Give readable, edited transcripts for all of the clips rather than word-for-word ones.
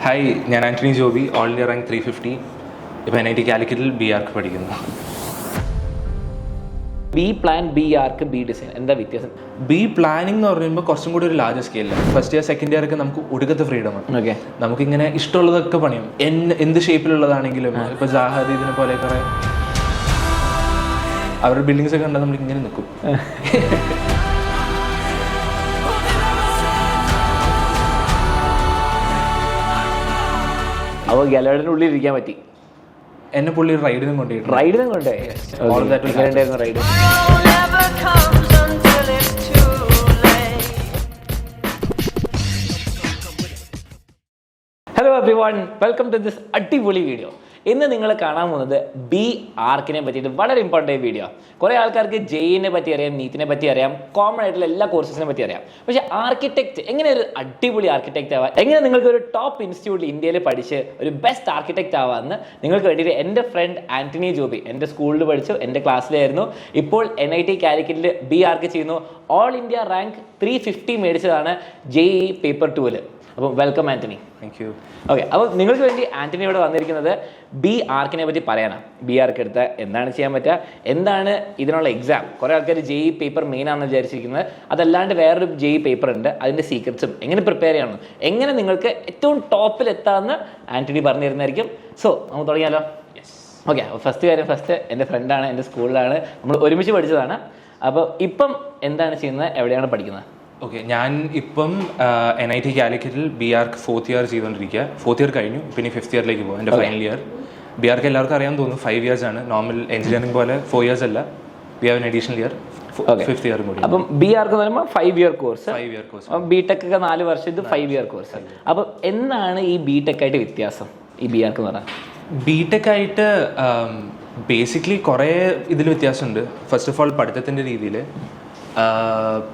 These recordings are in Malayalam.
ഹായ്, ഞാൻ Antony Joby, all India rank 350. ഇപ്പോൾ NIT കാലിക്കറ്റിൽ BArch പഠിക്കുന്നു. B plan, B arch, B design എന്താ വ്യത്യാസം? ബി പ്ലാനിംഗ് എന്ന് പറയുമ്പോൾ കുറച്ചും കൂടി ഒരു ലാർജ് സ്കെയിലാണ്. ഫസ്റ്റ് ഇയർ സെക്കൻഡ് ഇയർ ഒക്കെ നമുക്ക് ഒടുക്കത്തെ ഫ്രീഡമാണ്. ഓക്കെ, നമുക്കിങ്ങനെ ഇഷ്ടമുള്ളതൊക്കെ പണിയും. എന്ത് ഷേപ്പിലുള്ളതാണെങ്കിലും ഇപ്പോൾ ജാഹദ് ഇതിനെ പോലെ കുറേ അവരുടെ ബിൽഡിങ്സ് ഒക്കെ കണ്ടാൽ നമ്മൾ ഇങ്ങനെ നിൽക്കും. അപ്പോൾ ഗാലറിയുടെ ഉള്ളിൽ ഇരിക്കാൻ പറ്റി. എന്നെ പുള്ളി റൈഡിനും കൊണ്ടുപോയിട്ട് റൈഡിനും കൊണ്ടേ ride. Hello everyone, welcome to this അടിപൊളി വീഡിയോ. ഇന്ന് നിങ്ങൾ കാണാൻ പോകുന്നത് ബി ആർക്കിനെ പറ്റിയിട്ട് വളരെ ഇമ്പോർട്ടൻ്റ് ആയ വീഡിയോ. കുറേ ആൾക്കാർക്ക് ജെയിനെ പറ്റി അറിയാം, നീറ്റിനെ പറ്റി അറിയാം, കോമൺ ആയിട്ടുള്ള എല്ലാ കോഴ്സസിനെ പറ്റി അറിയാം. പക്ഷേ ആർക്കിടെക്ട്, എങ്ങനെ ഒരു അടിപൊളി ആർക്കിടെക്ട് ആവാം, എങ്ങനെ നിങ്ങൾക്ക് ഒരു ടോപ്പ് ഇൻസ്റ്റിറ്റ്യൂട്ടിൽ ഇന്ത്യയിൽ പഠിച്ച് ഒരു ബെസ്റ്റ് ആർക്കിടെക്ട് ആവാമെന്ന് നിങ്ങൾക്ക് വേണ്ടിയിട്ട് എൻ്റെ ഫ്രണ്ട് ആന്റണി ജോബി, എൻ്റെ സ്കൂളിൽ പഠിച്ചു, എൻ്റെ ക്ലാസ്സിലായിരുന്നു, ഇപ്പോൾ NIT കാലിക്കറ്റിൽ ബി ആർക്ക് ചെയ്യുന്നു. ഓൾ ഇന്ത്യ റാങ്ക് 350 മേടിച്ചതാണ് JEE പേപ്പർ 2. അപ്പോൾ welcome Antony. Thank you. Okay, അപ്പോൾ നിങ്ങൾക്ക് വേണ്ടി ആന്റണി ഇവിടെ വന്നിരിക്കുന്നത് ബി ആർക്കിനെ പറ്റി പറയാനാണ്. ബി ആർക്ക് എടുത്ത് എന്താണ് ചെയ്യാൻ പറ്റുക, എന്താണ് ഇതിനുള്ള എക്സാം. കുറേ ആൾക്കാർ JEE പേപ്പർ മെയിൻ ആണെന്ന് വിചാരിച്ചിരിക്കുന്നത്. അതല്ലാണ്ട് വേറൊരു JEE പേപ്പർ ഉണ്ട്, അതിൻ്റെ സീക്രറ്റ്സും എങ്ങനെ പ്രിപ്പയർ ചെയ്യണം, എങ്ങനെ നിങ്ങൾക്ക് ഏറ്റവും ടോപ്പിൽ എത്താമെന്ന് ആന്റണി പറഞ്ഞു തരുന്നതായിരിക്കും. സോ നമുക്ക് തുടങ്ങിയാലോ? ഓക്കെ, ഫസ്റ്റ് എൻ്റെ ഫ്രണ്ടാണ്, എൻ്റെ സ്കൂളിലാണ്, നമ്മൾ ഒരുമിച്ച് പഠിച്ചതാണ്. അപ്പോൾ ഇപ്പം എന്താണ് ചെയ്യുന്നത്, എവിടെയാണ് പഠിക്കുന്നത്? ഓക്കെ, ഞാൻ ഇപ്പം NIT കാലിക്കറ്റിൽ BArch 4th ഇയർ ചെയ്തുകൊണ്ടിരിക്കുക. 4th ഇയർ കഴിഞ്ഞു, പിന്നെ 5th ഇയറിലേക്ക് പോകും, എൻ്റെ ഫൈനൽ ഇയർ. BArch എല്ലാവർക്കും അറിയാൻ തോന്നുന്നു 5 years ആണ്. നോർമൽ എഞ്ചിനീയറിംഗ് പോലെ 4 years അല്ല. We have an additional year, 5th year കൂടി. അപ്പം BArch എന്ന് പറയുമ്പോൾ 5 year course. 5 year course. BTech ഒക്കെ 4 വർഷം, ഇത് 5 year കോഴ്സ്. അപ്പം എന്താണ് ഈ BTech ആയിട്ട് വ്യത്യാസം, ഈ BArch എന്ന് പറഞ്ഞാൽ? BTech ആയിട്ട് ബേസിക്കലി കുറേ ഇതിൽ വ്യത്യാസമുണ്ട്. ഫസ്റ്റ് ഓഫ് ഓൾ പഠിത്തത്തിൻ്റെ രീതിയിൽ,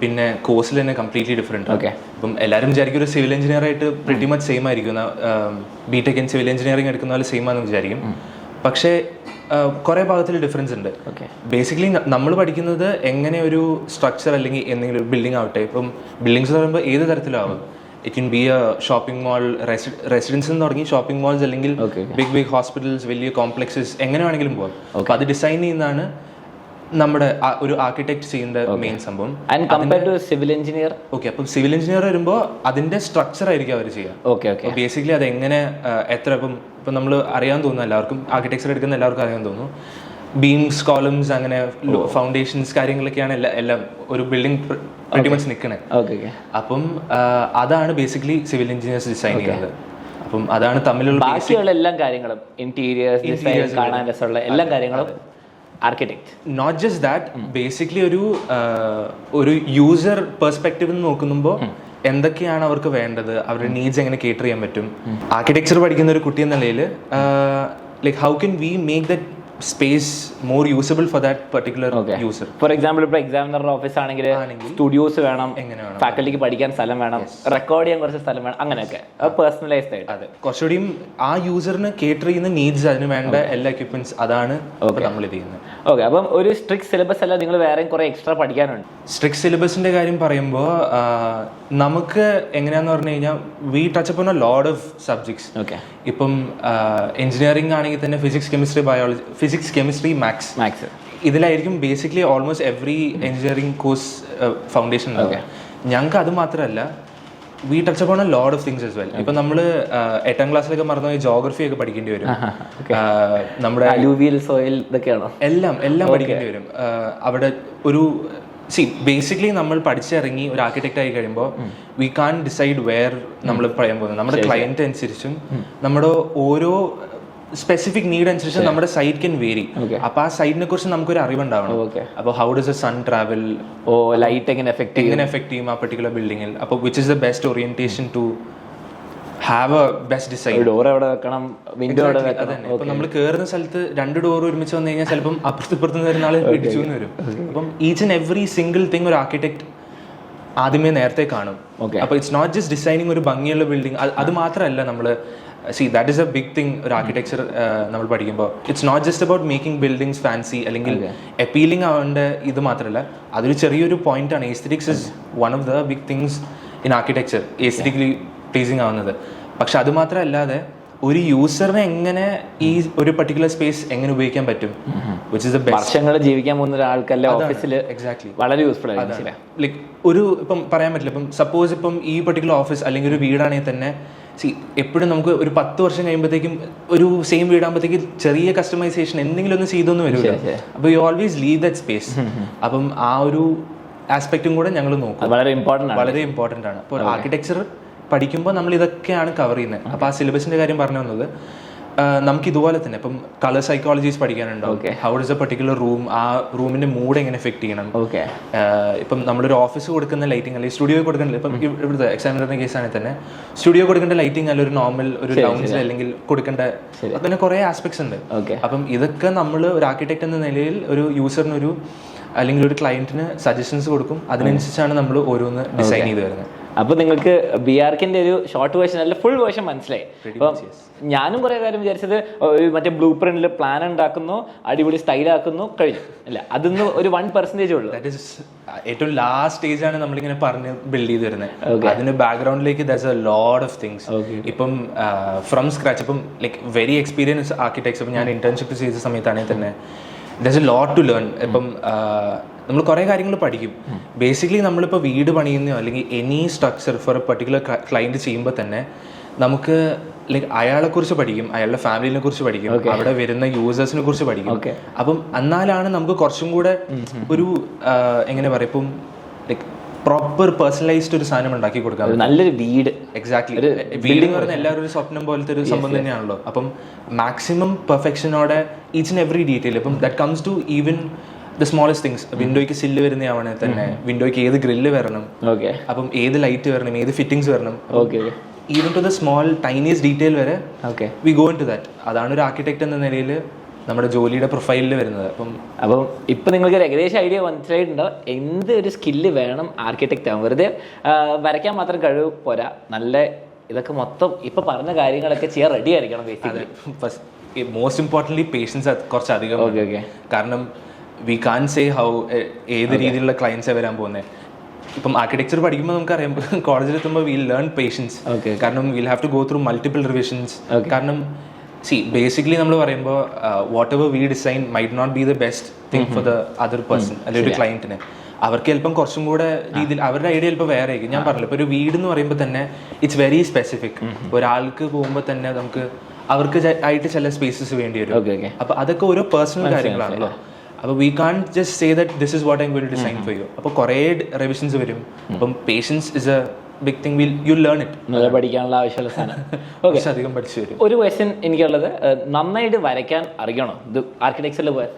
പിന്നെ കോഴ്സിൽ തന്നെ കംപ്ലീറ്റ്ലി ഡിഫറെൻറ്റ്. ഓക്കെ, അപ്പം എല്ലാവരും വിചാരിക്കും ഒരു സിവിൽ എഞ്ചിനീയർ ആയിട്ട് പ്രിറ്റി മച്ച് സെയിം ആയിരിക്കും, BTech ആൻഡ് സിവിൽ എഞ്ചിനീയറിംഗ് എടുക്കുന്ന പോലെ സെയിം ആണെന്ന് വിചാരിക്കും. പക്ഷേ കുറേ ഭാഗത്തിൽ ഡിഫറൻസ് ഉണ്ട്. ബേസിക്കലി നമ്മൾ പഠിക്കുന്നത് എങ്ങനെ ഒരു സ്ട്രക്ചർ അല്ലെങ്കിൽ എന്തെങ്കിലും ഒരു ബിൽഡിംഗ് ആവട്ടെ, ഇപ്പം ബിൽഡിങ്സ് എന്ന് പറയുമ്പോൾ ഏത് തരത്തിലാവും. It can be a shopping mall, റെസിഡൻസിൽ നിന്ന് തുടങ്ങി ഷോപ്പിംഗ് മാൾസ്, അല്ലെങ്കിൽ ബിഗ് ഹോസ്പിറ്റൽസ്, വലിയ കോംപ്ലക്സസ്, എങ്ങനെ വേണമെങ്കിലും പോകാം. അപ്പോൾ അത് ഡിസൈൻ ചെയ്യുന്നതാണ് നമ്മുടെ ഒരു ആർക്കിടെക്ട് ചെയ്യുന്ന മെയിൻ സംഭവം. Civil engineer. ഓക്കെ, അപ്പം സിവിൽ എഞ്ചിനീയർ വരുമ്പോൾ അതിന്റെ സ്ട്രക്ചർ ആയിരിക്കും അവർ ചെയ്യുക. ബേസിക്കലി അത് എങ്ങനെ എത്ര ഇപ്പം നമ്മൾ അറിയാൻ തോന്നുന്നു, എല്ലാവർക്കും ആർക്കിടെക്ചർ എടുക്കുന്ന എല്ലാവർക്കും അറിയാൻ തോന്നുന്നു. ബീംസ്, കോളംസ്, അങ്ങനെ ഫൗണ്ടേഷൻസ് കാര്യങ്ങളൊക്കെയാണ് എല്ലാം ഒരു ബിൽഡിംഗ് പ്രിറ്റിമച്ച് നിൽക്കണേ. അപ്പം അതാണ് ബേസിക്കലി സിവിൽ എഞ്ചിനീയേഴ്സ് ഡിസൈൻ ചെയ്യുന്നത്. അപ്പം അതാണ് തമ്മിലുള്ള ബാക്കിയുള്ള എല്ലാ കാര്യങ്ങളും, ഇന്റീരിയേഴ്സ്, കാണാൻ രസമുള്ള എല്ലാ കാര്യങ്ങളും architect. Not just that, basically ഒരു യൂസർ പെർസ്പെക്റ്റീവ് നോക്കുമ്പോൾ എന്തൊക്കെയാണ് അവർക്ക് വേണ്ടത്, അവരുടെ നീഡ്സ് എങ്ങനെ കേറ്റർ ചെയ്യാൻ പറ്റും. ആർക്കിടെക്ചർ പഠിക്കുന്ന ഒരു കുട്ടി എന്ന നിലയിൽ like how can we make that space more usable for that particular user. For example, ഇപ്പോൾ എക്സാമിനറുടെ ഓഫീസ് ആണെങ്കിൽ സ്റ്റുഡിയോസ് വേണം, ഫാക്കൽറ്റിക്ക് പഠിക്കാൻ സ്ഥലം വേണം, റെക്കോർഡ് ചെയ്യാൻ കുറച്ച് സ്ഥലം വേണം, അങ്ങനെയൊക്കെ പേഴ്സണലൈസ്ഡ് ആയിട്ട്. അതെ, കുറച്ചുകൂടിയും ആ യൂസറിന് കേറ്റർ ചെയ്യുന്ന നീഡ്സ്, അതിന് വേണ്ട എല്ലാ എക്യുപ്മെന്റ്സ്, അതാണ് നമ്മൾ ചെയ്യുന്നത്. ഓക്കെ, അപ്പം ഒരു സ്ട്രിക്ട് സിലബസ് അല്ല, നിങ്ങൾ വേറെയും കുറെ എക്സ്ട്രാ പഠിക്കാനുണ്ട്. സ്ട്രിക്ട് സിലബസിന്റെ കാര്യം പറയുമ്പോൾ നമുക്ക് എങ്ങനെയാന്ന് പറഞ്ഞു കഴിഞ്ഞാൽ we touch upon a lot of subjects. Okay, ഇപ്പം എഞ്ചിനീയറിംഗ് ആണെങ്കിൽ തന്നെ physics, chemistry, biology, physics, chemistry, maths ഇതിലായിരിക്കും basically almost every engineering course foundation ഉണ്ടാവുക. ഞങ്ങൾക്ക് അത് മാത്രമല്ല, we touch upon a lot of things as well. ഇപ്പം നമ്മൾ 8th ക്ലാസ്സിലൊക്കെ മറന്നുപോയി ജോഗ്രഫി ഒക്കെ പഠിക്കേണ്ടി വരും. നമ്മുടെ അലൂവിയൽ സോയിൽ ഇതൊക്കെയാണോ, എല്ലാം പഠിക്കേണ്ടി വരും. അവിടെ ഒരു ബേസിക്കലി നമ്മൾ പഠിച്ചിറങ്ങി ഒരു ആർക്കിടെക്ട് ആയി കഴിയുമ്പോൾ വി കാൻ ഡിസൈഡ് വെയർ നമ്മൾ പറയാൻ പോകുന്നത്. നമ്മുടെ ക്ലയന്റ് അനുസരിച്ചും നമ്മുടെ ഓരോ സ്പെസിഫിക് നീഡ് അനുസരിച്ച് നമ്മുടെ സൈറ്റ് ക്യാൻ വേരി. അപ്പൊ ആ സൈറ്റിനെ കുറിച്ച് നമുക്കൊരു അറിവുണ്ടാവണം. അപ്പൊ how does a sun travel, light എങ്ങനെ എഫക്ട് ചെയ്യും ആ പെർട്ടിക്കുലർ ബിൽഡിങ്ങിൽ, അപ്പൊ which is the best orientation to have a best design. Door എവിടെ വെക്കണം, വിൻഡോ എവിടെ വെക്കണം. ഇപ്പൊ നമ്മൾ കയറുന്ന സ്ഥലത്ത് 2 ഡോർ ഒരുമിച്ച് വന്നു കഴിഞ്ഞാൽ ചിലപ്പം അപ്പുറത്ത് വരുന്ന ആൾ പിടിച്ചു എന്ന് വരും. അപ്പം each and every single thing ഒരു ആർക്കിടെക്ട് ആദ്യമേ നേരത്തെ കാണും. അപ്പൊ ഇറ്റ്സ് നോട്ട് ജസ്റ്റ് ഡിസൈനിങ് ഒരു ഭംഗിയുള്ള ബിൽഡിംഗ്, അത് മാത്രമല്ല നമ്മൾ that is a big thing ഒരു ആർക്കിടെക്ചർ നമ്മൾ പഠിക്കുമ്പോൾ. It's not just about making buildings fancy അല്ലെങ്കിൽ അപ്പീലിംഗ് ആവേണ്ട ഇത് മാത്രമല്ല, അതൊരു ചെറിയൊരു പോയിന്റ് ആണ്. Aesthetics is one of the big things in architecture, aesthetically pleasing ആവുന്നത്. പക്ഷെ അത് മാത്രമല്ലാതെ ഒരു യൂസറിനെ എങ്ങനെ ഈ ഒരു പർട്ടിക്കുലർ സ്പേസ് എങ്ങനെ ഉപയോഗിക്കാൻ പറ്റും, വിച്ച് ഇസ് ദ ബെസ്റ്റ്. വർഷങ്ങൾ ജീവിക്കാൻ പോകുന്ന ഒരാൾക്കല്ല ഓഫീസിൽ എക്സാക്ട്ലി വളരെ യൂസ്ഫുൾ ആയിരിക്കും. ലൈക്ക് ഒരു ഇപ്പം പറയാൻ പറ്റില്ല, ഇപ്പം സപ്പോസ് ഇപ്പം ഈ പർട്ടിക്കുലർ ഓഫീസ് അല്ലെങ്കിൽ ഒരു വീടാണെങ്കിൽ തന്നെ എപ്പോഴും നമുക്ക് ഒരു 10 വർഷം കഴിയുമ്പോഴത്തേക്കും ഒരു സെയിം വീടാകുമ്പോഴത്തേക്ക് ചെറിയ കസ്റ്റമൈസേഷൻ എന്തെങ്കിലും ഒന്ന് ചെയ്തൊന്നും വരില്ല. അപ്പോൾ you always leave that space. അപ്പം ആ ഒരു ആസ്പെക്റ്റും കൂടെ ഞങ്ങൾ നോക്കും, വളരെ ഇമ്പോർട്ടൻ്റ് ആണ്. അപ്പോൾ ആർക്കിടെക്ചർ പഠിക്കുമ്പോൾ നമ്മൾ ഇതൊക്കെയാണ് കവർ ചെയ്യുന്നത്. അപ്പോൾ ആ സിലബസിന്റെ കാര്യം പറഞ്ഞു വന്നത്, നമുക്ക് ഇതുപോലെ തന്നെ ഇപ്പം കളർ സൈക്കോളജീസ് പഠിക്കാനുണ്ടാവും. How does a particular room, ആ റൂമിന്റെ മൂഡ് എങ്ങനെ എഫക്ട് ചെയ്യണം. ഇപ്പം നമ്മളൊരു ഓഫീസ് കൊടുക്കുന്ന ലൈറ്റിംഗ് അല്ലെങ്കിൽ സ്റ്റുഡിയോ കൊടുക്കേണ്ട, ഇപ്പം ഇവിടുത്തെ എക്സാമിനറിന്റെ കേസാണെങ്കിൽ തന്നെ സ്റ്റുഡിയോ കൊടുക്കേണ്ട ലൈറ്റിംഗ് അല്ല ഒരു നോർമൽ ഒരു ലൗഞ്ചിൽ അല്ലെങ്കിൽ കൊടുക്കേണ്ട, അങ്ങനെ കുറെ ആസ്പെക്ട്സ് ഉണ്ട്. അപ്പം ഇതൊക്കെ നമ്മൾ ഒരു ആർക്കിടെക്ട് എന്ന നിലയിൽ ഒരു യൂസറിനൊരു അല്ലെങ്കിൽ ഒരു ക്ലയന്റിന് സജഷൻസ് കൊടുക്കും. അതിനനുസരിച്ചാണ് നമ്മൾ ഓരോന്ന് ഡിസൈൻ ചെയ്ത് വരുന്നത്. അപ്പൊ നിങ്ങൾക്ക് BRKന്റെ ഒരു ഷോർട്ട് വേർഷൻ അല്ല ഫുൾ വേർഷൻ മനസ്സിലായി. അപ്പം ഞാനും കുറെ കാര്യം വിചാരിച്ചത് മറ്റേ ബ്ലൂ പ്രിന്റിൽ പ്ലാൻ ഉണ്ടാക്കുന്നു, അടിപൊളി സ്റ്റൈലാക്കുന്നു, കഴിഞ്ഞു. അല്ല, അതൊന്നും ഒരു 1% ഉള്ളൂ. ഏറ്റവും ലാസ്റ്റ് സ്റ്റേജ് ആണ് നമ്മളിങ്ങനെ പറഞ്ഞ് ബിൽഡ് ചെയ്ത് വരുന്നത്. അതിന് ബാക്ക്ഗ്രൗണ്ടിലേക്ക് that's a lot of things. ഇപ്പം ഫ്രം സ്ക്രാച്ച്, ഇപ്പം ലൈക്ക് വെരി എക്സ്പീരിയൻസ് ആർക്കിടെക്ട്സ്, ഇപ്പം ഞാൻ ഇന്റേൺഷിപ്പ് ചെയ്ത സമയത്താണെങ്കിൽ തന്നെ that's a lot to learn. ഇപ്പം നമ്മൾ കുറേ കാര്യങ്ങൾ പഠിക്കും. ബേസിക്കലി നമ്മളിപ്പോൾ വീട് പണിയുന്നോ അല്ലെങ്കിൽ any structure four A particular client ചെയ്യുമ്പോൾ തന്നെ നമുക്ക് ലൈക്ക് അയാളെ കുറിച്ച് പഠിക്കും, അയാളുടെ ഫാമിലിനെ കുറിച്ച് പഠിക്കും, അവിടെ വരുന്ന യൂസേഴ്സിനെ കുറിച്ച് പഠിക്കും. അപ്പം എന്നാലാണ് നമുക്ക് കുറച്ചും കൂടെ ഒരു എങ്ങനെ പറയും, ഇപ്പം ലൈക്ക് പ്രോപ്പർ പേഴ്സണലൈസ്ഡ് ഒരു സാധനം ഉണ്ടാക്കി കൊടുക്കാം. നല്ലൊരു വീട്, എക്സാക്ട്ലി. വീട് എന്ന് പറഞ്ഞാൽ എല്ലാവരും ഒരു സ്വപ്നം പോലത്തെ ഒരു സംഭവം തന്നെയാണല്ലോ. അപ്പം മാക്സിമം പെർഫെക്ഷനോടെ ഈച്ച് ആൻഡ് എവറി ഡീറ്റെയിൽ, ഇപ്പം that comes to even the smallest things. വിൻഡോയ്ക്ക് സില്ല് വരുന്നതാവണേ തന്നെ, വിൻഡോയ്ക്ക് ഏത് ഗ്രില്ല് വരണം, അപ്പം ഏത് ലൈറ്റ് വരണം, ഏത് ഫിറ്റിംഗ്സ് വരണം, even to the small tiniest detail വരെ we go into that. അതാണ് ഒരു ആർക്കിടെക്ട് എന്ന നിലയിൽ നമ്മുടെ ജോലിയുടെ പ്രൊഫൈലിൽ വരുന്നത്. അപ്പം ഇപ്പം നിങ്ങൾക്ക് ഒരു ഏകദേശം ഐഡിയ മനസ്സിലായിട്ടുണ്ടോ എന്ത് ഒരു സ്കില്ല് വേണം ആർക്കിടെക്റ്റ് ആവാൻ. വെറുതെ വരയ്ക്കാൻ മാത്രം കഴിവ് പോരാ, നല്ല ഇതൊക്കെ മൊത്തം ഇപ്പൊ പറഞ്ഞ കാര്യങ്ങളൊക്കെ ചെയ്യാൻ റെഡി ആയിരിക്കണം. മോസ്റ്റ് ഇമ്പോർട്ടൻ്റ്ലി പേഷ്യൻസ് കുറച്ച് അധികം. കാരണം വി കാൻ സേ ഹൗ ഏത് രീതിയിലുള്ള ക്ലയൻസാണ് വരാൻ പോകുന്നത്. ഇപ്പം ആർക്കിടെക്ചർ പഠിക്കുമ്പോൾ നമുക്കറിയാം, കോളേജിലെത്തുമ്പോൾ വിൽ ലേൺ പേഷ്യൻസ്. കാരണം we'll have to go through multiple revisions. കാരണം ബേസിക്കലി നമ്മൾ പറയുമ്പോൾ whatever we design might not be the best thing for the other person അല്ലെങ്കിൽ ഒരു ക്ലയന്റിന്. അവർക്ക് ചിലപ്പം കുറച്ചും കൂടെ രീതിയിൽ അവരുടെ ഐഡിയ ചിലപ്പോൾ വേറെ ആയിരിക്കും. ഞാൻ പറഞ്ഞില്ല, ഇപ്പോൾ ഒരു വീട് എന്ന് പറയുമ്പോൾ തന്നെ ഇറ്റ്സ് വെരി സ്പെസിഫിക്. ഒരാൾക്ക് പോകുമ്പോൾ തന്നെ നമുക്ക് അവർക്ക് ആയിട്ട് ചില സ്പേസസ് വേണ്ടി വരും. അപ്പോൾ അതൊക്കെ ഓരോ പേഴ്സണൽ കാര്യങ്ങളാണല്ലോ. അപ്പോൾ we can just say that this is what I'm going to design for you. അപ്പോൾ കുറേ റിവിഷൻസ് വരും. അപ്പം patience is a big thing. You learn it. നല്ല പഠിക്കാനുള്ള ആവശ്യമുള്ള സാധനം അധികം പഠിച്ചു വരും. ഒരു ക്വസ്റ്റ്യൻ എനിക്കുള്ളത്, നന്നായിട്ട് വരയ്ക്കാൻ അറിയണോ ഇത് ആർക്കിടെക്ചറിൽ പോയാൽ?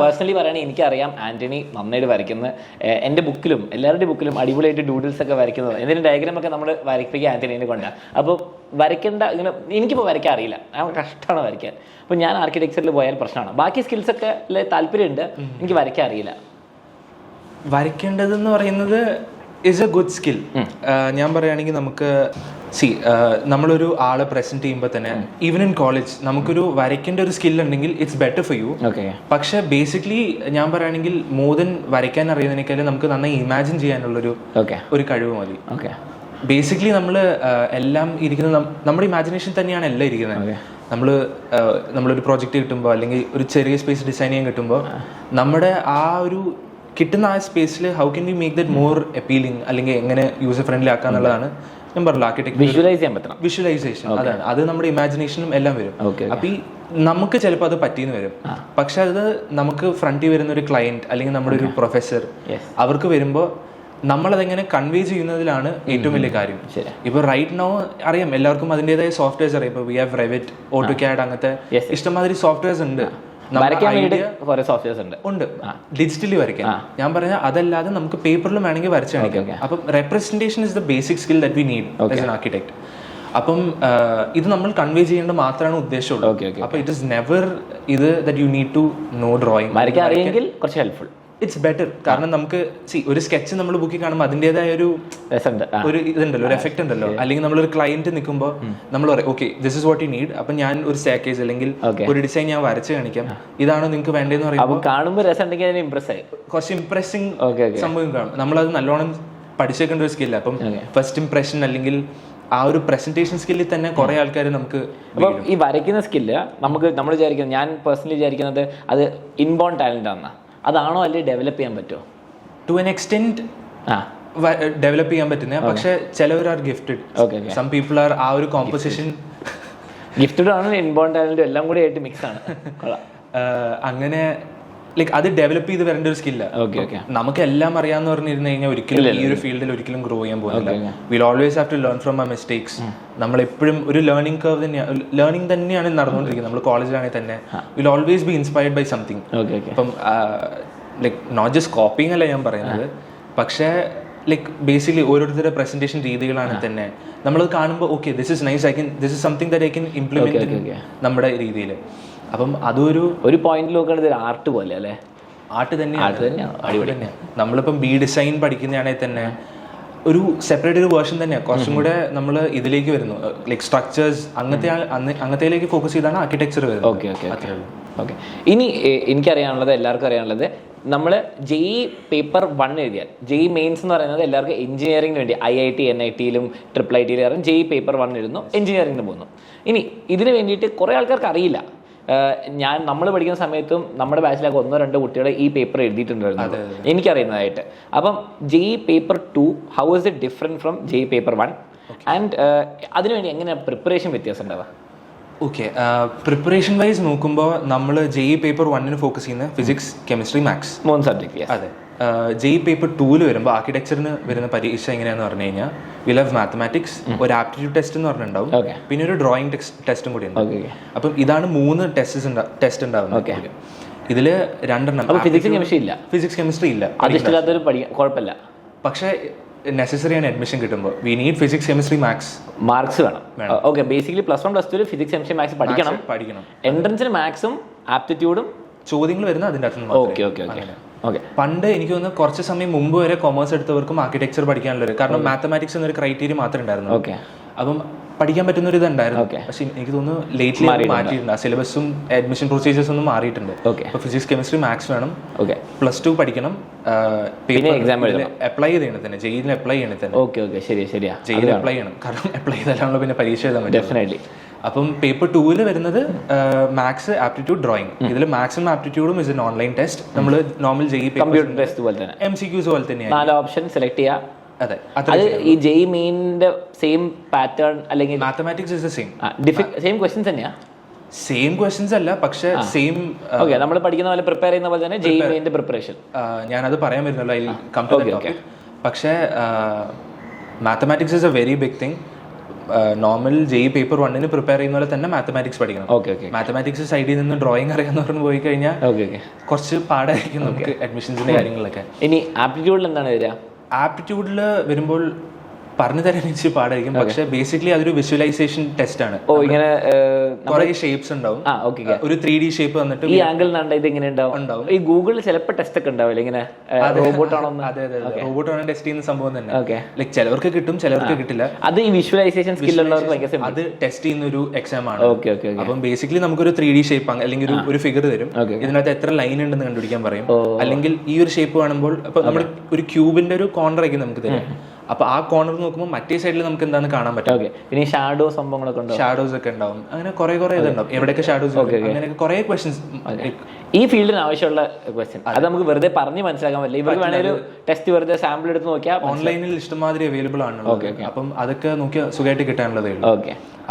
പേഴ്സണലി പറയുകയാണെങ്കിൽ എനിക്കറിയാം ആന്റണി നന്നായിട്ട് വരയ്ക്കുന്നത്. എൻ്റെ ബുക്കിലും എല്ലാവരുടെ ബുക്കിലും അടിപൊളിയായിട്ട് ഡൂഡിൽസ് ഒക്കെ വരയ്ക്കുന്നത്, എന്തെങ്കിലും ഡയഗ്രാം ഒക്കെ നമ്മൾ വരയ്പ്പിക്കുക ആന്റണീനെ കൊണ്ടാണ്. അപ്പോൾ വരയ്ക്കേണ്ട ഇങ്ങനെ എനിക്കിപ്പോൾ വരയ്ക്കാൻ അറിയില്ല, കഷ്ടമാണ് വരയ്ക്കാൻ. അപ്പോൾ ഞാൻ ആർക്കിടെക്ചറിൽ പോയാൽ പ്രശ്നമാണ്. ബാക്കി സ്കിൽസൊക്കെ താല്പര്യമുണ്ട്, എനിക്ക് വരയ്ക്കാൻ അറിയില്ല. വരയ്ക്കേണ്ടതെന്ന് പറയുന്നത് ഇസ് എ ഗുഡ് സ്കിൽ. ഞാൻ പറയുകയാണെങ്കിൽ നമുക്ക് നമ്മളൊരു ആളെ പ്രസന്റ് ചെയ്യുമ്പോൾ തന്നെ ഈവൻ ഇൻ കോളേജ് നമുക്കൊരു വരയ്ക്കേണ്ട ഒരു സ്കിൽ ഉണ്ടെങ്കിൽ ഇറ്റ്സ് ബെറ്റർ ഫോർ യു. പക്ഷെ ബേസിക്കലി ഞാൻ പറയുകയാണെങ്കിൽ മോർ ദൻ വരയ്ക്കാൻ അറിയുന്നതിനേക്കാളും നമുക്ക് നന്നായി ഇമാജിൻ ചെയ്യാനുള്ളൊരു കഴിവ് മതി. ബേസിക്കലി നമ്മൾ എല്ലാം ഇരിക്കുന്നത് നമ്മുടെ ഇമാജിനേഷൻ തന്നെയാണ് എല്ലാം ഇരിക്കുന്നത്. നമ്മളൊരു പ്രോജക്റ്റ് കിട്ടുമ്പോൾ അല്ലെങ്കിൽ ഒരു ചെറിയ സ്പേസ് ഡിസൈൻ ചെയ്യാൻ കിട്ടുമ്പോൾ നമ്മുടെ ആ ഒരു കിട്ടുന്ന ആ സ്പേസിൽ how can we make that more appealing, അല്ലെങ്കിൽ എങ്ങനെ യൂസർ ഫ്രണ്ട്ലി ആക്കുക എന്നുള്ളതാണ് ഞാൻ പറഞ്ഞു. ആർക്കിടെക്ട് വിഷ്വലൈസേഷൻ അതാണ്. അത് നമ്മുടെ ഇമാജിനേഷനും എല്ലാം വരും. അപ്പൊ ഈ നമുക്ക് ചിലപ്പോൾ അത് പറ്റിയെന്ന് വരും, പക്ഷെ അത് നമുക്ക് ഫ്രണ്ടിൽ വരുന്ന ഒരു ക്ലയന്റ് അല്ലെങ്കിൽ നമ്മുടെ ഒരു പ്രൊഫസർ അവർക്ക് വരുമ്പോൾ നമ്മളതെങ്ങനെ കൺവേ ചെയ്യുന്നതിലാണ് ഏറ്റവും വലിയ കാര്യം. ഇപ്പൊ റൈറ്റ് നൗ അറിയാം എല്ലാവർക്കും അതിൻ്റെതായ സോഫ്റ്റ്വെയർസ് അറിയാം. ഇപ്പൊ വി ഹാവ് റെവിറ്റ്, ഓട്ടോക്യാഡ്, അങ്ങനത്തെ ഇഷ്ടംമാതിരി സോഫ്റ്റ്വെയർസ് ഉണ്ട്. ഉണ്ട് ഡിജിറ്റലി വരയ്ക്കാൻ. ഞാൻ പറഞ്ഞ അതല്ലാതെ നമുക്ക് പേപ്പറിലും വേണമെങ്കിൽ വരച്ച് കാണിക്കാം. അപ്പം representation is the basic skill that we need as an architect. അപ്പം ഇത് നമ്മൾ കൺവേ ചെയ്യേണ്ട മാത്രമാണ് ഉദ്ദേശമുള്ളത്. അപ്പൊ ഇറ്റ് ഇസ് നെവർ ഇത് that you need to know drawing. അറിയെങ്കിൽ കുറച്ച് ഹെൽപ്ഫുൾ, ഇറ്റ്സ് ബെറ്റർ. കാരണം നമുക്ക് ഒരു സ്കെച്ച് നമ്മൾ ബുക്കിൽ കാണുമ്പോൾ അതിൻ്റെതായ ഒരു ഇതുണ്ടല്ലോ, ഒരു എഫക്ട് ഉണ്ടല്ലോ. അല്ലെങ്കിൽ നമ്മളൊരു ക്ലയന്റ് നിൽക്കുമ്പോൾ നമ്മൾ പറയും okay this is what you need. അപ്പൊ ഞാൻ ഒരു സ്റ്റാക്കേജ് അല്ലെങ്കിൽ ഒരു ഡിസൈൻ ഞാൻ വരച്ച് കാണിക്കാം, ഇതാണോ നിങ്ങൾക്ക് വേണ്ടതെന്ന് പറയുമ്പോൾ കുറച്ച് ഇംപ്രസിംഗ് സംഭവം കാണും. നമ്മളത് നല്ലോണം പഠിച്ചേക്കേണ്ട ഒരു സ്കില്ല. അപ്പം ഫസ്റ്റ് ഇംപ്രഷൻ അല്ലെങ്കിൽ ആ ഒരു പ്രസന്റേഷൻ സ്കില്ലിൽ തന്നെ കുറെ ആൾക്കാർ നമുക്ക് അപ്പം ഈ വരയ്ക്കുന്ന സ്കില്ല് നമ്മൾ വിചാരിക്കുന്നത്, ഞാൻ പേഴ്സണലി വിചാരിക്കുന്നത് അത് ഇൻബോൺ ടാലന്റ് ആണ്. അതാണോ അല്ലെങ്കിൽ ഡെവലപ്പ് ചെയ്യാൻ പറ്റുമോ? ടു എൻ എക്സ്റ്റെന്റ് ഡെവലപ്പ് ചെയ്യാൻ പറ്റുന്ന, പക്ഷെ ചിലവർ are gifted. Some people are ആ ഒരു കോമ്പോസിഷൻ ഗിഫ്റ്റഡ് ആണ്, ഇൻബോൺ ടാലന്റും എല്ലാം കൂടി ആയിട്ട് മിക്സ് ആണ്. അങ്ങനെ ലൈക്ക് അത് ഡെവലപ്പ് ചെയ്ത് വരേണ്ട ഒരു സ്കില്ല. നമുക്ക് എല്ലാം അറിയാന്ന് പറഞ്ഞിരുന്നു കഴിഞ്ഞാൽ ഒരിക്കലും ഈ ഒരു ഫീൽഡിൽ ഒരിക്കലും ഗ്രോ ചെയ്യാൻ പോകുന്നില്ല. We'll always have to learn from our mistakes. നമ്മൾ എപ്പോഴും ഒരു ലേണിംഗ് കർവ് തന്നെയാണ്, ലേണിംഗ് തന്നെയാണ് നടന്നുകൊണ്ടിരിക്കുന്നത്. നമ്മൾ കോളേജിലാണെങ്കിൽ തന്നെ we'll always be inspired by something. അപ്പം ലൈക്ക് നോട്ട് ജസ്റ്റ് കോപ്പിങ് അല്ല ഞാൻ പറയുന്നത്, പക്ഷേ ലൈക്ക് ബേസിക്കലി ഓരോരുത്തരുടെ പ്രസന്റേഷൻ രീതികളാണ് തന്നെ നമ്മളത് കാണുമ്പോൾ okay this is nice, this is something that I can implement നമ്മുടെ രീതിയിൽ. അപ്പം അതൊരു പോയിന്റിൽ നോക്കുകയാണെങ്കിൽ ഒരു ആർട്ട് പോലെ അല്ലേ? ആർട്ട് തന്നെയാണ്. നമ്മളിപ്പം ബി ഡിസൈൻ പഠിക്കുന്നതാണെങ്കിൽ തന്നെ ഒരു സെപ്പറേറ്റ് ഒരു വേർഷൻ തന്നെയാണ്. കുറച്ചും കൂടെ നമ്മൾ ഇതിലേക്ക് വരുന്നു, ലൈക്ക് സ്ട്രക്ചേഴ്സ് അങ്ങനത്തേലേക്ക് ഫോക്കസ് ചെയ്താണ് ആർക്കിടെക്ചർ വരുന്നത്. ഓക്കെ. ഇനി എനിക്കറിയാനുള്ളത്, എല്ലാവർക്കും അറിയാനുള്ളത്, നമ്മൾ JEE പേപ്പർ 1 എഴുതിയാൽ, JEE മെയിൻസ് എന്ന് പറയുന്നത് എല്ലാവർക്കും എഞ്ചിനീയറിംഗിന് വേണ്ടി IIT NIT-യിലും IIITയിലും JEE പേപ്പർ 1 എഴുതുന്നു, എഞ്ചിനീയറിംഗിന് പോകുന്നു. ഇനി ഇതിന് വേണ്ടിയിട്ട് കുറേ ആൾക്കാർക്ക് അറിയില്ല. നമ്മൾ പഠിക്കുന്ന സമയത്തും നമ്മുടെ ബാച്ചിലൊക്കെ 1-2 കുട്ടികൾ ഈ പേപ്പർ എഴുതിയിട്ടുണ്ടായിരുന്നു എനിക്കറിയുന്നതായിട്ട്. അപ്പം JEE paper 2 how is it different from JEE paper 1 and അതിനുവേണ്ടി എങ്ങനെ പ്രിപ്പറേഷൻ വ്യത്യാസം ഉണ്ടാവുക? ഓക്കെ, പ്രിപ്പറേഷൻ വൈസ് നോക്കുമ്പോൾ നമ്മൾ JEE പേപ്പർ 1 ഫോക്കസ് ചെയ്യുന്ന ഫിസിക്സ്, കെമിസ്ട്രി, മാത്സ് 3 സബ്ജക്റ്റ്. അതെ. JEE പേപ്പർ 2 വരുമ്പോൾ ആർക്കിടെക്ചറിന് വരുന്ന പരീക്ഷ എങ്ങനെയാന്ന് പറഞ്ഞു കഴിഞ്ഞാൽ വിൽ ഹാവ് മാത്തമാറ്റിക്സ്, ഒരു ആപ്റ്റിറ്റ്യൂഡ് ടെസ്റ്റ് എന്ന് പറഞ്ഞിട്ടുണ്ടാവും, പിന്നെ ഒരു ഡ്രോയിങ് ടെസ്റ്റും കൂടി ഉണ്ട്. അപ്പം ഇതാണ് 3 ടെസ്റ്റ് ഉണ്ടാവുന്നത്. ഇതിൽ 2 ഫിസിക്സ് കെമിസ്ട്രി ഇല്ല. കുഴപ്പമില്ല, പക്ഷേ നെസസറി ആണ് അഡ്മിഷൻ കിട്ടുമ്പോൾ. We need physics chemistry maths വേണം. Okay, basically +1 +2 physics chemistry maths പഠിക്കണം. എൻട്രൻസിന് മാത്സും ആപ്റ്റിറ്റ്യൂഡും ചോദ്യങ്ങൾ വരുന്നത് അതിൻ്റെ അകത്ത്. പണ്ട് എനിക്ക് തോന്നുന്നു കുറച്ച് സമയം മുമ്പ് വരെ കൊമേഴ്സ് എടുത്തവർക്കും ആർക്കിടെക്ചർ പഠിക്കാനുള്ളത്, കാരണം മാത്തമാറ്റിക്സ് എന്നൊരു ക്രൈറ്റീരിയ മാത്രമേ ഉണ്ടായിരുന്നു. അപ്പം പഠിക്കാൻ പറ്റുന്ന ഒരു ഇതുണ്ടായിരുന്നു. പക്ഷെ എനിക്ക് തോന്നുന്നു ലേറ്റ്ലി മാറ്റിയിട്ടുണ്ട്. സിലബസും അഡ്മിഷൻ പ്രൊസീജിയേഴ്സ് ഒന്നും മാറിയിട്ടുണ്ട്. അപ്പോൾ ഫിസിക്സ് കെമിസ്ട്രി മാത്സ് വേണം, +2 പഠിക്കണം, അപ്ലൈ ചെയ്യണം തന്നെ, JEE അപ്ലൈ ചെയ്യണം തന്നെ. JEE അപ്ലൈ ചെയ്യണം, കാരണം അപ്ലൈ ചെയ്താലാണല്ലോ പിന്നെ പരീക്ഷ എഴുതാൻ പറ്റും. അപ്പം പേപ്പർ 2 വരുന്നത് മാത്സ്, ആപ്റ്റിറ്റ്യൂഡ്, ഡ്രോയിങ്. ഇതിൽ മാത്സും ആപ്റ്റിറ്റ്യൂഡും ഇസ് എൻ ഓൺലൈൻ ടെസ്റ്റ്. നമ്മൾ നോർമൽ JEE കമ്പ്യൂട്ടർ ടെസ്റ്റ് പോലെ തന്നെ MCQs പോലെ തന്നെയാണ്. 4 ഓപ്ഷൻ സെലക്ട് ചെയ്യാം. അതെ, അത് ഈ JEE മെയിനിന്റെ സെയിം പാറ്റേൺ അല്ലെങ്കിൽ mathematics is the same questions തന്നെയാ? സെയിം ക്വസ്റ്റ്യൻസ് അല്ല, പക്ഷേ സെയിം നമ്മൾ പഠിക്കുന്ന പോലെ പ്രിപ്പയർ ചെയ്യുന്ന പോലെ തന്നെ JEE മെയിനിന്റെ പ്രിപ്പറേഷൻ. ഞാനത് പറയാൻ വരുന്നല്ലോ, I come to that topic. പക്ഷേ mathematics is a very big thing. Normal JEE paper 1 prepare ചെയ്യുന്ന പോലെ തന്നെ മാത്തമാറ്റിക്സ് പഠിക്കണം. മാത്തമാറ്റിക്സ് സൈഡിൽ നിന്ന് ഡ്രോയിങ് അറിയാന്ന് പറഞ്ഞു പോയി കഴിഞ്ഞാൽ കുറച്ച് പാടായിരിക്കും നമുക്ക് അഡ്മിഷൻസിന്റെ കാര്യങ്ങളൊക്കെ. ഇനി ആപ്റ്റിറ്റ്യൂഡിൽ എന്താണ് വരിക? ആപ്റ്റിറ്റ്യൂഡിൽ വരുമ്പോൾ പറഞ്ഞു തരാൻ ഇച്ചിരി പാടായിരിക്കും, പക്ഷെ ബേസിക്കലി അതൊരു വിഷ്വലൈസേഷൻ ടെസ്റ്റ് ആണ്. ഇങ്ങനെ കുറെ ഷേപ്സ് ഉണ്ടാവും, ഒരു 3D ഷേപ്പ് വന്നിട്ട് ഈ ആംഗിൾ ഇത് ഇങ്ങനെ ഉണ്ടാവും. ഈ ഗൂഗിളിൽ ചിലപ്പോൾ ടെസ്റ്റ് ഒക്കെ ഉണ്ടാവില്ല, ഇങ്ങനെ റോബോട്ട് ആണോ? അതെ, റോബോട്ട് ആണ് ടെസ്റ്റ് ചെയ്യുന്ന സംഭവം തന്നെ. ലൈക് ചിലവർക്ക് കിട്ടും, ചിലവർക്ക് കിട്ടില്ല. അത് ഈ വിഷ്വലൈസേഷൻ സ്കിൽ ഉള്ളവർക്ക് അത് ടെസ്റ്റ് ചെയ്യുന്ന ഒരു എക്സാം ആണ്. അപ്പം ബേസിക്കലി നമുക്കൊരു 3D ഷേപ്പ് അല്ലെങ്കിൽ ഒരു ഫിഗർ തരും, ഇതിനകത്ത് എത്ര ലൈൻ ഉണ്ടെന്ന് കണ്ടുപിടിക്കാൻ പറയും. അല്ലെങ്കിൽ ഈ ഒരു ഷേപ്പ് കാണുമ്പോൾ ഇപ്പൊ നമ്മൾ ഒരു ക്യൂബിന്റെ ഒരു കോർണർ ആയിരിക്കും നമുക്ക് തരും. അപ്പൊ ആ കോർണർ നോക്കുമ്പോൾ മറ്റേ സൈഡിൽ നമുക്ക് എന്താണ് കാണാൻ പറ്റും. പിന്നെ ഷാഡോ സംഭവങ്ങളൊക്കെ ഉണ്ടാവും, ഷാഡോസ് ഒക്കെ ഉണ്ടാവും, അങ്ങനെ കുറെ ഇതുണ്ടാവും, എവിടെയൊക്കെ ഷാഡോസ്, അങ്ങനെയൊക്കെ കുറെ ക്വസ്റ്റ്യൻസ്. ഈ ഫീൽഡിന് ആവശ്യമുള്ള ക്വസ്റ്റ്യൻ അത് നമുക്ക് വെറുതെ പറഞ്ഞ് മനസ്സിലാക്കാൻ പറ്റില്ല. ഇവർക്ക് വേണമെങ്കിൽ ഒരു ടെസ്റ്റ് വെറുതെ സാമ്പിൾ എടുത്ത് നോക്കിയാൽ ഓൺലൈനിൽ ഇഷ്ടംമാതിരി അവൈലബിൾ ആണ്. അപ്പം അതൊക്കെ നോക്കിയാൽ സുഖമായിട്ട് കിട്ടാനുള്ളതേ ഉള്ളൂ.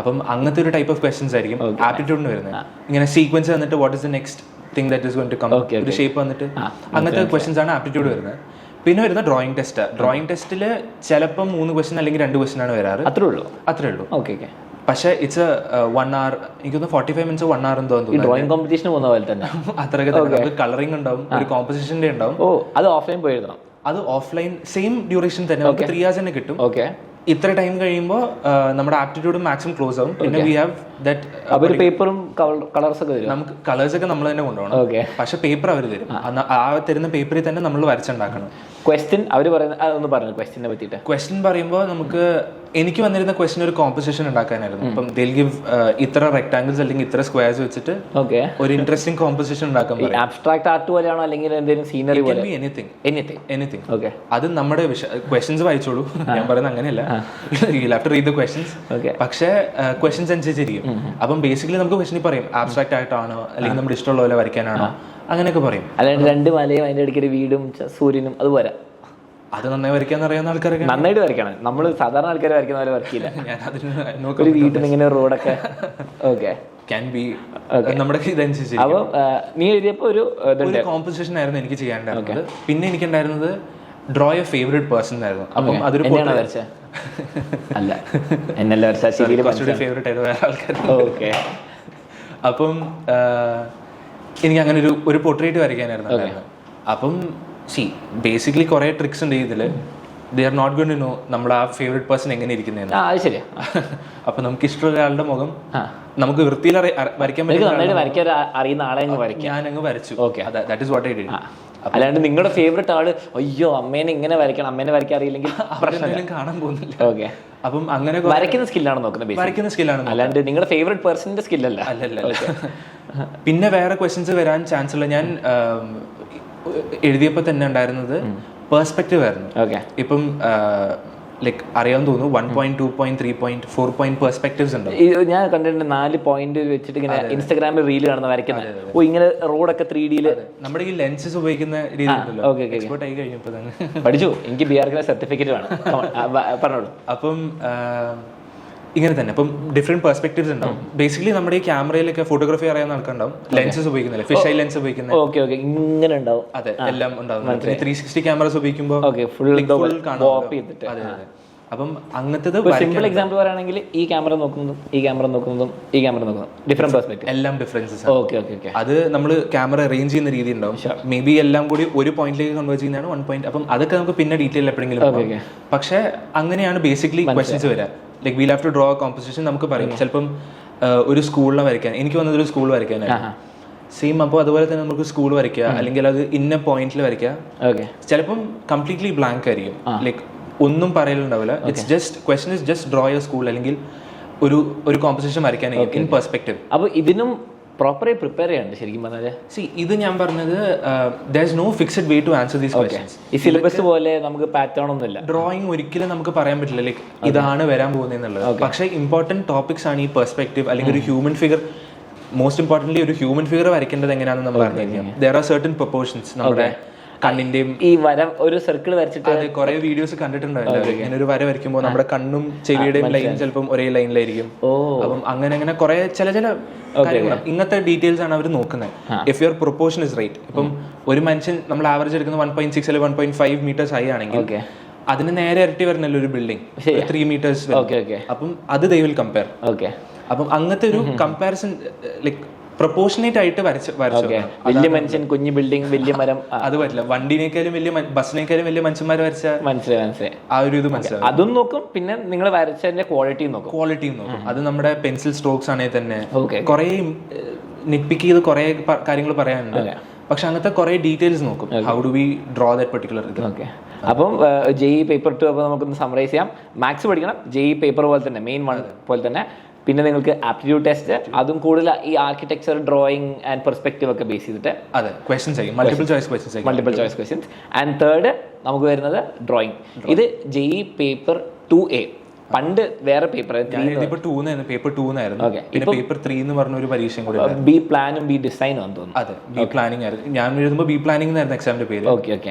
അപ്പം അങ്ങനത്തെ ഒരു ടൈപ്പ് ഓഫ് ക്വസ്റ്റ്യൻസ് ആയിരിക്കും ആപ്റ്റിറ്റ്യൂഡിന് വരുന്നത്. ഇങ്ങനെ സീക്വൻസ് വന്നിട്ട് what is the next thing that is going to come, ഒരു ഷേപ്പ് വന്നിട്ട് അങ്ങനത്തെ ക്വസ്റ്റ്യൻസ് ആണ് ആപ്റ്റിറ്റ്യൂഡ് വരുന്നത്. പിന്നെ വരുന്ന ഡ്രോയിങ് ടെസ്റ്റ്. ഡ്രോയിങ് ടെസ്റ്റിൽ ചിലപ്പോൾ 3 ക്വസ്റ്റ്യൻ അല്ലെങ്കിൽ 2 ക്വസ്റ്റ്യൻ ആണ് വരാറ്. അത്രേ ഉള്ളൂ. പക്ഷേ ഇറ്റ്സ് 1 hour, എനിക്ക് തോന്നുന്നു 45 minutes 1 hour എന്ന് തോന്നുന്നു. ഡ്രോയിങ് കോമ്പറ്റീഷൻ പോകുന്ന പോലെ തന്നെ അത്രയൊക്കെ കളറിംഗ് ഉണ്ടാവും, ഒരു കോമ്പസിഷന്റെ ഉണ്ടാവും. അത് ഓഫ്ലൈൻ പോയി എഴുതണം. അത് ഓഫ്ലൈൻ സെയിം ഡ്യൂറേഷൻ തന്നെ, നമുക്ക് 3 hours തന്നെ കിട്ടും. ഇത്ര ടൈം കഴിയുമ്പോൾ നമ്മുടെ ആപ്റ്റിറ്റ്യൂഡും മാക്സും ക്ലോസ് ആവും. പിന്നെ വി ഹാവ് ദാറ്റ് പേപ്പറും കളേഴ്സ് ഒക്കെ തരും. നമുക്ക് കളേഴ്സ് ഒക്കെ നമ്മൾ തന്നെ കൊണ്ടുപോകണം, പക്ഷെ പേപ്പർ അവർ തരും. ആ തരുന്ന പേപ്പറിൽ തന്നെ നമ്മൾ വരച്ചുണ്ടാക്കണം. ക്വസ്റ്റ്യൻ അവർ പറയുന്നത് അതൊന്ന് പറഞ്ഞു. ക്വസ്റ്റ്യനെ പറ്റിയിട്ട് ക്വസ്റ്റ്യൻ പറയുമ്പോൾ നമുക്ക് എനിക്ക് വന്നിരുന്ന ക്വസ്റ്റ്യൻ ഒരു കോമ്പോസിഷൻ ഉണ്ടാക്കാനായിരുന്നു. ഇപ്പം ഗിവ് ഇത്ര റെക്ടാങ്കിൾസ് അല്ലെങ്കിൽ ഇത്ര സ്ക്വയർസ് വെച്ചിട്ട് ഒരു ഇൻട്രസ്റ്റിംഗ് കോമ്പോസിഷൻ ഉണ്ടാക്കാൻ പറയും. അബ്സ്ട്രാക്ട് ആർട്ട് പോലെയാണോ അല്ലെങ്കിൽ എന്തെങ്കിലും സീനറി പോലെ? എനിത്തിങ്. അത് നമ്മുടെ ക്വസ്റ്റ്യൻസ് വായിച്ചോളൂ, ഞാൻ പറയുന്നത് അങ്ങനെയല്ല, you have to read the questions. പക്ഷേ ക്വസ്റ്റ്യൻസ് അനുസരിച്ചിരിക്കും. അപ്പം ബേസിക്കലി നമുക്ക് ക്വസ്റ്റ്യൻ പറയും ആബ്സ്ട്രാക്ട് ആയിട്ടാണോ അല്ലെങ്കിൽ നമ്മുടെ ഇഷ്ടമുള്ള പോലെ വരയ്ക്കാനാണോ, അങ്ങനെയൊക്കെ പറയും. അല്ലാണ്ട് 2 മലയും അതിന്റെ ഇടയ്ക്ക് ഒരു വീടും സൂര്യനും അതുപോലെ അത് നന്നായി വരയ്ക്കാന്ന് അറിയാവുന്ന ആൾക്കാരൊക്കെ നന്നായിട്ട് വരയ്ക്കണം. നമ്മൾ സാധാരണ ആൾക്കാർ വരയ്ക്കുന്ന പോലെ വരയ്ക്കില്ല. ഞാൻ അതിന് ഒരു വീട്ടിൽ ഇങ്ങനെ റോഡൊക്കെ ക്യാൻ ബി നമ്മുടെ ഇതനുസരിച്ച്. അപ്പൊ നീ എഴുതിയപ്പോ ഒരു കോമ്പോസിഷൻ ആയിരുന്നു എനിക്ക് ചെയ്യാനുണ്ടായിരുന്നത്. പിന്നെ എനിക്കുണ്ടായിരുന്നത് ഡ്രോ എ ഫേവറേറ്റ് പേഴ്സൺ ആയിരുന്നു. അപ്പം അതൊരു വരച്ച അല്ല എന്നല്ല ഫേവറേറ്റ് ആയിരുന്നു വേറെ ആൾക്കാർ. ഓക്കെ. അപ്പം എനിക്ക് അങ്ങനെ ഒരു പോർട്രേറ്റ് വരയ്ക്കാനായിരുന്നു. അപ്പം ബേസിക്കലി കുറെ ട്രിക്സ് ഉണ്ട് ഇതില്. They are not going to know നമ്മുടെ ആ ഫേവറേറ്റ് പേഴ്സൺ എങ്ങനെ ഇരിക്കുന്നതെന്ന്. അത് ശരിയാ. അപ്പൊ നമുക്ക് ഇഷ്ടമുള്ള ഒരാളുടെ മുഖം നമുക്ക് വൃത്തിയിൽ വരയ്ക്കാൻ പറ്റും. അറിയുന്ന ആളെ ഞാൻ അങ്ങ് വരച്ചു. That is what I did. അല്ലാണ്ട് നിങ്ങളുടെ ഫേവറേറ്റ് ആള് അയ്യോ അമ്മേനെ ഇങ്ങനെ വരയ്ക്കണം, അമ്മേനെ വരയ്ക്കാൻ അറിയില്ലെങ്കിൽ പ്രശ്നം കാണാൻ പോകുന്നില്ല. ഓക്കെ. അപ്പം അങ്ങനെ വരയ്ക്കുന്ന സ്കില്ലാണ് നോക്കുന്നത്. വരയ്ക്കുന്ന സ്കില്ലാണ്, അല്ലാണ്ട് നിങ്ങളുടെ ഫേവറേറ്റ് പേഴ്സണിന്റെ സ്കില്ലല്ല. പിന്നെ വേറെ ക്വസ്റ്റ്യൻസ് വരാൻ ചാൻസ് ഉള്ള ഞാൻ എഴുതിയപ്പോ തന്നെ ഉണ്ടായിരുന്നത് പെർസ്പെക്റ്റീവ് ആയിരുന്നു. ഇപ്പം ലൈക്ക് അറിയാൻ തോന്നുന്നു 1 point 2 point 3 point 4 point perspectives ഉണ്ട്. ഞാൻ കണ്ടിട്ടുണ്ട് 4 പോയിന്റ് വെച്ചിട്ട് ഇങ്ങനെ ഇൻസ്റ്റാഗ്രാമിൽ റീൽ കാണുന്ന വരയ്ക്കുന്നത്. ഇങ്ങനെ റോഡൊക്കെ 3D നമ്മുടെ ഈ ലെൻസസ് ഉപയോഗിക്കുന്ന രീതി എക്സ്പേർട്ട് ആയി കഴിഞ്ഞപ്പോ തന്നെ പഠിച്ചു. എനിക്ക് BRK സർട്ടിഫിക്കറ്റ് വേണം. പറഞ്ഞോളൂ. അപ്പം ഇങ്ങനെ തന്നെ അപ്പം ഡിഫറെന്റ് പെർസ്പെക്റ്റീവ്സ് ഉണ്ടാവും. ബേസിക്കലി നമ്മുടെ ഈ ക്യാമറയിലൊക്കെ ഫോട്ടോഗ്രാഫി അറിയാവുന്ന ആൾക്കുണ്ടാവും. ലെൻസസ് ഉപയോഗിക്കുന്നില്ല, ഫിഷ് ഐ ലെൻസ് ഉപയോഗിക്കുന്നത്. ഇങ്ങനെ ഉണ്ടാവും. അതെ, എല്ലാം ഉണ്ടാവും. 360 ക്യാമറസ് ഉപയോഗിക്കുമ്പോൾ അപ്പം അങ്ങനത്തത് സിമ്പിൾ എക്സാമ്പിൾ പറയുകയാണെങ്കിൽ ഈ ക്യാമറ നോക്കുന്നതും ഈ ക്യാമറ നോക്കുന്നതും ഈ ക്യാമറ നോക്കുന്നതും ഡിഫറെന്റ് പെർസ്പെക്റ്റീവ്, എല്ലാം ഡിഫറൻസസ്. അത് നമ്മൾ ക്യാമറ അറേഞ്ച് ചെയ്യുന്ന രീതി ഉണ്ടാവും. മേ ബി എല്ലാം കൂടി ഒരു പോയിന്റിലേക്ക് കൺവേർട്ട് ചെയ്യുന്നതാണ് 1 point. അപ്പം അതൊക്കെ നമുക്ക് പിന്നെ ഡീറ്റെയിൽ എപ്പോഴെങ്കിലും. പക്ഷെ അങ്ങനെയാണ് ബേസിക്കലി ക്വസ്റ്റ്യൻസ് വരിക. Like we'll have to draw composition. നമുക്ക് പറയും ചിലപ്പം ഒരു സ്കൂളിനെ വരയ്ക്കാൻ, എനിക്ക് വന്നത് ഒരു സ്കൂൾ വരയ്ക്കാനാണ് സെയിം. അപ്പോൾ അതുപോലെ തന്നെ നമുക്ക് സ്കൂൾ വരയ്ക്കുക, അല്ലെങ്കിൽ അത് ഇന്ന പോയിന്റിൽ വരയ്ക്കുക. ചിലപ്പം കംപ്ലീറ്റ്ലി ബ്ലാങ്ക് ആയിരിക്കും, ലൈക്ക് ഒന്നും പറയലുണ്ടാവില്ല. It's just question is just draw your school, അല്ലെങ്കിൽ ഒരു കോമ്പോസിഷൻ വരയ്ക്കാനായിരിക്കും ഇൻ പെർസ്പെക്റ്റീവ്. അപ്പോൾ ഇതിനും പ്രോപ്പറായി പ്രിപ്പയർ ചെയ്യണ്ട ശരിക്കും പറഞ്ഞാൽ. ഇത് ഞാൻ പറഞ്ഞത് there is no fixed way to answer these questions. ഈ സിലബസ് പോലെ നമുക്ക് പാറ്റേൺ ഒന്നുമില്ല. ഡ്രോയിങ് ഒരിക്കലും നമുക്ക് പറയാൻ പറ്റില്ല ലൈക്ക് ഇതാണ് വരാൻ പോകുന്നത്. പക്ഷേ ഇമ്പോർട്ടന്റ് ടോപ്പിക്സ് ആണ് ഈ പെർസ്പെക്റ്റീവ്, അല്ലെങ്കിൽ ഒരു ഹ്യൂമൻ ഫിഗർ. മോസ്റ്റ് ഇമ്പോർട്ടന്റ്ലി ഒരു ഹ്യൂമൻ ഫിഗർ വരയ്ക്കേണ്ടത് എങ്ങനെയാണെന്ന് നമ്മൾ അറിഞ്ഞിരിക്കും. there are certain proportions. നമ്മുടെ കണ്ണിന്റെയും ഈ വര ഒരു സർക്കിൾ വരച്ചിട്ട് കുറെ വീഡിയോസ് കണ്ടിട്ടുണ്ടാവില്ല. ഇങ്ങനെ ഒരു വര വരയ്ക്കുമ്പോൾ നമ്മുടെ കണ്ണും ചെവിയുടെയും ലൈൻ ചിലപ്പം ഒരേ ലൈനിലായിരിക്കും. അപ്പം അങ്ങനെ കുറെ ചില കാര്യങ്ങൾ, ഇങ്ങനത്തെ ഡീറ്റെയിൽസ് ആണ് അവർ നോക്കുന്നത്. If your proportion is right. ഇപ്പം ഒരു മനുഷ്യൻ നമ്മൾ ആവറേജ് എടുക്കുന്ന 1.6 അല്ലെങ്കിൽ 1.5 മീറ്റേഴ്സ് ഹൈ ആണെങ്കിൽ അതിന് നേരെ ഇരട്ടി വരുന്നല്ലോ ഒരു ബിൽഡിംഗ് 3 meters. അപ്പം അത് ദേ വിൽ കമ്പയർ. അപ്പം അങ്ങനത്തെ ഒരു കമ്പാരിസൺ ലൈക്ക് പ്രൊപ്പോർഷനേറ്റ് ആയിട്ട് വരച്ചു. വലിയ മനുഷ്യൻ, കുഞ്ഞു ബിൽഡിംഗ്, വലിയ മരം, അത് പറ്റില്ല. വണ്ടിനേക്കാളും വലിയ ബസ്സിനേക്കാളും വലിയ മനുഷ്യന്മാർ വരച്ച മനസ്സിലായി ആ ഒരു ഇത് മനസ്സിലാവും. അതും നോക്കും. പിന്നെ നിങ്ങൾ വരച്ചതിന്റെ ക്വാളിറ്റിയും നോക്കും. അത് നമ്മുടെ പെൻസിൽ സ്ട്രോക്സ് ആണെങ്കിൽ തന്നെ കുറെ നിപ്പിക്ക് ചെയ്ത് കുറെ കാര്യങ്ങൾ പറയാനുണ്ട്. പക്ഷെ അങ്ങനത്തെ കുറെ ഡീറ്റെയിൽസ് നോക്കും. How do we draw that particular ഇത്. അപ്പം JEE പേപ്പർ 2 അപ്പോൾ നമുക്കൊന്ന് സമറൈസ് ചെയ്യാം. മാത്സ് പഠിക്കണം, JEE പേപ്പർ പോലെ തന്നെ, മെയിൻ 1 പോലെ തന്നെ. പിന്നെ നിങ്ങൾക്ക് ആപ്റ്റിറ്റ്യൂഡ് ടെസ്റ്റ്, അതും കൂടുതൽ ഈ ആർക്കിടെക്ചർ, ഡ്രോയിങ് ആൻഡ് പെർസ്പെക്റ്റീവ് ഒക്കെ ബേസ് ചെയ്തിട്ട് multiple choice questions. And third നമുക്ക് വരുന്നത് ഡ്രോയിങ്. ഇത് JEE പേപ്പർ 2A. പണ്ട് വേറെ പേപ്പർ പേപ്പർ 2 പേപ്പർ 3 എന്ന് പറഞ്ഞ ഒരു പരീക്ഷയും കൂടെ. ബി പ്ലാനും ബി ഡിസൈനും ആണെന്ന് തോന്നുന്നു. അതെ, ബി പ്ലാനിംഗ് ആയിരുന്നു. ഞാൻ എഴുതുമ്പോൾ ബി പ്ലാനിംഗ് ആയിരുന്നു എക്സാമിന്റെ പേര്.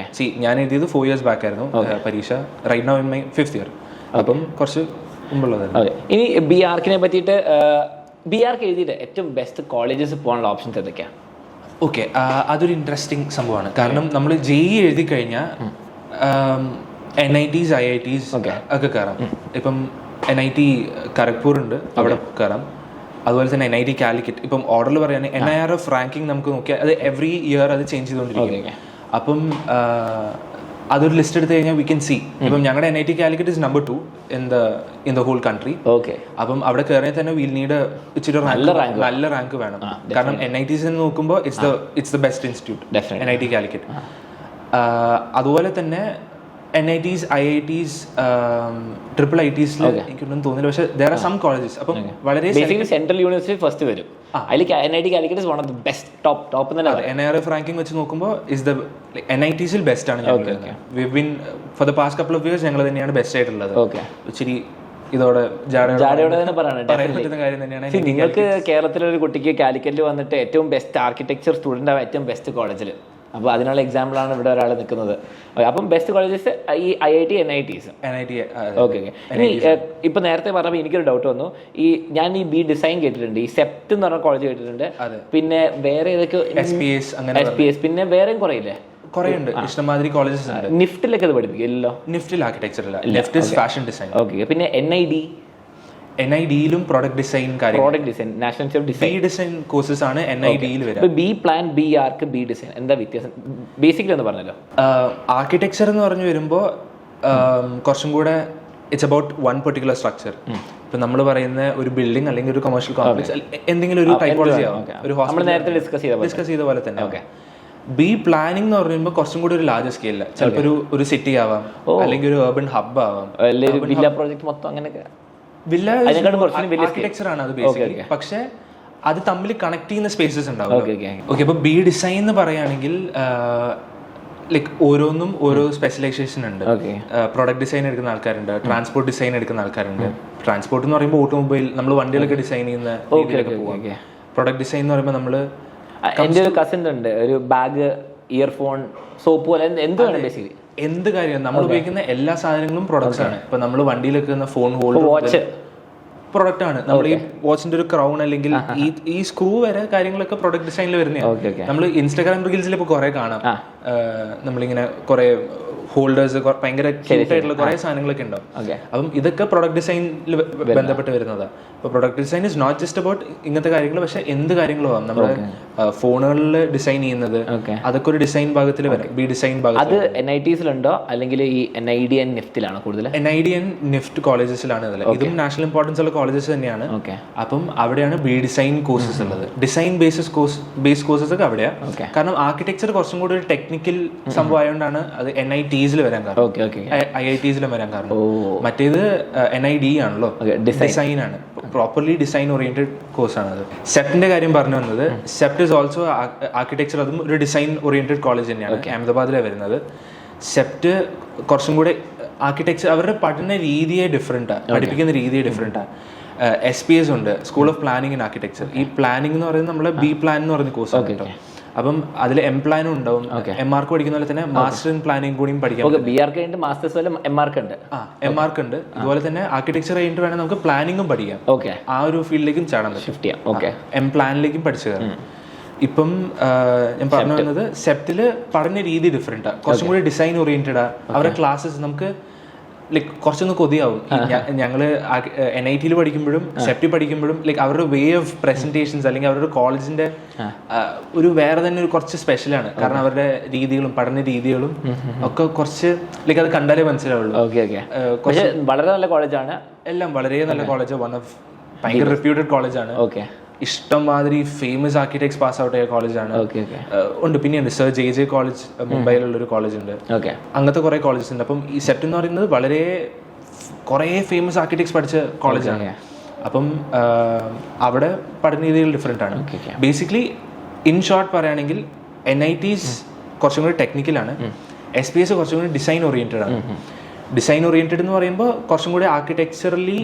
ഞാൻ എഴുതിയത് 4 years ബാക്ക് ആയിരുന്നു പരീക്ഷ. Right now in my 5th year. അപ്പം കുറച്ച് ഇനി BRKനെ പറ്റിയിട്ട്, BRK എഴുതിയിട്ട് ഏറ്റവും ബെസ്റ്റ് കോളേജസ് പോകാനുള്ള ഓപ്ഷൻസ് ഏതൊക്കെയാണ്? ഓക്കെ, അതൊരു ഇൻട്രസ്റ്റിംഗ് സംഭവമാണ്. കാരണം നമ്മൾ JEE എഴുതി കഴിഞ്ഞാൽ NITs IITs ഒക്കെ കയറാം. ഇപ്പം NIT ഖരഗ്പൂർ ഉണ്ട്, അവിടെ കയറാം. അതുപോലെ തന്നെ NIT കാലിക്കറ്റ്. ഇപ്പം ഓർഡറിൽ പറയുകയാണെങ്കിൽ NIRF റാങ്കിങ് നമുക്ക് നോക്കിയാൽ അത് എവറി ഇയർ അത് ചേഞ്ച് ചെയ്തുകൊണ്ടിരിക്കും. അപ്പം അതൊരു ലിസ്റ്റ് എടുത്തു കഴിഞ്ഞാൽ വി കെൻ സി. ഇപ്പം ഞങ്ങളുടെ NIT Calicut is number 2 in the whole country. അപ്പം അവിടെ കയറിയാൽ തന്നെ വീൽ നീഡ് ഇച്ചിരി നല്ല റാങ്ക് വേണം. കാരണം NITs നോക്കുമ്പോൾ it's the best institute NIT Calicut. അതുപോലെ തന്നെ NITs, IITs, ട്രിപ്പിൾ ITs എനിക്കൊന്നും തോന്നില്ല. പക്ഷേ there are some colleges. അപ്പം വളരെ ബേസിക്കലി സെൻട്രൽ യൂണിവേഴ്സിറ്റി ഫസ്റ്റ് വരും. അതിൽ NIT Calicut one of the best top തന്നെ. NIRF റാങ്കിങ് വെച്ച് നോക്കുമ്പോൾ NITs ബെസ്റ്റ് ആണ്. For the past couple of years ഞങ്ങൾ തന്നെയാണ് ബെസ്റ്റ് ആയിട്ടുള്ളത്. ഇച്ചിരി ഇതോടെ ജാഡയോടെ തന്നെ പറയുന്നത് കാര്യം തന്നെയാണ്. നിങ്ങൾക്ക് കേരളത്തിലൊരു കുട്ടിക്ക് കാലിക്കറ്റിൽ വന്നിട്ട് ഏറ്റവും ബെസ്റ്റ് ആർക്കിടെക്ചർ സ്റ്റുഡൻ്റ് ആവും ഏറ്റവും ബെസ്റ്റ് കോളേജിൽ. അപ്പോൾ അതിനുള്ള എക്സാമ്പിളാണ് ഇവിടെ ഒരാൾ നിൽക്കുന്നത്. അപ്പം ബെസ്റ്റ് കോളേജസ് ഈ IIT NITs. ഓക്കെ. ഇനി ഇപ്പൊ നേരത്തെ പറഞ്ഞപ്പോൾ എനിക്കൊരു ഡൗട്ട് വന്നു. ഞാൻ ഈ ബി ഡിസൈൻ കേട്ടിട്ടുണ്ട്, ഈ സെപ്റ്റ് എന്ന് പറഞ്ഞ കോളേജ് കേട്ടിട്ടുണ്ട്, പിന്നെ വേറെ ഏതൊക്കെ SPS, പിന്നെ വേറെയും കുറേ ഇല്ലേ? കുറേ ഉണ്ട്, ഇഷ്ടംമാതിരി കോളേജസ് ഉണ്ട്. നിഫ്റ്റിലൊക്കെ അത് പഠിപ്പിക്കില്ലല്ലോ? നിഫ്റ്റിൽ ആർക്കിടെക്ചർ അല്ല, left is fashion design. Okay. പിന്നെ NID-യിലും product design national institute design design courses ആണ് NID-യിൽ വരിക. B plan, B arch, B design എന്താ വ്യത്യാസം ബേസിക്കലി ഒന്ന് പറഞ്ഞല്ലോ? ആർക്കിടെക്ചർ എന്ന് പറഞ്ഞു വരുമ്പോൾ കുറച്ചും കൂടെ it's about one particular structure. ഇപ്പൊ നമ്മൾ പറയുന്ന ഒരു ബിൽഡിംഗ് അല്ലെങ്കിൽ ഒരു കൊമേഴ്ഷ്യൽ കോംപ്ലക്സ്, എന്തെങ്കിലും ഒരു ടൈപ്പോളജി ആവും, ഒരു ഹോസ്പിറ്റൽ ഡിസ്കസ് ചെയ്ത പോലെ തന്നെ. ബി പ്ലാനിംഗ് എന്ന് പറയുമ്പോൾ കുറച്ചും കൂടി ഒരു ലാർജ് സ്കെയിലില്, ചിലപ്പോൾ ഒരു സിറ്റി ആവാം, അല്ലെങ്കിൽ ഒരു urban ഹബ് ആവാം, വില്ല പ്രോജക്ട് മൊത്തം അങ്ങനെയൊക്കെ. വില്ല ആർക്കിടെക്ചർ ആണ് അത് ബേസിക്കലി. പക്ഷെ അത് തമ്മിൽ കണക്ട് ചെയ്യുന്ന സ്പേസസ് ഉണ്ടാവും. ഓക്കെ. അപ്പൊ ബി ഡിസൈൻ എന്ന് പറയുകയാണെങ്കിൽ ലൈക്ക് ഓരോന്നും ഓരോ സ്പെഷ്യലൈസേഷൻ ഉണ്ട്. പ്രൊഡക്റ്റ് ഡിസൈൻ എടുക്കുന്ന ആൾക്കാരുണ്ട്, ട്രാൻസ്പോർട്ട് ഡിസൈൻ എടുക്കുന്ന ആൾക്കാരുണ്ട്. ട്രാൻസ്പോർട്ട് എന്ന് പറയുമ്പോൾ ഓട്ടോമൊബൈൽ, നമ്മൾ വണ്ടികളൊക്കെ ഡിസൈൻ ചെയ്യുന്ന രീതിയിലൊക്കെ പോകാം. പ്രൊഡക്റ്റ് ഡിസൈൻ എന്ന് പറയുമ്പോൾ നമ്മൾ, എൻ്റെ ഒരു കസിൻ ഉണ്ട്, ഒരു ബാഗ്, ഇയർഫോൺ, സോപ്പ് പോലെ എന്താണ് ബേസിക്കലി എന്ത് കാര്യം നമ്മൾ ഉപയോഗിക്കുന്ന എല്ലാ സാധനങ്ങളും പ്രൊഡക്ട്സ് ആണ്. ഇപ്പൊ നമ്മൾ വണ്ടിയിൽ വെക്കുന്ന ഫോൺ ഹോൾഡർ, വാച്ച് പ്രൊഡക്റ്റ് ആണ്. നമ്മൾ ഈ വാച്ചിന്റെ ഒരു ക്രൗൺ അല്ലെങ്കിൽ ഈ സ്ക്രൂ വരെ കാര്യങ്ങളൊക്കെ പ്രൊഡക്റ്റ് ഡിസൈനിൽ വരുന്നതാണ്. നമ്മൾ ഇൻസ്റ്റാഗ്രാം റീൽസിൽ ഇപ്പൊ കുറെ കാണാം, നമ്മളിങ്ങനെ കുറെ ഹോൾഡേഴ്സ്, ഭയങ്കര ക്യൂട്ടായിട്ടുള്ള കുറെ സാധനങ്ങളൊക്കെ ഉണ്ടാവും. അപ്പം ഇതൊക്കെ പ്രൊഡക്റ്റ് ഡിസൈനിൽ ബന്ധപ്പെട്ട് വരുന്നതാണ്. അപ്പോൾ product design is not just about ഇങ്ങനത്തെ കാര്യങ്ങൾ, പക്ഷെ എന്ത് കാര്യങ്ങളും ആവും. നമ്മുടെ ഫോണുകളിൽ ഡിസൈൻ ചെയ്യുന്നത് അതൊക്കെ ഒരു ഡിസൈൻ ഭാഗത്തിൽ വരും. ബി ഡിസൈൻ ഭാഗം അത് NITs-ലുണ്ടോ അല്ലെങ്കിൽ ഈ NID and NIFT-ലാണ് കൂടുതൽ? NID and NIFT കോളേജസിലാണ് ഇതിൽ. ഇതും നാഷണൽ ഇമ്പോർട്ടൻസ് ഉള്ള കോളേജസ് തന്നെയാണ്. അപ്പം അവിടെയാണ് ബി ഡിസൈൻ കോഴ്സസ് ഉള്ളത്. ഡിസൈൻ ബേസ് കോഴ്സസ് ഒക്കെ അവിടെയാണ്. കാരണം ആർക്കിടെക്ചർ കുറച്ചും കൂടി ഒരു ടെക്നിക്കൽ സംഭവം ആയതുകൊണ്ടാണ് അത് NITs-ൽ വരാൻ കാരണം, IITs-ലും വരാൻ കാരണം. മറ്റേത് NID ആണല്ലോ, ഡിസൈൻ ആണ്, പ്രോപ്പർലി ഡിസൈൻ ഓറിയന്റഡ് കോഴ്സാണ് അത്. സെപ്റ്റിന്റെ കാര്യം പറഞ്ഞു വന്നത്, സെപ്റ്റ് ഇസ് ഓൾസോ ആർക്കിടെക്ചർ, അതും ഒരു ഡിസൈൻ ഓറിയന്റഡ് കോളേജ് തന്നെയാണ്. അഹമ്മദാബാദിലാണ് വരുന്നത്. സെപ്റ്റ് കുറച്ചും കൂടെ ആർക്കിടെക്ചർ, അവരുടെ പഠന രീതിയെ ഡിഫറെൻറ്റാണ്, പഠിപ്പിക്കുന്ന രീതിയെ ഡിഫറെൻറ്റാണ്. SPS ഉണ്ട്, school of planning and architecture. ഈ പ്ലാനിങ് എന്ന് പറയുന്നത് നമ്മളെ ബി പ്ലാൻ എന്ന് പറയുന്ന കോഴ്സാണ് കേട്ടോ. അപ്പം അതിൽ M-Plan ഉണ്ടാവും. MArch പഠിക്കുന്ന പോലെ തന്നെ മാസ്റ്റർ ഇൻ പ്ലാനിങ് കൂടിയും പഠിക്കാം. MArch ഉണ്ട്. ഇതുപോലെ തന്നെ ആർക്കിടെക്ചർ കഴിഞ്ഞിട്ട് വേണം നമുക്ക് പ്ലാനിങ്ങും പഠിക്കാം. ആ ഒരു ഫീൽഡിലേക്കും ചാടാൻ പറ്റും. M-Planലേക്കും പഠിച്ചു കയറാം. ഇപ്പം ഞാൻ പറഞ്ഞു വന്നത്, സെപ്റ്റില് പഠന രീതി ഡിഫറെന്റാ, കുറച്ചും കൂടി ഡിസൈൻ ഓറിയന്റഡാ. അവരുടെ ക്ലാസ്സസ് നമുക്ക് ലൈക്ക് കുറച്ചൊന്ന് കൊതിയാവും. ഞങ്ങള് NIT-യിൽ പഠിക്കുമ്പോഴും സെപ്റ്റി പഠിക്കുമ്പോഴും ലൈക്ക് അവരുടെ വേ ഓഫ് പ്രസന്റേഷൻസ് അല്ലെങ്കിൽ അവരുടെ കോളേജിന്റെ ഒരു വേറെ തന്നെ ഒരു കുറച്ച് സ്പെഷ്യലാണ്. കാരണം അവരുടെ രീതികളും പഠന രീതികളും ഒക്കെ കുറച്ച് ലൈക്ക് അത് കണ്ടാലേ മനസ്സിലാവുള്ളൂ. വളരെ നല്ല കോളേജാണ്, എല്ലാം വളരെ നല്ല കോളേജ്, വൺ ഓഫ് ഭയങ്കര റെപ്യൂട്ടഡ് കോളേജാണ്. ഇഷ്ടംമാതിരി ഫേമസ് ആർക്കിടെക്ട്സ് പാസ് ഔട്ട് ആയ കോളേജാണ്. ഉണ്ട്. പിന്നെയുണ്ട് സർ JJ കോളേജ്, മുംബൈയിലുള്ള ഒരു കോളേജ് ഉണ്ട്. അങ്ങനത്തെ കുറെ കോളേജസ് ഉണ്ട്. അപ്പം ഈ സെപ്റ്റ് എന്ന് പറയുന്നത് വളരെ കുറെ ഫേമസ് ആർക്കിടെക്ട്സ് പഠിച്ച കോളേജാണ്. അപ്പം അവിടെ പഠന രീതികൾ ഡിഫറെൻ്റ് ആണ്. ബേസിക്കലി ഇൻ ഷോർട്ട് പറയുകയാണെങ്കിൽ NITs കുറച്ചും കൂടി ടെക്നിക്കലാണ്, SPS കുറച്ചും കൂടി ഡിസൈൻ ഓറിയന്റഡ് ആണ്. ഡിസൈൻ ഓറിയന്റഡ് എന്ന് പറയുമ്പോൾ കുറച്ചും കൂടി ആർക്കിടെക്ചറലി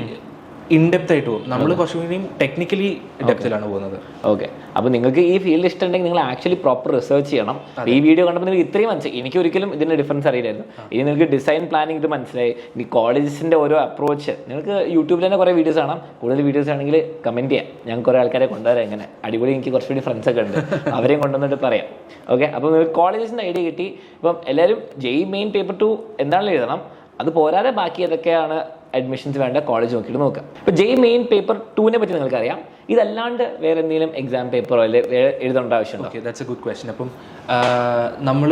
ഇൻഡെപ്ത് ആയിട്ട് പോകും. നമ്മൾ കുറച്ചും കൂടി ടെക്നിക്കലി ഡെപ്തിലാണ് പോകുന്നത്. അപ്പോൾ നിങ്ങൾക്ക് ഈ ഫീൽഡ് ഇഷ്ടമുണ്ടെങ്കിൽ നിങ്ങൾ ആക്ച്വലി പ്രോപ്പർ റിസർച്ച് ചെയ്യണം. ഈ വീഡിയോ കണ്ടപ്പോൾ നിങ്ങൾക്ക് ഇത്രയും മനസ്സിലായി. എനിക്ക് ഒരിക്കലും ഇതിൻ്റെ ഡിഫറൻസ് അറിയില്ലായിരുന്നു. ഇനി നിങ്ങൾക്ക് ഡിസൈൻ പ്ലാനിങ് ഇത് മനസ്സിലായി. ഈ കോളേജസിൻ്റെ ഓരോ അപ്രോച്ച് നിങ്ങൾക്ക് യൂട്യൂബിൽ തന്നെ കുറേ വീഡിയോസ് കാണാം. കൂടുതൽ വീഡിയോസ് ആണെങ്കിൽ കമൻറ്റ് ചെയ്യാം. ഞാൻ കുറേ ആൾക്കാരെ കൊണ്ടുവരാം. എങ്ങനെ അടിപൊളി, എനിക്ക് കുറച്ചുകൂടി ഫ്രണ്ട്സ് ഒക്കെ ഉണ്ട്, അവരെയും കൊണ്ടുവന്നിട്ട് പറയാം. അപ്പോൾ നിങ്ങൾക്ക് കോളേജസിൻ്റെ ഐഡിയ കിട്ടി. ഇപ്പം എല്ലാവരും JEE മെയിൻ പേപ്പർ 2 എന്താണെങ്കിലും എഴുതണം. അത് പോരാതെ ബാക്കി ഏതൊക്കെയാണ് അഡ്മിഷൻസ് വേണ്ട കോളേജ് നോക്കിയിട്ട് നോക്കാം. ഇപ്പോൾ JEE മെയിൻ പേപ്പർ 2-നെ പറ്റി നിങ്ങൾക്കറിയാം. ഇതല്ലാണ്ട് വേറെ എന്തെങ്കിലും എക്സാം പേപ്പറോ അല്ലെങ്കിൽ എഴുതേണ്ട ആവശ്യമുണ്ടോ? That's A good question. അപ്പം നമ്മൾ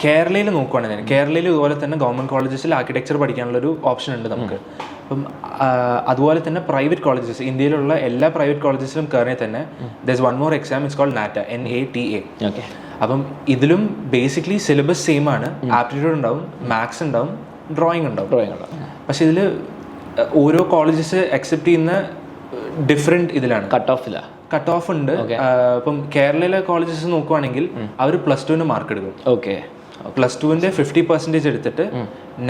കേരളയിൽ നോക്കുകയാണെങ്കിൽ, കേരളയിൽ ഇതുപോലെ തന്നെ ഗവൺമെൻറ് കോളേജസിൽ ആർക്കിടെക്ചർ പഠിക്കാനുള്ളൊരു ഓപ്ഷൻ ഉണ്ട് നമുക്ക്. അപ്പം അതുപോലെ തന്നെ പ്രൈവറ്റ് കോളേജസ്, ഇന്ത്യയിലുള്ള എല്ലാ പ്രൈവറ്റ് കോളേജസിലും കയറിയാൽ തന്നെ there is one more exam, it's called NATA, NATA. അപ്പം ഇതിലും ബേസിക്കലി സിലബസ് സെയിം ആണ്. ആപ്റ്റിറ്റ്യൂഡ് ഉണ്ടാവും, മാത്സ് ഉണ്ടാവും, ഡ്രോയിങ് ഉണ്ടാവും. പക്ഷെ ഇതിൽ ഓരോ കോളേജസ് അക്സെപ്റ്റ് ചെയ്യുന്ന ഡിഫറെന്റ് ഇതിലാണ്, കട്ട് ഓഫ് ഉണ്ട്. ഇപ്പം കേരളയിലെ കോളേജസ് നോക്കുവാണെങ്കിൽ അവർ +2 മാർക്ക് എടുക്കും. +2 50% എടുത്തിട്ട്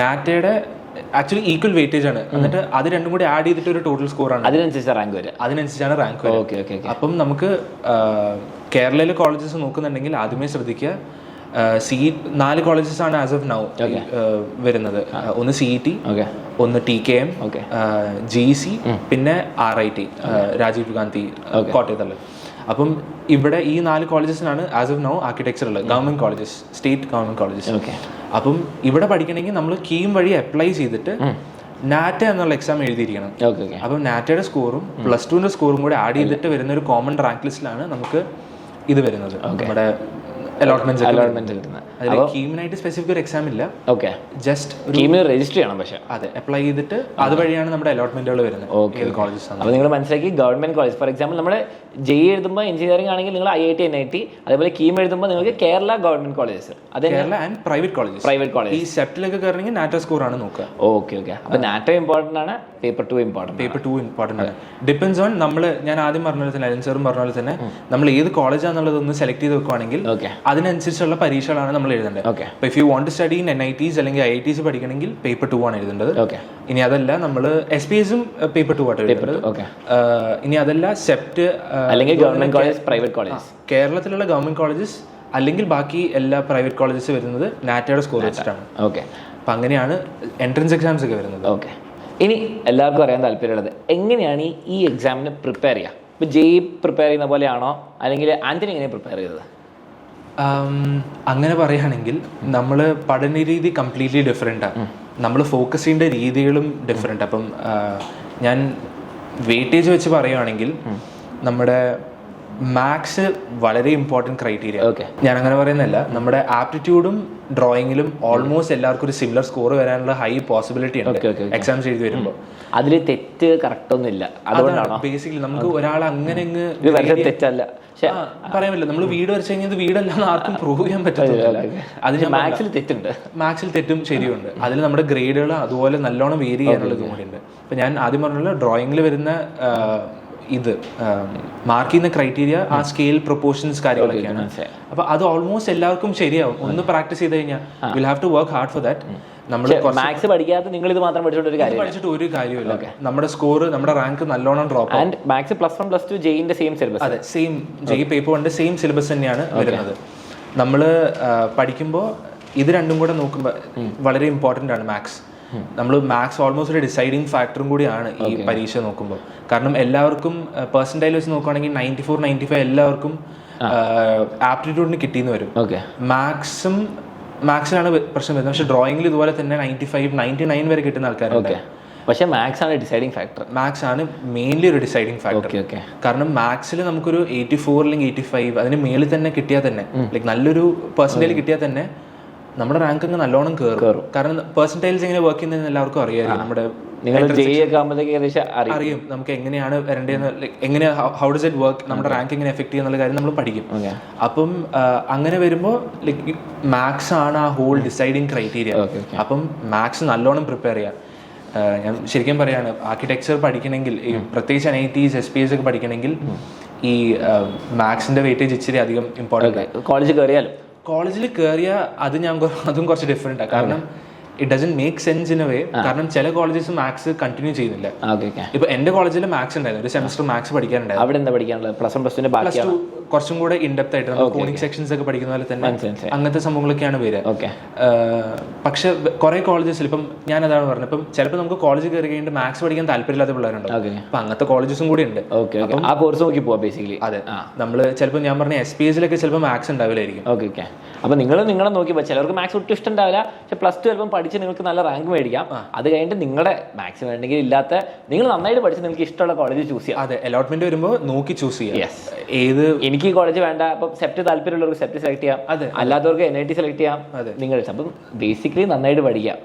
നാറ്റയുടെ ആക്ച്വലി ഈക്വൽ വെയിറ്റേജ് ആണ്, എന്നിട്ട് അത് രണ്ടും കൂടി ആഡ് ചെയ്തിട്ട് ഒരു ടോട്ടൽ സ്കോർ ആണ്, അതിനനുസരിച്ചാണ് റാങ്ക് വരിക. അപ്പം നമുക്ക് കേരളയിലെ കോളേജസ് നോക്കുന്നുണ്ടെങ്കിൽ ആദ്യമേ ശ്രദ്ധിക്കുക, 4 കോളേജസ് ആണ് ആസ് ഓഫ് നൗ വരുന്നത്. ഒന്ന് CET, ഒന്ന് TKM, GEC, പിന്നെ RIT രാജീവ് ഗാന്ധി കോട്ടയത്തുള്ള. അപ്പം ഇവിടെ ഈ 4 കോളേജസിനാണ് ആസ് ഓഫ് നൗ ആർക്കിടെക്ചർ ഉള്ളത്, government colleges, state government colleges. അപ്പം ഇവിടെ പഠിക്കണമെങ്കിൽ നമ്മൾ കീം വഴി അപ്ലൈ ചെയ്തിട്ട് നാറ്റ എന്നുള്ള എക്സാം എഴുതിയിരിക്കണം. അപ്പം നാറ്റയുടെ സ്കോറും +2 സ്കോറും കൂടെ ആഡ് ചെയ്തിട്ട് വരുന്ന ഒരു കോമൺ റാങ്ക് ലിസ്റ്റിലാണ് നമുക്ക് ഇത് വരുന്നത്, നമ്മുടെ അലോട്ട്മെന്റ്. കീമിനായിട്ട് സ്പെസിഫിക് ഒരു എക്സാം ഇല്ല, ജസ്റ്റ് രജിസ്റ്റർ ചെയ്യണം. പക്ഷേ അതെ, അപ്ലൈ ചെയ്തിട്ട് അതുവഴിയാണ് നമ്മുടെ അലോട്ട്മെന്റുകൾ വരുന്നത്. അപ്പോൾ നിങ്ങൾ മനസ്സിലാക്കി, ഗവൺമെന്റ് കോളേജ് ഫോർ എക്സാമ്പിൾ നമ്മുടെ JEE എഴുതുമ്പോൾ എഞ്ചിനീയറിംഗ് ആണെങ്കിൽ നിങ്ങൾ IIT NIT, അതേപോലെ കീം എഴുതുമ്പോൾ നിങ്ങൾക്ക് Kerala government colleges, Kerala and private college. ഈ സെപ്റ്റിലൊക്കെ കയറണമെങ്കിൽ നാറ്റോ സ്കോർ ആണ് നോക്കുക. അപ്പോൾ നാറ്റോ ഇമ്പോർട്ടന്റ് ആണ്, പേപ്പർ 2 ഇമ്പോർട്ടന്റ് ആണ്. ഡിപ്പെൻസ് ഓൺ ഞാൻ ആദ്യം പറഞ്ഞ പോലെ തന്നെ, അലൻ സാറും പറഞ്ഞ പോലെ തന്നെ, നമ്മൾ ഏത് കോളേജാന്നുള്ളത് ഒന്ന് സെലക്ട് ചെയ്ത് വെക്കുവാണെങ്കിൽ അതിനനുസരിച്ചുള്ള പരീക്ഷകളാണ് നമ്മൾ എഴുതേണ്ടത്. ഇപ്പൊ if you want to study in NITs അല്ലെങ്കിൽ IITs പഠിക്കണമെങ്കിൽ പേപ്പർ 2 ആണ് എഴുതേണ്ടത്. ഇനി അതല്ല നമ്മൾ SPSും പേപ്പർ 2 ആയിട്ട് എഴുതേണ്ടത്. ഇനി അതല്ല സെപ്റ്റ് അല്ലെങ്കിൽ ഗവൺമെന്റ് കോളേജ്, പ്രൈവറ്റ് കോളേജ്, കേരളത്തിലുള്ള ഗവൺമെന്റ് കോളേജസ് അല്ലെങ്കിൽ ബാക്കി എല്ലാ പ്രൈവറ്റ് കോളേജസ് വരുന്നത് നാറ്റയുടെ സ്കോർ വെച്ചിട്ടാണ്. അപ്പൊ അങ്ങനെയാണ് എൻട്രൻസ് എക്സാംസ് ഒക്കെ വരുന്നത്. ഇനി എല്ലാവർക്കും അറിയാൻ താല്പര്യമുള്ളത്, എങ്ങനെയാണ് ഈ എക്സാമിന് പ്രിപ്പയർ ചെയ്യുക? ഇപ്പൊ JEE പ്രിപ്പയർ ചെയ്യുന്ന പോലെയാണോ, അല്ലെങ്കിൽ ആന്റണി എങ്ങനെ പ്രിപ്പയർ ചെയ്തത്? അങ്ങനെ പറയുകയാണെങ്കിൽ നമ്മൾ പഠന രീതി കംപ്ലീറ്റ്ലി ഡിഫറെൻ്റാണ്, നമ്മൾ ഫോക്കസ് ചെയ്യേണ്ട രീതികളും ഡിഫറെൻ്റ്. അപ്പം ഞാൻ വെയിറ്റേജ് വെച്ച് പറയുകയാണെങ്കിൽ നമ്മുടെ മാത്സ് വളരെ ഇമ്പോർട്ടൻറ്റ് ക്രൈറ്റീരിയ. ഞാൻ അങ്ങനെ പറയുന്നില്ല, നമ്മുടെ ആപ്റ്റിറ്റ്യൂഡും ഡ്രോയിങ്ങിലും ഓൾമോസ്റ്റ് എല്ലാവർക്കും ഒരു സിമിലർ സ്കോർ വരാനുള്ള ഹൈ പോസിബിലിറ്റി ഉണ്ട് എക്സാംസ് എഴുതി വരുമ്പോൾ. അതിൽ തെറ്റ് കറക്റ്റ് ഒന്നുമില്ല, അതുകൊണ്ടാണ് ബേസിക്കലി നമുക്ക് ഒരാൾ അങ്ങനെ തെറ്റല്ല പറയാൻ പറ്റില്ല. നമ്മൾ വീട് വരച്ച് കഴിഞ്ഞാൽ വീടല്ലാന്ന് ആർക്കും പ്രൂവ് ചെയ്യാൻ പറ്റത്തില്ല. അതിന് മാത്സിൽ തെറ്റുണ്ട്, മാത്സിൽ തെറ്റും ശരിയുണ്ട്. അതിൽ നമ്മുടെ ഗ്രേഡുകൾ അതുപോലെ നല്ലോണം വേരി ചെയ്യാനുള്ള ഇതുകൂടിയുണ്ട്. ഇപ്പൊ ഞാൻ ആദ്യം പറഞ്ഞ ഡ്രോയിങ്ങിൽ വരുന്ന ഇത് മാർക്ക് ചെയ്യുന്ന ക്രൈറ്റീരിയ ആ സ്കെയിൽ പ്രൊപ്പോർഷൻസ് കാര്യങ്ങളൊക്കെയാണ്. അപ്പൊ അത് ഓൾമോസ്റ്റ് എല്ലാവർക്കും ശരിയാവും ഒന്ന് പ്രാക്ടീസ് ചെയ്ത് കഴിഞ്ഞാൽ. We'll have to work hard for that. നമ്മൾ മാത്സ് പഠിക്കാത്ത നിങ്ങൾ ഇത് മാത്രം പഠിച്ചിട്ട് ഒരു കാര്യമില്ല. നമ്മുടെ സ്കോർ, നമ്മുടെ റാങ്ക് നല്ലോണം ഡ്രോപ്പ് ആവും. Maths +1 +2 JEE same syllabus. അതെ, same JEE paper 1 same syllabus തന്നെയാണ് വരുന്നത്. നമ്മൾ പഠിക്കുമ്പോൾ ഇത് രണ്ടും കൂടെ നോക്കുമ്പോൾ വളരെ ഇമ്പോർട്ടൻ്റ് ആണ് മാത്സ്. നമ്മൾ മാത്സ് ഓൾമോസ്റ്റ് ഒരു ഡിസൈഡിങ് ഫാക്ടറും കൂടിയാണ് ഈ പരീക്ഷ നോക്കുമ്പോൾ. കാരണം എല്ലാവർക്കും പെർസെൻറ്റൈൽ വെച്ച് നോക്കുകയാണെങ്കിൽ 94, 95 എല്ലാവർക്കും ആപ്റ്റിറ്റ്യൂഡിന് കിട്ടിയെന്ന് വരും. മാത്സിലാണ് പ്രശ്നം വരുന്നത്. പക്ഷെ ഡ്രോയിങ്ങിൽ ഇതുപോലെ തന്നെ 95, 99 വരെ കിട്ടുന്ന ആൾക്കാരുണ്ട്. പക്ഷെ മാത്സ് ആണ് ഡിസൈഡിങ് ഫാക്ടർ. മാത്സ് ആണ് മെയിൻലി ഒരു ഡിസൈഡിങ് ഫാക്ടർ. കാരണം മാത്സിൽ നമുക്കൊരു 84 അല്ലെങ്കിൽ 85 അതിന് മേളിൽ തന്നെ കിട്ടിയാൽ തന്നെ, ലൈക്ക് നല്ലൊരു പെർസെൻറ്റേജ് കിട്ടിയാൽ തന്നെ നമ്മുടെ റാങ്ക് അങ്ങ് നല്ലോണം കയറും. കാരണം പെർസെൻറ്റേജ് എങ്ങനെ വർക്ക് ചെയ്യുന്നതെന്ന് എല്ലാവർക്കും അറിയാം. നമ്മുടെ അറിയും നമുക്ക് എങ്ങനെയാണ് വരേണ്ടതെന്ന്, എങ്ങനെ ഹൗ ഡസ് ഇറ്റ് വർക്ക്, നമ്മുടെ റാങ്ക് എങ്ങനെ എഫക്ട് ചെയ്യുന്നുള്ള കാര്യം നമ്മൾ പഠിക്കും. അപ്പം അങ്ങനെ വരുമ്പോൾ ലൈക്ക് മാത്സ് ആണ് ആ ഹോൾ ഡിസൈഡിങ് ക്രൈറ്റീരിയ. അപ്പം മാത്സ് നല്ലോണം പ്രിപ്പയർ ചെയ്യാം. ഞാൻ ശരിക്കും പറയാണ്, ആർക്കിടെക്ചർ പഠിക്കണമെങ്കിൽ, പ്രത്യേകിച്ച് NITs SPS ഒക്കെ പഠിക്കണമെങ്കിൽ ഈ മാത്സിന്റെ വെയിറ്റേജ് ഇച്ചിരി അധികം ഇമ്പോർട്ടൻ്റ്. കോളേജിൽ കയറിയ അതും കുറച്ച് ഡിഫറെൻ്റ് ആണ്. കാരണം it doesn't make sense in a way. കാരണം ചില കോളേജസ് മാത്സ് കണ്ടിന്യൂ ചെയ്യുന്നില്ല. ഇപ്പൊ എന്റെ കോളേജിൽ മാത്സ് ഉണ്ടായിരുന്നു, ഒരു സെമസ്റ്റർ മാത്സ് പഠിക്കാനുണ്ടായിരുന്നു. കുറച്ചും കൂടെ ഇൻഡെപ്ത് ആയിട്ട് നമ്മൾ കോണിക് സെക്ഷൻസ് ഒക്കെ പഠിക്കുന്ന പോലെ തന്നെ അങ്ങനത്തെ സംഭവങ്ങളൊക്കെയാണ് വരിക. പക്ഷെ കുറെ കോളേജസിൽ ഇപ്പം ഞാൻ അതാണ് പറഞ്ഞത്, ഇപ്പം ചിലപ്പോൾ നമുക്ക് കോളേജിൽ കയറി കഴിഞ്ഞിട്ട് മാത്സ് പഠിക്കാൻ താല്പര്യമില്ലാത്ത പിള്ളേരുണ്ട്. അപ്പൊ അങ്ങനത്തെ കോളേജസും കൂടി ഉണ്ട്. ആ കോഴ്സ് നോക്കി പോവാ ബേസിക്കലി. അതെ, നമ്മള് ചിലപ്പോൾ ഞാൻ പറഞ്ഞ SPSലൊക്കെ ചിലപ്പോൾ മാത്സ് ഉണ്ടാവില്ലായിരിക്കും. അപ്പൊ നിങ്ങളെ നോക്കി ചിലർക്ക് മാത്സ് ഒട്ടും ഇഷ്ടം ഉണ്ടാവില്ല. പക്ഷെ +2 ചിലപ്പോൾ പഠിച്ച് നിങ്ങൾക്ക് നല്ല റാങ്ക് മേടിക്കാം. അത് കഴിഞ്ഞിട്ട് നിങ്ങളുടെ മാത്സ് വേണമെങ്കിൽ ഇല്ലാത്ത നിങ്ങൾ നന്നായിട്ട് പഠിച്ച് നിങ്ങൾക്ക് ഇഷ്ടമുള്ള കോളേജ് ചൂസ് ചെയ്യാം. അതെ, അലോട്ട്മെന്റ് വരുമ്പോൾ നോക്കി ചൂസ് ചെയ്യാം. ഏത് എനിക്ക് ഈ കോളേജ് വേണ്ട, അപ്പം സെപ്റ്റ് താല്പര്യമുള്ളവർക്ക് സെപ്റ്റ് സെലക്ട് ചെയ്യാം, അല്ലാത്തവർക്ക് NIT സെലക്ട് ചെയ്യാം. നിങ്ങൾ അപ്പം ബേസിക്കലി നന്നായിട്ട് പഠിക്കാം.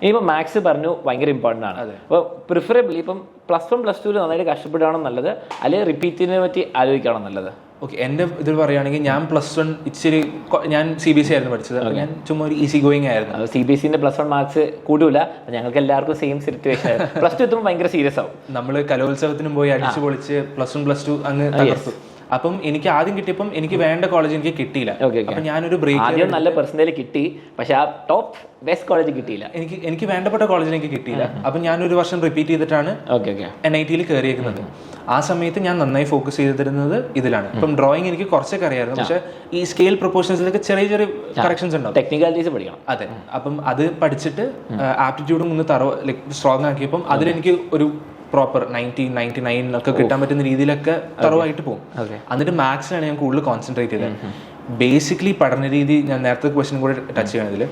ഇനിയിപ്പോൾ മാത്സ് പറഞ്ഞു ഭയങ്കര ഇമ്പോർട്ടൻ്റ് ആണ്. അപ്പോൾ പ്രിഫറബിളി ഇപ്പം +1 +2 നന്നായിട്ട് കഷ്ടപ്പെടുകയാണോ നല്ലത്, അല്ലെങ്കിൽ റിപ്പീറ്റിനെ പറ്റി ആലോചിക്കുകയാണോ നല്ലത്? ഓക്കെ, എൻ്റെ ഇതിൽ പറയുകയാണെങ്കിൽ ഞാൻ +1 ഇച്ചിരി ഞാൻ CBSE ആയിരുന്നു പഠിച്ചത്. അപ്പോൾ ഞാൻ ചുമ്മാ ഒരു ഈസി ഗോയിങ് ആയിരുന്നു. CBSE +1 മാർക്സ് കൂടില്ല, ഞങ്ങൾക്ക് എല്ലാവർക്കും സെയിം സിറ്റുവേഷൻ. +2 എത്തുമ്പോൾ ഭയങ്കര സീരിയസ് ആവും. നമ്മൾ കലോത്സവത്തിനും പോയി അടിച്ചു പൊളിച്ച് +1 +2 അങ്ങ് തകർത്തു. അപ്പം എനിക്ക് ആദ്യം കിട്ടിയപ്പം എനിക്ക് വേണ്ട കോളേജ് എനിക്ക് കിട്ടിയില്ല. അപ്പം ഞാനൊരു ബ്രേക്ക്, ആദ്യം നല്ല പെർസെന്റേജ് കിട്ടി, പക്ഷെ ആ ടോപ്പ് ബെസ്റ്റ് കോളേജ് കിട്ടിയില്ല. എനിക്ക് വേണ്ടപ്പെട്ട കോളേജിൽ എനിക്ക് കിട്ടിയില്ല. അപ്പം ഞാനൊരു വർഷം റിപ്പീറ്റ് ചെയ്തിട്ടാണ് NIT കയറിയേക്കുന്നത്. ആ സമയത്ത് ഞാൻ നന്നായി ഫോക്കസ് ചെയ്തിരുന്നത് ഇതിലാണ്. ഇപ്പം ഡ്രോയിങ് എനിക്ക് കുറച്ചൊക്കെ അറിയായിരുന്നു, പക്ഷെ ഈ സ്കെയിൽ പ്രൊപ്പോർഷൻസിലൊക്കെ ചെറിയ ചെറിയ കറക്ഷൻസ് ഉണ്ടാവും, ടെക്നിക്കാലിറ്റീസ് പഠിക്കണം. അതെ, അപ്പം അത് പഠിച്ചിട്ട് ആപ്റ്റിറ്റ്യൂഡും ഒന്ന് സ്ട്രോങ് ആക്കിയപ്പം അതിലെനിക്ക് ഒരു പ്രോപ്പർ 90, 99 ഒക്കെ കിട്ടാൻ പറ്റുന്ന രീതിയിലൊക്കെ തറവായിട്ട് പോകും. എന്നിട്ട് മാത്സിലാണ് ഞാൻ കൂടുതൽ കോൺസെൻട്രേറ്റ് ചെയ്തത്. ബേസിക്കലി പഠന രീതി, ഞാൻ നേരത്തെ ക്വസ്റ്റ്യൻ കൂടെ ടച്ച് ചെയ്യണതിൽ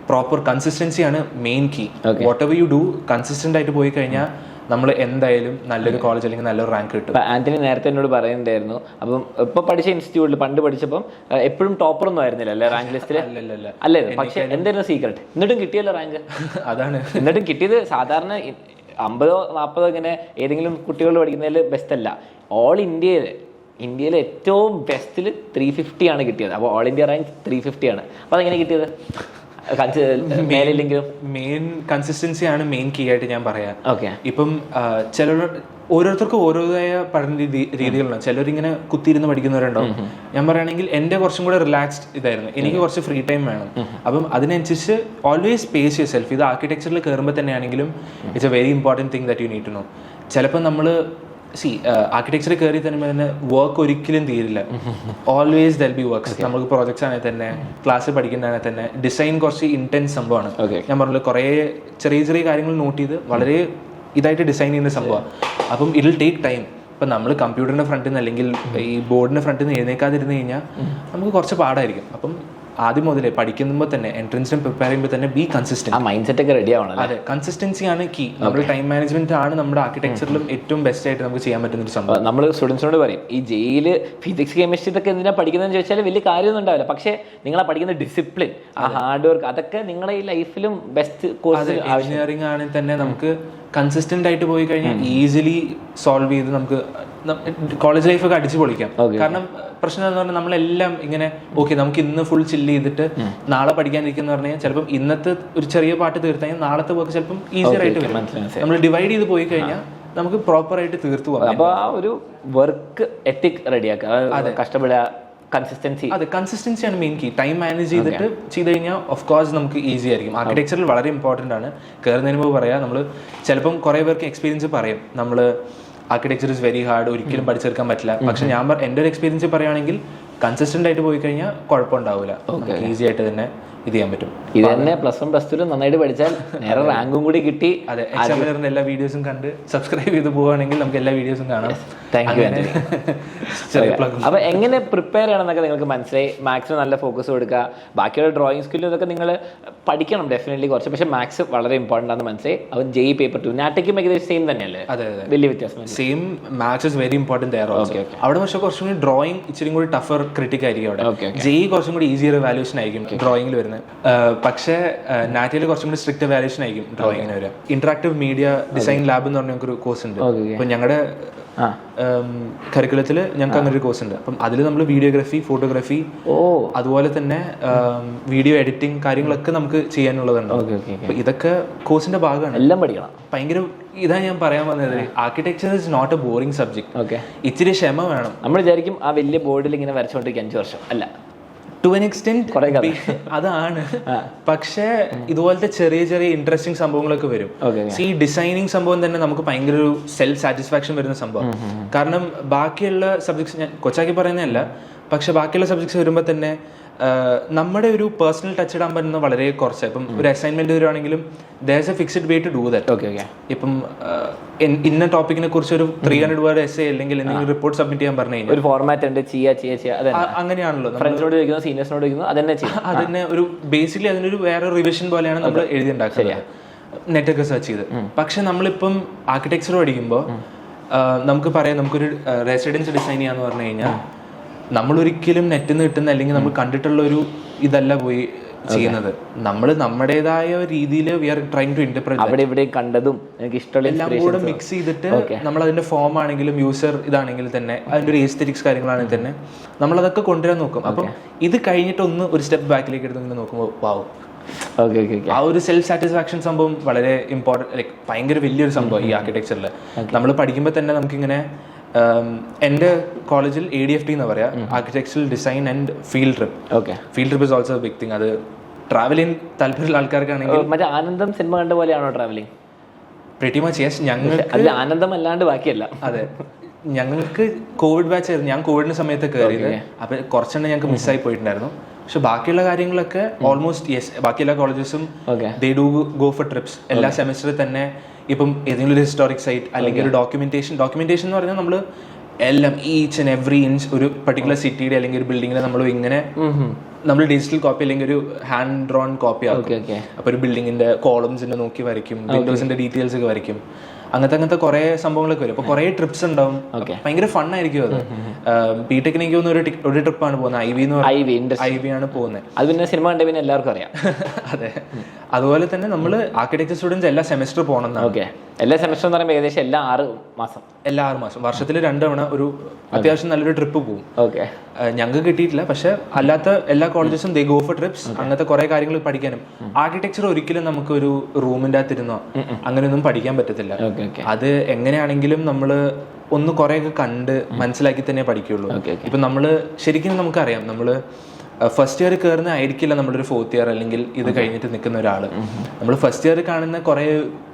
പ്രോപ്പർ കൺസിസ്റ്റൻസിയാണ് main key. Whatever you do consistent ആയിട്ട് പോയി കഴിഞ്ഞാൽ നമ്മൾ എന്തായാലും നല്ലൊരു കോളേജ് അല്ലെങ്കിൽ നല്ലൊരു റാങ്ക് കിട്ടും. ആന്റണി നേരത്തെ എന്നോട് പറയുന്നുണ്ടായിരുന്നു, അപ്പം ഇപ്പൊ പഠിച്ച ഇൻസ്റ്റിറ്റ്യൂട്ടിൽ പണ്ട് പഠിച്ചപ്പം എപ്പോഴും ടോപ്പർ ഒന്നും ആയിരുന്നില്ല അല്ലേ റാങ്ക് ലിസ്റ്റിൽ? അല്ലേ, പക്ഷെ എന്തായിരുന്നു സീക്രട്ട്? എന്നിട്ടും കിട്ടിയല്ലോ റാങ്ക്. അതാണ്, എന്നിട്ടും കിട്ടിയത് സാധാരണ 50, 40 ഇങ്ങനെ ഏതെങ്കിലും കുട്ടികൾ പഠിക്കുന്നതിൽ ബെസ്റ്റ് അല്ല. ഓൾ ഇന്ത്യയിൽ ഏറ്റവും ബെസ്റ്റിൽ 350 ആണ് കിട്ടിയത്. അപ്പോൾ ഓൾ ഇന്ത്യ റാങ്ക് 350 ആണ്. അപ്പോൾ അതെങ്ങനെ കിട്ടിയത്? മെയിൻ കൺസിസ്റ്റൻസി ആണ് മെയിൻ കീ ആയിട്ട് ഞാൻ പറയാം. ഓക്കെ, ഇപ്പം ഓരോരുത്തർക്കും ഓരോതായ പഠന രീതികളുണ്ടാവും. ചിലരിങ്ങനെ കുത്തിയിരുന്ന് പഠിക്കുന്നവരുണ്ടാവും. ഞാൻ പറയുകയാണെങ്കിൽ എൻ്റെ കുറച്ചും കൂടെ റിലാക്സ്ഡ് ഇതായിരുന്നു. എനിക്ക് കുറച്ച് ഫ്രീ ടൈം വേണം. അപ്പം അതിനനുസരിച്ച് ഓൾവേസ് സ്പേസ് യുവർ സെൽഫ്. ഇത് ആർക്കിടെക്ചറിൽ കയറുമ്പോൾ തന്നെ ആണെങ്കിലും it's a very important thing that you need to know. ചിലപ്പോൾ നമ്മൾ ആർക്കിടെക്ചർ കയറി തന്നെ വർക്ക് ഒരിക്കലും തീരില്ല. Always there'll be works. നമുക്ക് പ്രോജക്ട്സ് ആണെങ്കിൽ തന്നെ, ക്ലാസ് പഠിക്കുന്നതാണെങ്കിൽ തന്നെ, ഡിസൈൻ കുറച്ച് ഇൻറ്റൻസ് സംഭവമാണ്. ഞാൻ പറഞ്ഞത് കുറേ ചെറിയ ചെറിയ കാര്യങ്ങൾ നോട്ട് ചെയ്ത് വളരെ ഇതായിട്ട് ഡിസൈൻ ചെയ്യുന്ന സംഭവമാണ്. അപ്പം ഇറ്റ് വിൽ ടേക്ക് ടൈം. ഇപ്പം നമ്മൾ കമ്പ്യൂട്ടറിൻ്റെ ഫ്രണ്ടിൽ നിന്ന് അല്ലെങ്കിൽ ഈ ബോർഡിൻ്റെ ഫ്രണ്ടിൽ നിന്ന് എഴുന്നേക്കാതിരുന്ന് കഴിഞ്ഞാൽ നമുക്ക് കുറച്ച് പാടായിരിക്കും. അപ്പം ആദ്യം മുതലേ പഠിക്കുമ്പോൾ തന്നെ എൻട്രൻസിന് പ്രിപ്പയർ ചെയ്യുമ്പോൾ തന്നെ ബി കൺസിസ്റ്റന്റ്. മൈൻഡ് സെറ്റ് ഒക്കെ റെഡി ആവണം. അതെ, കൺസിസ്റ്റൻസി ആണ് കീ. നമ്മുടെ ടൈം മാനേജ്മെന്റ് ആണ് നമ്മുടെ ആർക്കിടെക്ചറിലും ഏറ്റവും ബെസ്റ്റ് ആയിട്ട് നമുക്ക് ചെയ്യാൻ പറ്റുന്ന ഒരു സംഭവം. നമ്മൾ സ്റ്റുഡൻസിനോട് പറയും, ഈ ജെയില് ഫിസിക്സ് കെമിസ്ട്രി ഇതൊക്കെ എന്തിനാ പഠിക്കുന്നതെന്ന് ചോദിച്ചാൽ വലിയ കാര്യമൊന്നും ഉണ്ടാവില്ല. പക്ഷേ നിങ്ങളെ പഠിക്കുന്ന ഡിസിപ്ലിൻ, ആ ഹാർഡ് വർക്ക്, അതൊക്കെ നിങ്ങളുടെ ഈ ലൈഫിലും ബെസ്റ്റ് കോഴ്സ്. എഞ്ചിനീയറിംഗ് ആണെങ്കിൽ തന്നെ നമുക്ക് കൺസിസ്റ്റന്റ് ആയിട്ട് പോയി കഴിഞ്ഞാൽ ഈസിലി സോൾവ് ചെയ്ത് നമുക്ക് കോളേജ് ലൈഫൊക്കെ അടിച്ചു പൊളിക്കാം. കാരണം പ്രശ്നം എന്ന് പറഞ്ഞാൽ നമ്മളെല്ലാം ഇങ്ങനെ ഓക്കെ നമുക്ക് ഇന്ന് ഫുൾ ചില്ല് ചെയ്തിട്ട് നാളെ പഠിക്കാനിരിക്കുന്ന പറഞ്ഞാൽ ചിലപ്പം ഇന്നത്തെ ഒരു ചെറിയ പാട്ട് തീർത്താൽ നാളത്തെ വർക്ക് ചിലപ്പം ഈസിയർ ആയിട്ട് വരും. നമ്മൾ ഡിവൈഡ് ചെയ്ത് പോയി കഴിഞ്ഞാൽ നമുക്ക് പ്രോപ്പർ ആയിട്ട് തീർത്തു പോകാം. അപ്പോൾ ആ ഒരു വർക്ക് എത്തിക് റെഡിയാക്കുക, കഷ്ടപ്പെടുക, കൺസിസ്റ്റൻസി. അതെ, കൺസിസ്റ്റൻസിയാണ് മെയിൻ കീ. ടൈം മാനേജ് ചെയ്തിട്ട് ചെയ്ത് കഴിഞ്ഞാൽ ഓഫ് കോഴ്സ് നമുക്ക് ഈസി ആയിരിക്കും. ആർക്കിടെക്ചറിൽ വളരെ ഇമ്പോർട്ടൻ്റ് ആണ്. കയറുന്നതിന് മുമ്പ് പറയാം, നമ്മൾ ചിലപ്പം കുറേ പേർക്ക് എക്സ്പീരിയൻസ് പറയും നമ്മൾ ആർക്കിടെക്ചർ ഇസ് വെരി ഹാർഡ്, ഒരിക്കലും പഠിച്ചെടുക്കാൻ പറ്റില്ല. പക്ഷെ ഞാൻ എൻ്റെ ഒരു എക്സ്പീരിയൻസ് പറയുകയാണെങ്കിൽ കൺസിസ്റ്റന്റ് ആയിട്ട് പോയി കഴിഞ്ഞാൽ കുഴപ്പമുണ്ടാവില്ല, ഈസി ആയിട്ട് തന്നെ ഇത് ചെയ്യാൻ പറ്റും. ഇത് തന്നെ +1 +2 നന്നായിട്ട് പഠിച്ചാൽ നേരെ റാങ്കും കൂടി കിട്ടി. അതെ, എക്സാമിനറിന്റെ എല്ലാ വീഡിയോസും കണ്ട് സബ്സ്ക്രൈബ് ചെയ്ത് പോവുകയാണെങ്കിൽ നമുക്ക് എല്ലാ വീഡിയോസും കാണാം. Thank you. അപ്പൊ എങ്ങനെ പ്രിപ്പയർ ചെയ്യണമെന്നൊക്കെ നിങ്ങൾക്ക് മനസ്സിലായി. മാത്സിന് നല്ല ഫോക്കസ് കൊടുക്കുക, ബാക്കിയുള്ള ഡ്രോയിങ് സ്കില്ലും ഇതൊക്കെ നിങ്ങൾ പഠിക്കണം ഡെഫിനറ്റ്ലി കുറച്ച്. പക്ഷേ മാത്സ് വളരെ ഇമ്പോർട്ടൻ്റ് ആണെന്ന് മനസ്സിലായി. അവൻ JEE പേപ്പർ 2 നാറ്റയ്ക്കും ഏകദേശം സെയിം തന്നെയല്ലേ? അതെ, വലിയ വ്യത്യാസം. Same. Maths is very important there also. അവിടെ പക്ഷേ കുറച്ചും കൂടി ഡ്രോയിങ് ഇച്ചിരി കൂടി ടഫർ ക്രിട്ടിക് ആയിരിക്കും. അവിടെ JEE കുറച്ചും കൂടി ഈസിയർ വാല്യൂഷൻ ആയിരിക്കും ഡ്രോയിങ്ങിൽ വരുന്നത്. പക്ഷേ നാറ്റയിൽ കുറച്ചും കൂടി സ്ട്രിക്റ്റ് വാല്യൂഷൻ ആയിരിക്കും ഡ്രോയിങ്ങിന് വരിക. ഇന്ററാക്റ്റീവ് മീഡിയ ഡിസൈൻ ലാബ് എന്ന് പറഞ്ഞ ഒരു കോഴ്സ് ഉണ്ട്. അപ്പം ഞങ്ങളുടെ കരിക്കുലത്തിൽ ഞങ്ങൾക്ക് അങ്ങനെ ഒരു കോഴ്സ് ഉണ്ട്. അപ്പം അതിൽ നമ്മൾ വീഡിയോഗ്രാഫി, ഫോട്ടോഗ്രാഫി, അതുപോലെ തന്നെ വീഡിയോ എഡിറ്റിംഗ് കാര്യങ്ങളൊക്കെ നമുക്ക് ചെയ്യാനുള്ളതുണ്ട്. അപ്പൊ ഇതൊക്കെ കോഴ്സിന്റെ ഭാഗമാണ്. എല്ലാം പഠിക്കണം. ഭയങ്കര ഇതാ ഞാൻ പറയാൻ വന്നത്, architecture is not a boring subject. ഇച്ചിരി ക്ഷമ വേണം. നമ്മൾ വിചാരിക്കും ആ വലിയ ബോർഡിൽ ഇങ്ങനെ വരച്ചോണ്ടിരിക്കും 5 വർഷം. അല്ല, ടു എൻ എക്സ്റ്റെന്റ് അതാണ്. പക്ഷേ ഇതുപോലത്തെ ചെറിയ ചെറിയ ഇൻട്രസ്റ്റിംഗ് സംഭവങ്ങളൊക്കെ വരും. ഈ ഡിസൈനിങ് സംഭവം തന്നെ നമുക്ക് ഭയങ്കര ഒരു സെൽഫ് സാറ്റിസ്ഫാക്ഷൻ വരുന്ന സംഭവം. കാരണം ബാക്കിയുള്ള സബ്ജക്ട്സ് ഞാൻ കൊച്ചാക്കി പറയുന്നതല്ല, പക്ഷെ ബാക്കിയുള്ള സബ്ജക്ട്സ് വരുമ്പോൾ തന്നെ നമ്മുടെ ഒരു പേഴ്സണൽ ടച്ച് ഇടാൻ പറ്റുന്ന വളരെ കുറച്ച്. ഇപ്പം ഒരു അസൈൻമെന്റ് വരുവാണെങ്കിലും there's a fixed way to do that. ഇപ്പം ഇന്ന ടോപ്പിക്കിനെ കുറിച്ച് ഒരു 300 വേർഡ് എസ്സേ അല്ലെങ്കിൽ എന്തെങ്കിലും റിപ്പോർട്ട് സബ്മിറ്റ് ചെയ്യാൻ പറഞ്ഞു കഴിഞ്ഞാൽ ഒരു ഫോർമാറ്റ് ഉണ്ട്, അങ്ങനെയാണല്ലോ. ഫ്രണ്ട്സിനോട് ചോദിക്കുന്നു, സീനിയേഴ്സിനോട് ചോദിക്കുന്നു, അതന്നെ ഒരു ബേസിക്കലി അതിനൊരു വേറെ റിവിഷൻ പോലെയാണ് നമ്മൾ എഴുതി ഉണ്ടാക്കുന്നത്, നെറ്റൊക്കെ സെർച്ച് ചെയ്ത്. പക്ഷെ നമ്മളിപ്പം ആർക്കിടെക്ചർ പഠിക്കുമ്പോൾ നമുക്ക് പറയാം, നമുക്കൊരു റെസിഡൻസ് ഡിസൈൻ ചെയ്യാന്ന് പറഞ്ഞു കഴിഞ്ഞാൽ നമ്മളൊരിക്കലും നെറ്റിൽ നിന്ന് കിട്ടുന്ന അല്ലെങ്കിൽ നമ്മൾ കണ്ടിട്ടുള്ള ഒരു ഇതല്ല പോയി ചെയ്യുന്നത്. നമ്മൾ നമ്മുടേതായ രീതിയിൽ we are trying to interpret അവിടെ ഇവിടെ കണ്ടതും എനിക്ക് ഇഷ്ടമുള്ള എല്ലാം കൂടെ മിക്സ് ചെയ്തിട്ട് നമ്മൾ അതിന്റെ ഫോം ആണെങ്കിലും യൂസർ ഇതാണെങ്കിൽ തന്നെ അതിന്റെ ഒരു എസ്തെറ്റിക്സ് കാര്യങ്ങളാണെങ്കിൽ തന്നെ നമ്മൾ അതൊക്കെ കൊണ്ടുവരാൻ നോക്കും. അപ്പം ഇത് കഴിഞ്ഞിട്ട് ഒരു സ്റ്റെപ്പ് ബാക്കിലേക്ക് എടുത്ത് നോക്കുമ്പോൾ പാവും ആ ഒരു സെൽഫ് സാറ്റിസ്ഫാക്ഷൻ സംഭവം വളരെ ഇമ്പോർട്ടൻറ്റ്, ലൈക്ക് ഭയങ്കര വലിയൊരു സംഭവം ഈ ആർക്കിടെക്ചറിൽ. നമ്മൾ പഠിക്കുമ്പോൾ തന്നെ നമുക്കിങ്ങനെ എൻ്റെ കോളേജിൽ ADFT എന്ന് പറയാ, architectural design and field trip. Field trip is also big thing. അത് ട്രാവൽ ചെയ്യാൻ താല്പര്യമുള്ള ആൾക്കാർക്കാണെങ്കിൽ മറ്റേ ആനന്ദം സിനിമ കണ്ട പോലെയാണോ ട്രാവലിംഗ്? Pretty much yes. ഞങ്ങൾക്ക് അതിൽ ആനന്ദം അല്ലാണ്ട് ബാക്കിയല്ല. അതെ, ഞങ്ങൾക്ക് കോവിഡ് ബാച്ച് ആയിരുന്നു. ഞാൻ കോവിഡിന്റെ സമയത്ത് കയറിയത്. അപ്പൊ കുറച്ചെണ്ണം ഞങ്ങൾക്ക് മിസ്സായി പോയിട്ടുണ്ടായിരുന്നു. പക്ഷെ ബാക്കിയുള്ള കാര്യങ്ങളൊക്കെ ഓൾമോസ്റ്റ് യെസ്, ബാക്കി എല്ലാ കോളേജസും they do go for trips. എല്ലാ സെമസ്റ്ററിൽ തന്നെ ഇപ്പം ഏതെങ്കിലും ഒരു ഹിസ്റ്റോറിക് സൈറ്റ് അല്ലെങ്കിൽ ഒരു ഡോക്യുമെന്റേഷൻ എന്ന് പറഞ്ഞാൽ നമ്മൾ എല്ലാം ഈച്ച് ആൻഡ് എവറി ഇഞ്ച് ഒരു പർട്ടിക്കുലർ സിറ്റിയുടെ അല്ലെങ്കിൽ ഒരു ബിൽഡിങ്ങിനെ നമ്മൾ ഇങ്ങനെ നമ്മൾ ഡിജിറ്റൽ കോപ്പി അല്ലെങ്കിൽ ഒരു ഹാൻഡ് ഡ്രോൺ കോപ്പി ആക്കും. അപ്പൊ ഒരു ബിൽഡിങ്ങിന്റെ കോളംസിന്റെ നോക്കി വരയ്ക്കും, വിൻഡോസിന്റെ ഡീറ്റെയിൽസ് ഒക്കെ വരയ്ക്കും. അങ്ങനത്തെ കുറെ സംഭവങ്ങളൊക്കെ വരും. അപ്പൊ കുറെ ട്രിപ്സ് ഉണ്ടാവും. ഭയങ്കര ഫൺ ആയിരിക്കും അത്. ബിടെക്കിന് എനിക്ക് തോന്നുന്നു ഒരു ട്രിപ്പാണ് പോകുന്നത്, ഐവി ആണ് പോകുന്നത്. അത് പിന്നെ സിനിമ കണ്ട പിന്നെ എല്ലാവർക്കും അറിയാം. അതെ, അതുപോലെ തന്നെ നമ്മൾ ആർക്കിടെക്ചർ സ്റ്റുഡൻസ് എല്ലാ സെമസ്റ്റർ പോകണം. എല്ലാ സെമസ്റ്റർ എന്ന് പറയുമ്പോൾ ഏകദേശം എല്ലാ 6 മാസം വർഷത്തിൽ 2 തവണ ഒരു അത്യാവശ്യം നല്ലൊരു ട്രിപ്പ് പോകും. ഞങ്ങൾക്ക് കിട്ടിയിട്ടില്ല, പക്ഷെ അല്ലാത്ത എല്ലാ കോളേജസും ദേ ഗോ ഫോർ ട്രിപ്സ്. അങ്ങനത്തെ കുറെ കാര്യങ്ങൾ പഠിക്കാനും. ആർക്കിടെക്ചർ ഒരിക്കലും നമുക്ക് ഒരു റൂമിന്റെ അകത്തിരുന്നോ അങ്ങനെയൊന്നും പഠിക്കാൻ പറ്റത്തില്ല. അത് എങ്ങനെയാണെങ്കിലും നമ്മള് ഒന്ന് കുറെയൊക്കെ കണ്ട് മനസ്സിലാക്കി തന്നെ പഠിക്കുള്ളൂ. ഇപ്പൊ നമ്മള് ശരിക്കും നമുക്കറിയാം, നമ്മള് ഫസ്റ്റ് ഇയർ കയറുന്ന ആയിരിക്കില്ല നമ്മളൊരു 4th ഇയർ അല്ലെങ്കിൽ ഇത് കഴിഞ്ഞിട്ട് നിൽക്കുന്ന ഒരാള്. നമ്മൾ ഫസ്റ്റ് ഇയർ കാണുന്ന കുറെ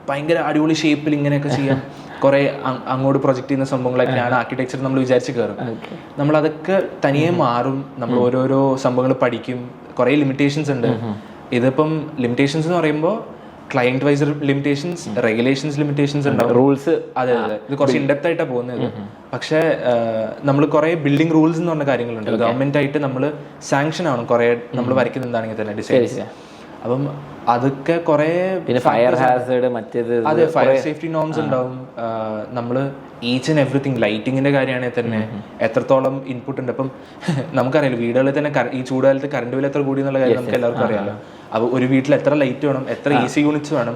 ഭയങ്കര അടിപൊളി ഷേപ്പിൽ ഇങ്ങനെയൊക്കെ ചെയ്യാം, കുറെ അങ്ങോട്ട് പ്രൊജക്ട് ചെയ്യുന്ന സംഭവങ്ങളൊക്കെയാണ് ആർക്കിടെക്ചർ നമ്മൾ വിചാരിച്ച് കയറും. നമ്മൾ അതൊക്കെ തനിയെ മാറും. നമ്മൾ ഓരോരോ സംഭവങ്ങൾ പഠിക്കും. കുറെ ലിമിറ്റേഷൻസ് ഉണ്ട്. ഇതിപ്പം ലിമിറ്റേഷൻസ് എന്ന് പറയുമ്പോൾ client wise limitations, regulations limitations ഉണ്ടാവും, റൂൾസ്. അതെ, ഇത് കുറച്ച് ഇൻഡെപ്ത് ആയിട്ടാണ് പോകുന്നത്. പക്ഷെ നമ്മൾ കുറെ ബിൽഡിംഗ് റൂൾസ് എന്ന് പറഞ്ഞ കാര്യങ്ങളുണ്ട്. ഗവൺമെന്റ് ആയിട്ട് നമ്മൾ സാങ്ഷൻ ആണ് കുറെ നമ്മൾ വരയ്ക്കുന്ന എന്താണെങ്കിൽ തന്നെ ഡിസൈൻസ്. അപ്പം അതൊക്കെ കുറെ ഫയർ ഹാസർഡ്, മറ്റേത് അതെ, ഫയർ സേഫ്റ്റി നോംസ് ഉണ്ടാവും. നമ്മള് ഈച്ച് ആൻഡ് എവറിത്തിങ്, ലൈറ്റിങ്ങിന്റെ കാര്യമാണെങ്കിൽ തന്നെ എത്രത്തോളം ഇൻപുട്ട് ഉണ്ട്. അപ്പം നമുക്കറിയാലോ വീടുകളിൽ തന്നെ ഈ ചൂടുകാലത്ത് കറണ്ട് ബിൽ എത്ര കൂടി എന്നുള്ള കാര്യം നമുക്ക് എല്ലാവർക്കും അറിയാലോ. അപ്പൊ ഒരു വീട്ടിൽ എത്ര ലൈറ്റ് വേണം, എത്ര AC യൂണിറ്റ്സ് വേണം,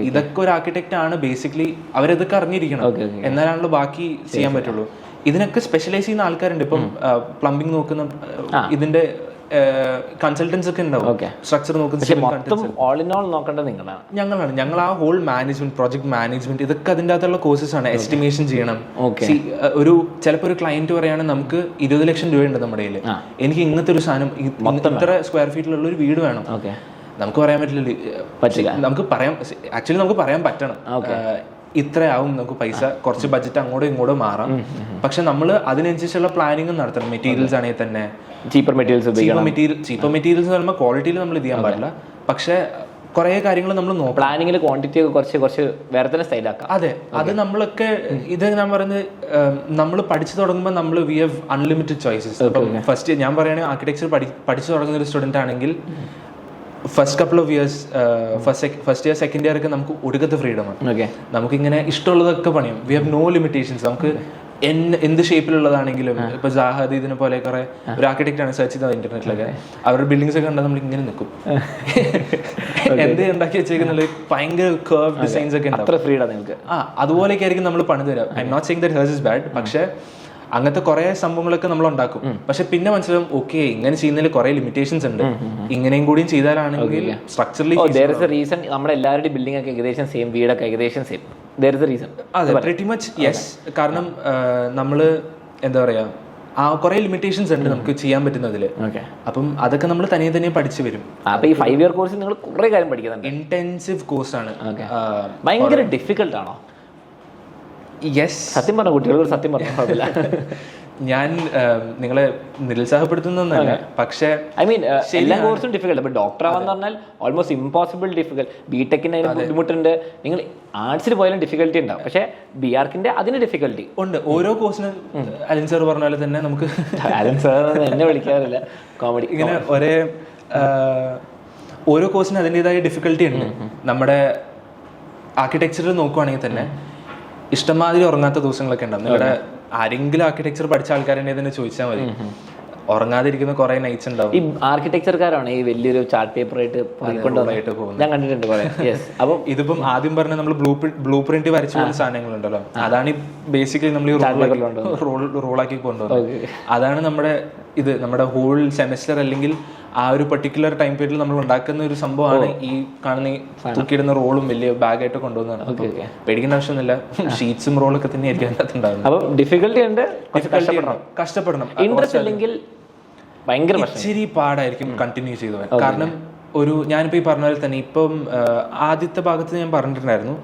ഇതൊക്കെ ഒരു ആർക്കിടെക്ട് ആണ് ബേസിക്കലി. അവരിതൊക്കെ അറിഞ്ഞിരിക്കണം, എന്നാലാണല്ലോ ബാക്കി ചെയ്യാൻ പറ്റുള്ളൂ. ഇതിനൊക്കെ സ്പെഷ്യലൈസ് ചെയ്യുന്ന ആൾക്കാരുണ്ട്. ഇപ്പം പ്ലംബിംഗ് നോക്കുന്ന ഇതിന്റെ കൺസൾട്ടൻസ് ഒക്കെ ഉണ്ടാവും, സ്ട്രക്ചർ നോക്കുന്ന ഞങ്ങളാണ്. ഞങ്ങൾ ആ ഹോൾ മാനേജ്മെന്റ്, പ്രോജക്ട് മാനേജ്മെന്റ്, ഇതൊക്കെ അതിൻ്റെ അകത്തുള്ള കോഴ്സസ് ആണ്. എസ്റ്റിമേഷൻ ചെയ്യണം. ഒരു ചിലപ്പോൾ ഒരു ക്ലയന്റ് പറയുകയാണെങ്കിൽ നമുക്ക് 20 ലക്ഷം രൂപയുണ്ട് നമ്മുടെ കയ്യിൽ, എനിക്ക് ഇങ്ങനത്തെ ഒരു സാധനം ഇത്ര സ്ക്വയർ ഫീറ്റിലുള്ള ഒരു വീട് വേണം. നമുക്ക് പറയാൻ പറ്റില്ല. നമുക്ക് പറയാൻ പറ്റണം ഇത്രയാവും നമുക്ക് പൈസ, കുറച്ച് ബഡ്ജറ്റ് അങ്ങോട്ടും ഇങ്ങോട്ടും മാറാം. പക്ഷെ നമ്മൾ അതിനനുസരിച്ചുള്ള പ്ലാനിങ് നടത്തണം. മെറ്റീരിയൽസ് ആണെങ്കിൽ തന്നെ ചീപ്പർ മെറ്റീരിയൽസ് പറയുമ്പോൾ ക്വാളിറ്റിയിൽ നമ്മൾ ഇത് ചെയ്യാൻ പാടില്ല. പക്ഷെ കുറെ കാര്യങ്ങൾ നമ്മൾ നോക്കാം. പ്ലാനിങ്ങിൽ ക്വാണ്ടിറ്റി ഒക്കെ കുറച്ച് വേറെ തന്നെ സ്റ്റൈലാക്കാം. അതെ, അത് നമ്മളൊക്കെ ഇത് ഞാൻ പറയുന്നത് നമ്മൾ പഠിച്ചു തുടങ്ങുമ്പോൾ നമ്മൾ we have unlimited choices. First ഞാൻ പറയുകയാണെങ്കിൽ ആർക്കിടെക്ചർ പഠിച്ചു തുടങ്ങുന്ന ഒരു സ്റ്റുഡന്റ് ആണെങ്കിൽ first couple of years, first year second year ഒക്കെ നമുക്ക് ഒടുക്കത്തെ ഫ്രീഡമാണ്. നമുക്ക് ഇങ്ങനെ ഇഷ്ടമുള്ളതൊക്കെ പണിയും. We have no limitations. നമുക്ക് എന്ത് ഷേപ്പിലുള്ളതാണെങ്കിലും, ഇപ്പൊ ജാഹദ് ഇതിനെ പോലെ കുറെ ഒരു ആർക്കിടെക്ട് ആണ്, സെർച്ച് ചെയ്ത ഇന്റർനെറ്റിലൊക്കെ അവരുടെ ബിൽഡിങ്സ് ഒക്കെ കണ്ടാൽ നമ്മൾ ഇങ്ങനെ നിൽക്കും. എന്ത് ഉണ്ടാക്കി വെച്ചേക്കുന്ന ഭയങ്കര കർവ് ഡിസൈൻസ് ഒക്കെ ഉണ്ട്. അതുപോലെയൊക്കെ ആയിരിക്കും നമ്മൾ പണിത് തരാം. I M not saying that hers is bad. പക്ഷെ അങ്ങനത്തെ കുറെ സംഭവങ്ങളൊക്കെ നമ്മൾ ഉണ്ടാക്കും. പക്ഷെ പിന്നെ മനസ്സിലാവും, ഓക്കെ ഇങ്ങനെ ചെയ്യുന്നതിൽ കുറെ ലിമിറ്റേഷൻസ് ഉണ്ട്, ഇങ്ങനെയും കൂടിയും ചെയ്താലാണെങ്കിൽ സ്ട്രക്ചറലി റീസൺ നമ്മുടെ എല്ലാവരുടെയും ബിൽഡിംഗ് ഒക്കെ ഏകദേശം സെയിം, വീടൊക്കെ ഏകദേശം സെയിം. അതെ, പ്രിറ്റി മച്ച് യെസ്. കാരണം നമ്മള് എന്താ പറയാ, ആ കുറെ ലിമിറ്റേഷൻസ് ഉണ്ട് നമുക്ക് ചെയ്യാൻ പറ്റുന്നതില്. അപ്പം അതൊക്കെ നമ്മൾ തനിയെ പഠിച്ചു വരും. അപ്പൊ ഈ 5 ഇയർ കോഴ്സ് നിങ്ങൾ കുറെ കാര്യം പഠിക്കുന്നുണ്ട്. ഇന്റൻസീവ് കോഴ്സ് ആണ്. ഭയങ്കര ഡിഫിക്കൽട്ട് ആണോ? യെസ്, സത്യം പറഞ്ഞ കുട്ടികളോട് സത്യം പറഞ്ഞില്ല. ഞാൻ നിങ്ങളെ നിരുത്സാഹപ്പെടുത്തുന്നല്ല, പക്ഷേ ഐ മീൻ എല്ലാ കോഴ്സും ഡിഫിക്കൽട്ട്. ഇപ്പൊ ഡോക്ടർ ആവാന്ന് പറഞ്ഞാൽ ഓൾമോസ്റ്റ് ഇമ്പോസിബിൾ ഡിഫിക്കൽട്ട്. ബിടെക്കിന് അതിന് ബുദ്ധിമുട്ടുണ്ട്. നിങ്ങൾ ആർട്സിൽ പോയാലും ഡിഫിക്കൽട്ടി ഉണ്ടാവും. പക്ഷെ BArcന്റെ അതിന് ഡിഫിക്കൽട്ടി ഉണ്ട്. ഓരോ കോഴ്സിനും അലൻ സാർ പറഞ്ഞ പോലെ തന്നെ നമുക്ക് അലൻ സാർ എന്നെ വിളിക്കാറില്ല, കോമഡി ഇങ്ങനെ ഓരോ കോഴ്സിനും അതിൻ്റെതായ ഡിഫിക്കൽട്ടി ഉണ്ട്. നമ്മുടെ ആർക്കിടെക്ചറിൽ നോക്കുവാണെങ്കിൽ തന്നെ ഇഷ്ടംമാതിരി ഉറങ്ങാത്ത ദിവസങ്ങളൊക്കെ ഉണ്ടാവും. നിങ്ങളുടെ ആരെങ്കിലും ആർക്കിടെക്ചർ പഠിച്ച ആൾക്കാരെ തന്നെ ചോദിച്ചാൽ മതി. ഉറങ്ങാതിരിക്കുന്ന കുറെ നൈറ്റ്സ് ഉണ്ടാവും. ഈ ആർക്കിടെക്ചർക്കാരാണ് ഈ വലിയൊരു ചാർട്ട് പേപ്പർ ആയിട്ട് ഞാൻ കണ്ടിട്ടുണ്ട് കുറെ. അപ്പൊ ഇതിപ്പം ആദ്യം പറഞ്ഞ നമ്മൾ ബ്ലൂ പ്രിന്റ് വരച്ച പോലെ സാധനങ്ങളുണ്ടല്ലോ, അതാണ് ബേസിക്കലി നമ്മൾ റോളാക്കി കൊണ്ടുപോകുന്നത്. അതാണ് നമ്മുടെ ഹോൾ സെമസ്റ്റർ അല്ലെങ്കിൽ ആ ഒരു പർട്ടിക്കുലർ ടൈം പീരീഡിൽ നമ്മൾ ഉണ്ടാക്കുന്ന ഒരു സംഭവമാണ് ഈ കാണുന്ന തൂക്കിയിടുന്ന റോളും വലിയ ബാഗായിട്ട് കൊണ്ടുപോകുന്നതാണ്. പേടിക്കേണ്ട ആവശ്യമൊന്നുമില്ല, ഷീറ്റ്സും റോളൊക്കെ തന്നെ ആയിരിക്കും അതിനകത്ത് ഉണ്ടാകുന്നത്. അപ്പൊ ഡിഫിക്കൽട്ടി ഉണ്ട്, കഷ്ടപ്പെടണം. ഇൻട്രസ്റ്റ് ഇല്ലെങ്കിൽ ഭയങ്കര ഇച്ചിരി പാടായിരിക്കും കണ്ടിന്യൂ ചെയ്തു പോകാൻ. കാരണം ഞാനിപ്പോ ഈ പറഞ്ഞ പോലെ തന്നെ ഇപ്പം ആദ്യത്തെ ഭാഗത്ത് ഞാൻ പറഞ്ഞിട്ടുണ്ടായിരുന്നു,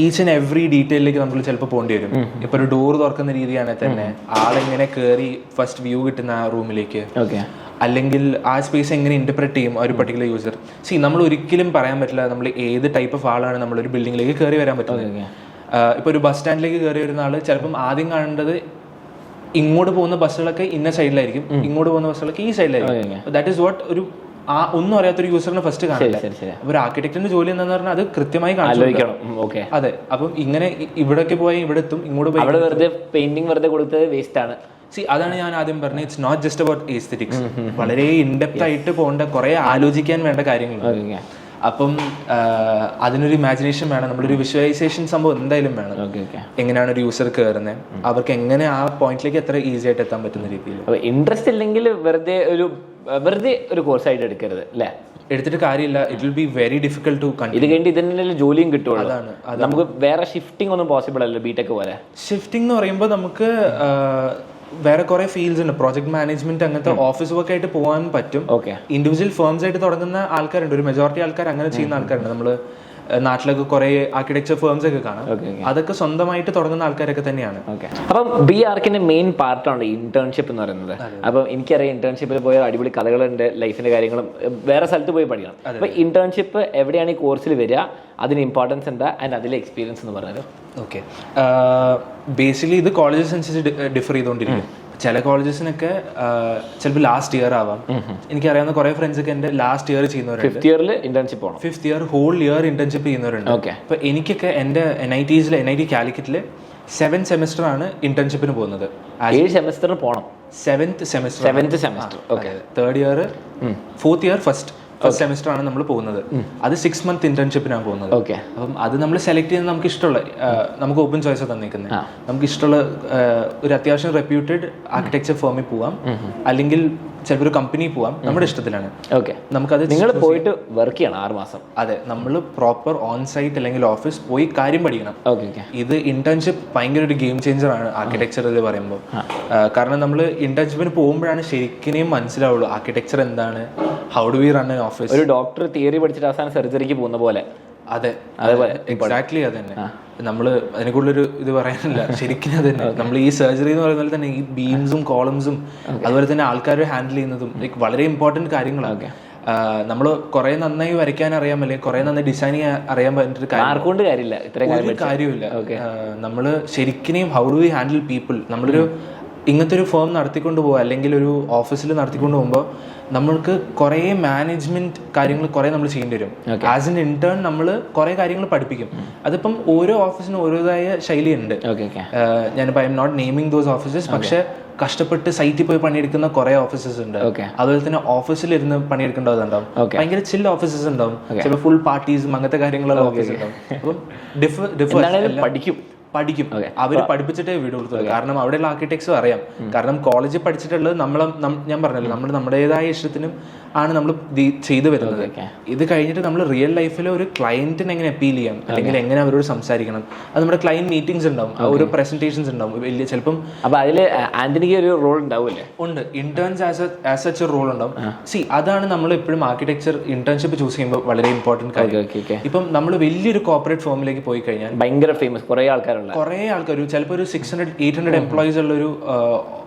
ഈച്ച് ആൻഡ് എവറി ഡീറ്റെയിലേക്ക് നമ്മൾ ചിലപ്പോൾ പോകേണ്ടി വരും. ഇപ്പൊ ഒരു ഡോർ തുറക്കുന്ന രീതിയാണെങ്കിൽ തന്നെ ആളെങ്ങനെ കയറി ഫസ്റ്റ് വ്യൂ കിട്ടുന്ന ആ റൂമിലേക്ക്, അല്ലെങ്കിൽ ആ സ്പേസ് എങ്ങനെ ഇന്റർപ്രറ്റ് ചെയ്യും ആ ഒരു പർട്ടിക്കുലർ യൂസർ. നമ്മൾ ഒരിക്കലും പറയാൻ പറ്റില്ല നമ്മൾ ഏത് ടൈപ്പ് ഓഫ് ആളാണ് നമ്മളൊരു ബിൽഡിങ്ങിലേക്ക് കയറി വരാൻ പറ്റുന്നത്. ഇപ്പൊ ഒരു ബസ് സ്റ്റാൻഡിലേക്ക് കയറി വരുന്ന ആള് ചിലപ്പം ആദ്യം കാണേണ്ടത് ഇങ്ങോട്ട് പോകുന്ന ബസ്സുകളൊക്കെ ഇന്ന സൈഡിലായിരിക്കും, ഇങ്ങോട്ട് പോകുന്ന ബസ്സുകളൊക്കെ ഈ സൈഡിലായിരിക്കും. ദാറ്റ് ഈസ് വാട്ട് ഒന്നും അറിയാത്തൊരു യൂസറിനെ ഫസ്റ്റ് കാണില്ല. അപ്പൊ ഒരു ആർക്കിടെക്ടിന്റെ ജോലി എന്താന്ന് പറഞ്ഞാൽ അത് കൃത്യമായി കാണിക്കണം. അതെ, അപ്പം ഇങ്ങനെ ഇവിടേക്ക് പോയി ഇവിടെ എത്തും, ഇങ്ങോട്ട് പോയി വെറുതെ പെയിന്റിംഗ് വെറുതെ കൊടുത്തത് വേസ്റ്റ് ആണ്. അതാണ് ഞാൻ ആദ്യം പറഞ്ഞത്, it's not just about aesthetics. വളരെ ഇൻഡെപ്ത് ആയിട്ട് പോകേണ്ട, കുറെ ആലോചിക്കാൻ വേണ്ട കാര്യങ്ങളുണ്ട്. അപ്പം അതിനൊരു ഇമാജിനേഷൻ വേണം, നമ്മളൊരു വിഷ്വലൈസേഷൻ സംഭവം എന്തായാലും വേണം. എങ്ങനെയാണ് ഒരു യൂസർ കയറുന്നത്, അവർക്ക് എങ്ങനെ ആ പോയിന്റിലേക്ക് എത്ര ഈസി ആയിട്ട് എത്താൻ പറ്റുന്ന രീതിയിൽ. ഇൻട്രസ്റ്റ് ഇല്ലെങ്കിൽ വെറുതെ ഒരു കോഴ്സ് ആയിട്ട് എടുക്കരുത് അല്ലേ, എടുത്തിട്ട് കാര്യമില്ല. It will be very difficult to continue. ഇത് കഴിഞ്ഞിട്ട് ഇതിനുള്ള ജോലിയും കിട്ടുള്ളൂ. അതാണ് നമുക്ക് വേറെ ഷിഫ്റ്റിംഗ് ഒന്നും പോസിബിൾ അല്ല ബിടെക് പോലെ. ഷിഫ്റ്റിംഗ് എന്ന് പറയുമ്പോൾ നമുക്ക് വേറെ കുറെ ഫീൽഡ്സ് ഉണ്ട്. പ്രോജക്ട് മാനേജ്മെന്റ് അങ്ങനത്തെ ഓഫീസ് വർക്ക് ആയിട്ട് പോകാൻ പറ്റും. ഇൻഡിവിജ്വൽ ഫേംസ് ആയിട്ട് തുടങ്ങുന്ന ആൾക്കാരുണ്ട്, ഒരു മെജോറിറ്റി ആൾക്കാർ അങ്ങനെ ചെയ്യുന്ന ആൾക്കാരുണ്ട്. നമ്മള് നാട്ടിലൊക്കെ കുറെ ആർക്കിടെക്ചർ ഫേംസ് ഒക്കെ കാണാം, അതൊക്കെ സ്വന്തമായിട്ട് തുടങ്ങുന്ന ആൾക്കാരൊക്കെ തന്നെയാണ്. അപ്പം ബി ആർക്കിന്റെ മെയിൻ പാർട്ടാണ് ഇന്റേൺഷിപ്പ് എന്ന് പറയുന്നത്. അപ്പം എനിക്കറിയാം ഇന്റേൺഷിപ്പിൽ പോയ അടിപൊളി കഥകളുണ്ട്, ലൈഫിന്റെ കാര്യങ്ങളും വേറെ സ്ഥലത്ത് പോയി പഠിക്കണം. അപ്പൊ ഇന്റേൺഷിപ്പ് എവിടെയാണ് ഈ കോഴ്സിൽ വരിക, അതിന് ഇമ്പോർട്ടൻസ് എന്താ, ആൻഡ് അതിലെ എക്സ്പീരിയൻസ് എന്ന് പറഞ്ഞാൽ? ഓക്കെ, ബേസിക്കലി ഇത് കോളേജസ് അനുസരിച്ച് ഡിഫർ ചെയ്തുകൊണ്ടിരിക്കും. ചില കോളേജസിനൊക്കെ ചിലപ്പോൾ ലാസ്റ്റ് ഇയർ ആവാം. എനിക്കറിയാവുന്ന കുറെ ഫ്രണ്ട്സ് ഒക്കെ എന്റെ ലാസ്റ്റ് ഇയർ ചെയ്യുന്നവരുണ്ട്. ഫിഫ്ത് ഇയർ ഇന്റേൺഷിപ്പ് പോകണം, fifth year whole year internship ചെയ്യുന്നവരുണ്ട്. അപ്പൊ എനിക്കൊക്കെ എന്റെ NIT കാലിക്കറ്റില് 7th സെമസ്റ്റർ ആണ് ഇന്റേൺഷിപ്പിന് പോകുന്നത്. 7 സെമസ്റ്ററിന് പോകണം. 7th semester. Third year, fourth year, first semester ആണ് നമ്മൾ പോകുന്നത്. അത് 6 month ഇന്റേൺഷിപ്പിനാണ് പോകുന്നത്. അപ്പം അത് നമ്മൾ സെലക്ട് ചെയ്യുന്നത് നമുക്ക് ഇഷ്ടമുള്ള, നമുക്ക് ഓപ്പൺ ചോയ്സ് തന്നിരിക്കുന്നത്. നമുക്ക് ഇഷ്ടമുള്ള ഒരു അത്യാവശ്യം റെപ്യൂട്ടഡ് ആർക്കിടെക്ചർ ഫേമിൽ പോവാം, അല്ലെങ്കിൽ ചിലപ്പോൾ ഒരു കമ്പനി പോവാം, നമ്മുടെ ഇഷ്ടത്തിലാണ്. നമുക്കത് നിങ്ങൾ പോയിട്ട് വർക്ക് ചെയ്യണം 6 മാസം. അതെ, നമ്മൾ പ്രോപ്പർ ഓൺ സൈറ്റ് അല്ലെങ്കിൽ ഓഫീസ് പോയി കാര്യം പഠിക്കണം. ഇത് ഇന്റേൺഷിപ്പ് ഭയങ്കര ഒരു ഗെയിം ചേഞ്ചർ ആണ് ആർക്കിടെക്ചറിൽ പറയുമ്പോൾ. കാരണം നമ്മൾ ഇന്റേൺഷിപ്പിന് പോകുമ്പോഴാണ് ശരിക്കും മനസ്സിലാവുള്ളൂ ആർക്കിടെക്ചർ എന്താണ്, how do we run N office. ഒരു ഡോക്ടർ തിയറി പഠിച്ചിട്ട് അവസാനം സർജറിക്ക് പോകുന്ന പോലെ. അതെ, എക്സാക്ട്ലി അത് തന്നെ. നമ്മള് അതിനെക്കുള്ളൊരു ഇത് പറയാനില്ല, ശരിക്കും അത് തന്നെ. നമ്മൾ ഈ സർജറി എന്ന് പറയുന്നത് തന്നെ ഈ ബീംസും കോളംസും അതുപോലെ തന്നെ ആൾക്കാർ ഹാൻഡിൽ ചെയ്യുന്നതും വളരെ ഇമ്പോർട്ടന്റ് കാര്യങ്ങളാണ്. നമ്മൾ കുറെ നന്നായി വരയ്ക്കാൻ അറിയാൻ, അല്ലെങ്കിൽ കുറെ നന്നായി ഡിസൈൻ ചെയ്യാൻ അറിയാൻ പറ്റിയൊരു കാര്യമില്ല. നമ്മള് ശരിക്കും how do we handle people. നമ്മളൊരു ഇങ്ങനത്തെ ഒരു ഫേം നടത്തിക്കൊണ്ട് പോകുക, അല്ലെങ്കിൽ ഒരു ഓഫീസിൽ നടത്തിക്കൊണ്ട് പോകുമ്പോൾ നമ്മൾക്ക് കുറേ മാനേജ്മെന്റ് കാര്യങ്ങൾ കുറേ നമ്മൾ ചെയ്യേണ്ടി വരും. ആസ് എൻ ഇന്റേൺ നമ്മൾ കുറേ കാര്യങ്ങൾ പഠിപ്പിക്കും. അതിപ്പം ഓരോ ഓഫീസിനും ഓരോതായ ശൈലിയുണ്ട്. ഞാനിപ്പോൾ I M not naming those offices, പക്ഷെ കഷ്ടപ്പെട്ട് സൈറ്റിൽ പോയി പണിയെടുക്കുന്ന കുറെ ഓഫീസസ് ഉണ്ട്. അതുപോലെ തന്നെ ഓഫീസിൽ ഇരുന്ന് പണിയെടുക്കേണ്ടതുണ്ടാവും. ഭയങ്കര ചില്ല ഓഫീസസ് ഉണ്ടാവും, ചിലപ്പോൾ ഫുൾ പാർട്ടീസും അങ്ങനത്തെ കാര്യങ്ങളുള്ള ഓഫീസ് ഉണ്ടാവും. അപ്പം പഠിക്കും. അവര് പഠിപ്പിച്ചിട്ടേ വീട് കൊടുത്തത്. കാരണം അവിടെയുള്ള ആർക്കിടെക്ട്സും അറിയാം. കാരണം കോളേജിൽ പഠിച്ചിട്ടുള്ളത് ഞാൻ പറഞ്ഞല്ലോ, നമ്മൾ നമ്മുടേതായ ഇഷ്ടത്തിനും ആണ് നമ്മൾ ചെയ്തു വരുന്നത്. ഇത് കഴിഞ്ഞിട്ട് നമ്മൾ റിയൽ ലൈഫിൽ ഒരു ക്ലയന്റിന് എങ്ങനെ അപ്പീൽ ചെയ്യാം, അല്ലെങ്കിൽ എങ്ങനെ അവരോട് സംസാരിക്കണം, അത് നമ്മുടെ ക്ലയന്റ് മീറ്റിംഗ്സ് ഉണ്ടാവും, ഒരു പ്രസന്റേഷൻസ് ഉണ്ടാവും വലിയ ചിലപ്പം. അപ്പൊ അതില് ആന്റണിക്ക് ഒരു റോൾ ഉണ്ടാവില്ലേ? ഉണ്ട്, ഇന്റേൺസ് ആസ് സച്ച് ഒരു റോൾ ഉണ്ടാവും. അതാണ് നമ്മൾ എപ്പോഴും ആർക്കിടെക്ചർ ഇന്റേൺഷിപ്പ് ചൂസ് ചെയ്യുമ്പോൾ വളരെ ഇമ്പോർട്ടന്റ് കാര്യം. ഇപ്പം നമ്മൾ വലിയൊരു കോർപ്പറേറ്റ് ഫേമിലേക്ക് പോയി കഴിഞ്ഞാൽ ഭയങ്കര ഫേമസ് കുറെ ആൾക്കാർ, ചിലപ്പോൾ ഒരു 600-800 എംപ്ലോയീസ് ഉള്ള ഒരു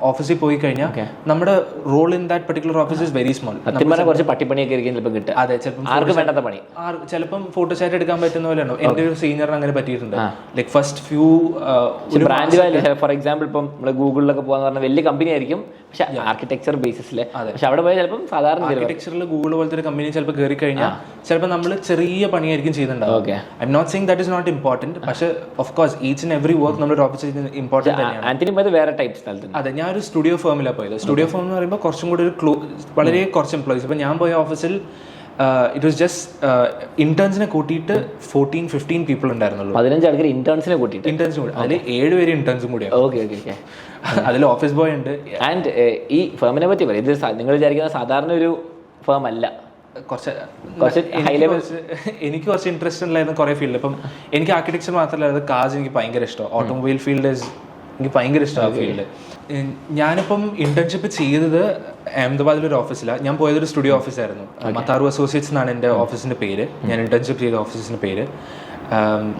ഓഫീസിൽ പോയി കഴിഞ്ഞാൽ നമ്മുടെ role in that particular office is very small. കുറച്ച് പട്ടിപ്പണിയൊക്കെ ആയിരിക്കും ചിലപ്പോൾ കിട്ടുക. അതെ, ചിലപ്പോൾ ആർക്കും വേണ്ടാത്ത പണി. ചിലപ്പം ഫോട്ടോസ്റ്റാറ്റ് എടുക്കാൻ പറ്റുന്ന പോലെയാണോ. എന്റെ ഒരു സീനിയറിന് അങ്ങനെ പറ്റിയിട്ടുണ്ട്. Like first few brand value, for example ഇപ്പം നമ്മൾ ഗൂഗിളിലൊക്കെ പോകാന്ന് പറഞ്ഞാൽ വലിയ കമ്പനി ആയിരിക്കും, പക്ഷെ ആർക്കിടെക്ചർ ബേസിസിൽ. പക്ഷെ അവിടെ പോയാൽ ചിലപ്പം സാധാരണ ആർക്കിടെക്ചറിൽ ഗൂഗിൾ പോലത്തെ ഒരു കമ്പനി ചിലപ്പോൾ കയറി കഴിഞ്ഞാൽ ചിലപ്പോൾ നമ്മൾ ചെറിയ പണിയായിരിക്കും ചെയ്യുന്നുണ്ടാവും. I M not saying that is not important, പക്ഷെ of course each each and every work നമ്മുടെ ഓഫീസിൽ ഇമ്പോർട്ടൻറ്റ് തന്നെയാണ്. ആന്റണി പോയത് വേറെ ടൈപ്പ് സ്ഥലത്ത്. അതെ, ഞാൻ ഒരു സ്റ്റുഡിയോ ഫേമിലാണ് പോയത്. സ്റ്റുഡിയോ ഫേം എന്ന് പറയുമ്പോൾ കുറച്ചും കൂടി ഒരു വളരെ കുറച്ച് എംപ്ലോയീസ്. ഇപ്പം ഞാൻ പോയ ഓഫീസിൽ ഇറ്റ് വാസ് ജസ്റ്റ് ഇന്റേൺസിനെ കൂട്ടിയിട്ട് 14-15 പീപ്പിൾ ഉണ്ടായിരുന്നുള്ളൂ. 15 ആൾക്കാർ ഇന്റേൺസിനെ കൂട്ടിയിട്ട്. ഇന്റേൺസും കൂടി, അതിൽ 7 പേര് ഇന്റേൺസും കൂടിയാണ്. ഓക്കെ. അതിൽ ഓഫീസ് ബോയ് ഉണ്ട്. ആൻഡ് ഈ ഫേമിനെ പറ്റി പറയും, ഇത് നിങ്ങൾ വിചാരിക്കുന്ന സാധാരണ ഒരു ഫേം അല്ല. എനിക്ക് കുറച്ച് ഇൻട്രസ്റ്റ് ഉണ്ടായിരുന്ന കുറേ ഫീൽഡ്. ഇപ്പം എനിക്ക് ആർക്കിടെക്ചർ മാത്രമല്ല, കാർസ് എനിക്ക് ഭയങ്കര ഇഷ്ടമാണ്. ഓട്ടോമൊബൈൽ ഫീൽഡ് എനിക്ക് ഭയങ്കര ഇഷ്ടമാണ് ഫീൽഡ്. ഞാനിപ്പം ഇന്റേൺഷിപ്പ് ചെയ്തത് അഹമ്മദാബാദിലൊരു ഓഫീസിലാണ്. ഞാൻ പോയതൊരു സ്റ്റുഡിയോ ഓഫീസായിരുന്നു. മത്താറു അസോസിയേറ്റ്സ് എന്നാണ് എൻ്റെ ഓഫീസിൻ്റെ പേര്. ഞാൻ ഇന്റേൺഷിപ്പ് ചെയ്ത ഓഫീസിൻ്റെ പേര്.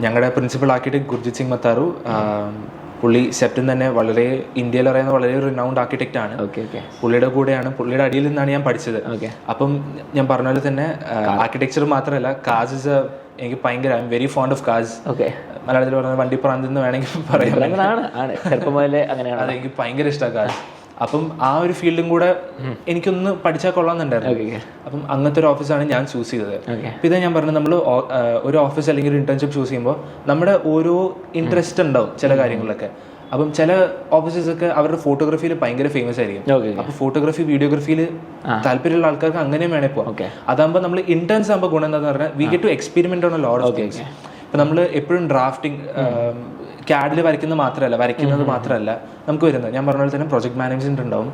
ഞങ്ങളുടെ പ്രിൻസിപ്പൽ ആർക്കിടെക്ട് ഗുർജിത് സിംഗ് മത്താറു, പുള്ളി സെപ്റ്റൻ തന്നെ വളരെ ഇന്ത്യയിൽ അറിയുന്ന വളരെ റിനൗണ്ട് ആർക്കിടെക്റ്റ് ആണ്. പുള്ളിയുടെ കൂടെയാണ്, പുള്ളിയുടെ അടിയിൽ നിന്നാണ് ഞാൻ പഠിച്ചത്. അപ്പം ഞാൻ പറഞ്ഞ പോലെ തന്നെ ആർക്കിടെക്ചർ മാത്രമല്ല, കാർസ് ഇസ് എനിക്ക് ഭയങ്കര, I am very fond of cars. മലയാളത്തിൽ പറഞ്ഞ വണ്ടിപ്രാന്ത് എന്ന് വേണമെങ്കിൽ പറയാം. അത് എനിക്ക് ഭയങ്കര ഇഷ്ടമാണ് കാർസ്. അപ്പം ആ ഒരു ഫീൽഡും കൂടെ എനിക്കൊന്ന് പഠിച്ചാൽ കൊള്ളാമെന്നുണ്ടായിരുന്നു. അപ്പം അങ്ങനത്തെ ഒരു ഓഫീസാണ് ഞാൻ ചൂസ് ചെയ്തത്. അപ്പം ഇതാ ഞാൻ പറഞ്ഞത്, നമ്മൾ ഒരു ഓഫീസ് അല്ലെങ്കിൽ ഒരു ഇന്റേൺഷിപ്പ് ചൂസ് ചെയ്യുമ്പോൾ നമ്മുടെ ഓരോ ഇൻട്രസ്റ്റ് ഉണ്ടാവും ചില കാര്യങ്ങളിലൊക്കെ. അപ്പം ചില ഓഫീസേഴ്സൊക്കെ അവരുടെ ഫോട്ടോഗ്രാഫിയിൽ ഭയങ്കര ഫേമസ് ആയിരിക്കും. അപ്പൊ ഫോട്ടോഗ്രാഫി വീഡിയോഗ്രാഫിയിൽ താല്പര്യമുള്ള ആൾക്കാർക്ക് അങ്ങനെയും വേണേ പോവാം. അതാകുമ്പോൾ നമ്മൾ ഇന്റേൺസ് ആകുമ്പോൾ ഗുണം എന്താണെന്ന് പറഞ്ഞാൽ we get to experiment on a lot of things. ഇപ്പം നമ്മൾ എപ്പോഴും ഡ്രാഫ്റ്റിംഗ് CAD വരയ്ക്കുന്നത് മാത്രമല്ല നമുക്ക് വരുന്നത്. ഞാൻ പറഞ്ഞ പോലെ തന്നെ പ്രൊജക്ട് മാനേജ്മെന്റ് ഉണ്ടാവും,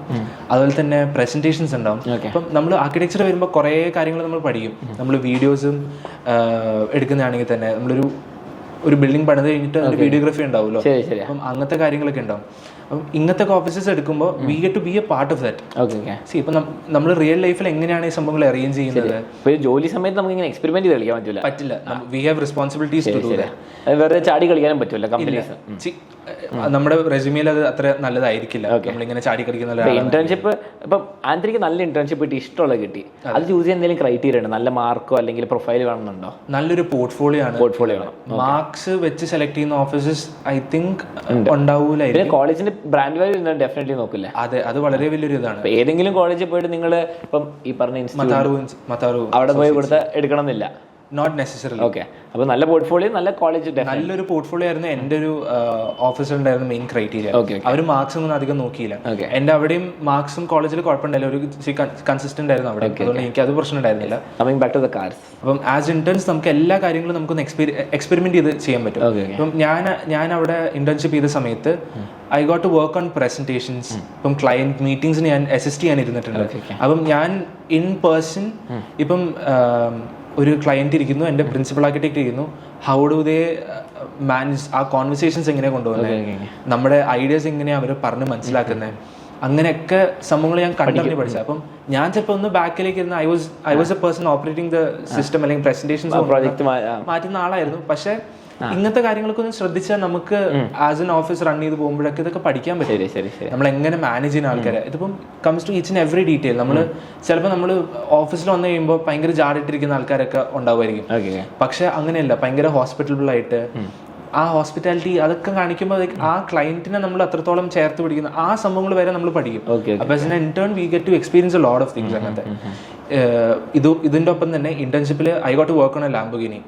അതുപോലെ തന്നെ പ്രസന്റേഷൻസ് ഉണ്ടാവും. അപ്പം നമ്മൾ ആർക്കിടെക്ചർ വരുമ്പോൾ കുറേ കാര്യങ്ങൾ നമ്മൾ പഠിക്കും. നമ്മൾ വീഡിയോസും എടുക്കുന്നതാണെങ്കിൽ തന്നെ ഒരു ബിൽഡിംഗ് പണിത് കഴിഞ്ഞിട്ട് ഒരു വീഡിയോഗ്രാഫി ഉണ്ടാവുമല്ലോ. അപ്പം അങ്ങനത്തെ കാര്യങ്ങളൊക്കെ ഉണ്ടാവും. അപ്പം ഇങ്ങനത്തെ ഓഫീസസ് എടുക്കുമ്പോൾ we get to be a part of that. സി ഇപ്പം നമ്മൾ റിയൽ ലൈഫിൽ എങ്ങനെയാണ് ഈ സംഭവങ്ങൾ അറേഞ്ച് ചെയ്യുന്നത്. ജോലി സമയത്ത് നമുക്ക് ഇങ്ങനെ എക്സ്പെരിമെന്റ് ചെയ്ത് കളിക്കാൻ പറ്റില്ല. We have responsibilities to do that. വെറുതെ ചാടി കളിക്കാനും പറ്റില്ല കമ്പനീസ്. നമ്മുടെ റെസ്യൂമിൽ അത് അത്ര നല്ലതായിരിക്കില്ല നമ്മളിങ്ങനെ ചാടി കളിക്കുന്ന. ഇന്റേൺഷിപ്പ് ഇപ്പം ആന്റണിക്ക് നല്ല ഇന്റേൺഷിപ്പ് കിട്ടി, ഇഷ്ടമുള്ളത് കിട്ടി, അത് ചൂസ് ചെയ്യാൻ എന്തെങ്കിലും ക്രൈറ്റീരിയ ഉണ്ട്? നല്ല മാർക്കോ അല്ലെങ്കിൽ പ്രൊഫൈൽ കാണുന്നുണ്ടോ? നല്ലൊരു പോർട്ട്ഫോളിയോ ആണ്. മാർക്സ് വെച്ച് സെലക്ട് ചെയ്യുന്ന ഓഫീസസ് ഐ തിങ്ക് ഉണ്ടാവൂല. കോളേജിന്റെ ബ്രാൻഡ് വാല്യൂ ഡെഫിനറ്റ്ലി നോക്കില്ലേ? അതെ, അത് വളരെ വലിയൊരു ഇതാണ്. ഏതെങ്കിലും കോളേജിൽ പോയിട്ട് നിങ്ങൾ ഇപ്പം ഈ പറഞ്ഞ മത്താറു അവിടെ പോയി കൊടുത്ത് എടുക്കണം എന്നില്ല. Not necessary. ഓക്കെ, അപ്പൊ നല്ല പോർട്ട്ഫോളിയോ, നല്ല കോളേജ്, നല്ലൊരു പോർട്ട്ഫോളിയോ ആയിരുന്നു എൻ്റെ ഒരു ഓഫീസർ ഉണ്ടായിരുന്ന മെയിൻ ക്രൈറ്റീരിയ. അവർ മാർക്സ് ഒന്നും അധികം നോക്കിയില്ല. എൻ്റെ അവിടെയും മാർക്സും കോളേജിൽ കുഴപ്പമുണ്ടായില്ല, ഒരു കൺസിസ്റ്റന്റ് ആയിരുന്നു അവിടെ. അതുകൊണ്ട് എനിക്ക് അത് പ്രശ്നം ഉണ്ടായിരുന്നില്ല. അപ്പം ആസ് ഇന്റേൺസ് നമുക്ക് എല്ലാ കാര്യങ്ങളും നമുക്കൊന്ന് എക്സ്പെരിമെന്റ് ചെയ്ത് ചെയ്യാൻ പറ്റും. അപ്പം ഞാൻ അവിടെ ഇന്റേൺഷിപ്പ് ചെയ്ത സമയത്ത് I got to work on presentations. ഇപ്പം ക്ലയന്റ് മീറ്റിംഗ്സിന് ഞാൻ അസിസ്റ്റ് ചെയ്യാൻ ഇരുന്നിട്ടുണ്ട്. അപ്പം ഞാൻ ഇൻ പേഴ്സൺ ഇപ്പം ഒരു ക്ലയന്റ് ഇരിക്കുന്നു, എൻ്റെ പ്രിൻസിപ്പൽ ആർക്കിടെക്ട് ഇരിക്കുന്നു, ഹൗ ഡു ദേ മാനേജ് ആ കോൺവെർസേഷൻസ് എങ്ങനെ കൊണ്ടുപോകുന്നത്, നമ്മുടെ ഐഡിയാസ് എങ്ങനെയാണ് അവർ പറഞ്ഞ് മനസ്സിലാക്കുന്നത്, അങ്ങനെയൊക്കെ സംഭവങ്ങൾ ഞാൻ കണ്ടറിഞ്ഞ് പഠിച്ചത്. അപ്പം ഞാൻ ചിലപ്പോൾ ഒന്ന് ബാക്കിലേക്ക് ഇരുന്ന് I was A person operating the system അല്ലെങ്കിൽ പ്രസന്റേഷൻസ് മാറ്റുന്ന ആളായിരുന്നു. പക്ഷേ ഇങ്ങനത്തെ കാര്യങ്ങളൊക്കെ ഒന്ന് ശ്രദ്ധിച്ചാൽ നമുക്ക് ആസ് എൻ ഓഫീസ് റൺ ചെയ്ത് പോകുമ്പോഴൊക്കെ ഇതൊക്കെ പഠിക്കാൻ പറ്റും. നമ്മൾ എങ്ങനെ മാനേജ് ചെയ്യുന്ന ആൾക്കാരെ. ഇതിപ്പം comes to each and every detail. നമ്മൾ ചിലപ്പോൾ നമ്മൾ ഓഫീസിൽ വന്നു കഴിയുമ്പോൾ ഭയങ്കര ജാടിട്ടിരിക്കുന്ന ആൾക്കാരൊക്കെ ഉണ്ടാവുമായിരിക്കും. പക്ഷെ അങ്ങനെയല്ല, ഭയങ്കര ഹോസ്പിറ്റലബിൾ ആയിട്ട് ആ ഹോസ്പിറ്റാലിറ്റി അതൊക്കെ കാണിക്കുമ്പോൾ ആ ക്ലയന്റിനെ നമ്മൾ അത്രത്തോളം ചേർത്ത് പിടിക്കുന്ന ആ സംഭവങ്ങൾ വരെ നമ്മൾ പഠിക്കും. അപ്പൊ as an intern we get to experience a lot of things. അങ്ങനത്തെ ഇതിന്റെ ഒപ്പം തന്നെ ഇന്റേൺഷിപ്പിൽ I got to work on a Lamborghini.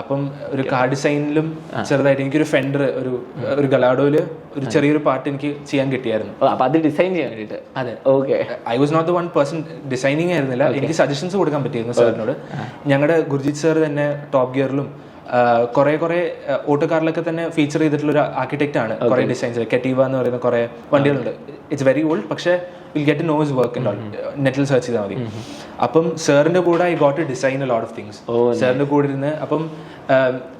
അപ്പം ഒരു കാർ ഡിസൈനിലും ചെറുതായിട്ട് എനിക്കൊരു ഫെൻഡർ, ഒരു ഗലാഡോയില് ഒരു ചെറിയൊരു പാർട്ട് എനിക്ക് ചെയ്യാൻ കിട്ടിയായിരുന്നു. അതെ, I was not the one person designing ആയിരുന്നില്ല, എനിക്ക് സജഷൻസ് കൊടുക്കാൻ പറ്റിയിരുന്നു സാറിനോട്. ഞങ്ങളുടെ ഗുർജിത് സാർ തന്നെ ടോപ്പ് ഗിയറിലും കുറെ ഓട്ടോകാറിലൊക്കെ തന്നെ ഫീച്ചർ ചെയ്തിട്ടുള്ള ഒരു ആർക്കിടെക്ട് ആണ്. കുറെ ഡിസൈൻസ് കെറ്റീവ എന്ന് പറയുന്ന കുറെ വണ്ടികളുണ്ട്. ഇറ്റ്സ് വെരി ഓൾഡ്, പക്ഷേ will get know his work and all. നെറ്റിൽ സെർച്ച് ചെയ്താൽ മതി. അപ്പം സാറിന്റെ കൂടെ I got to design a lot of things. സാറിന്റെ കൂടെ ഇരുന്ന് അപ്പം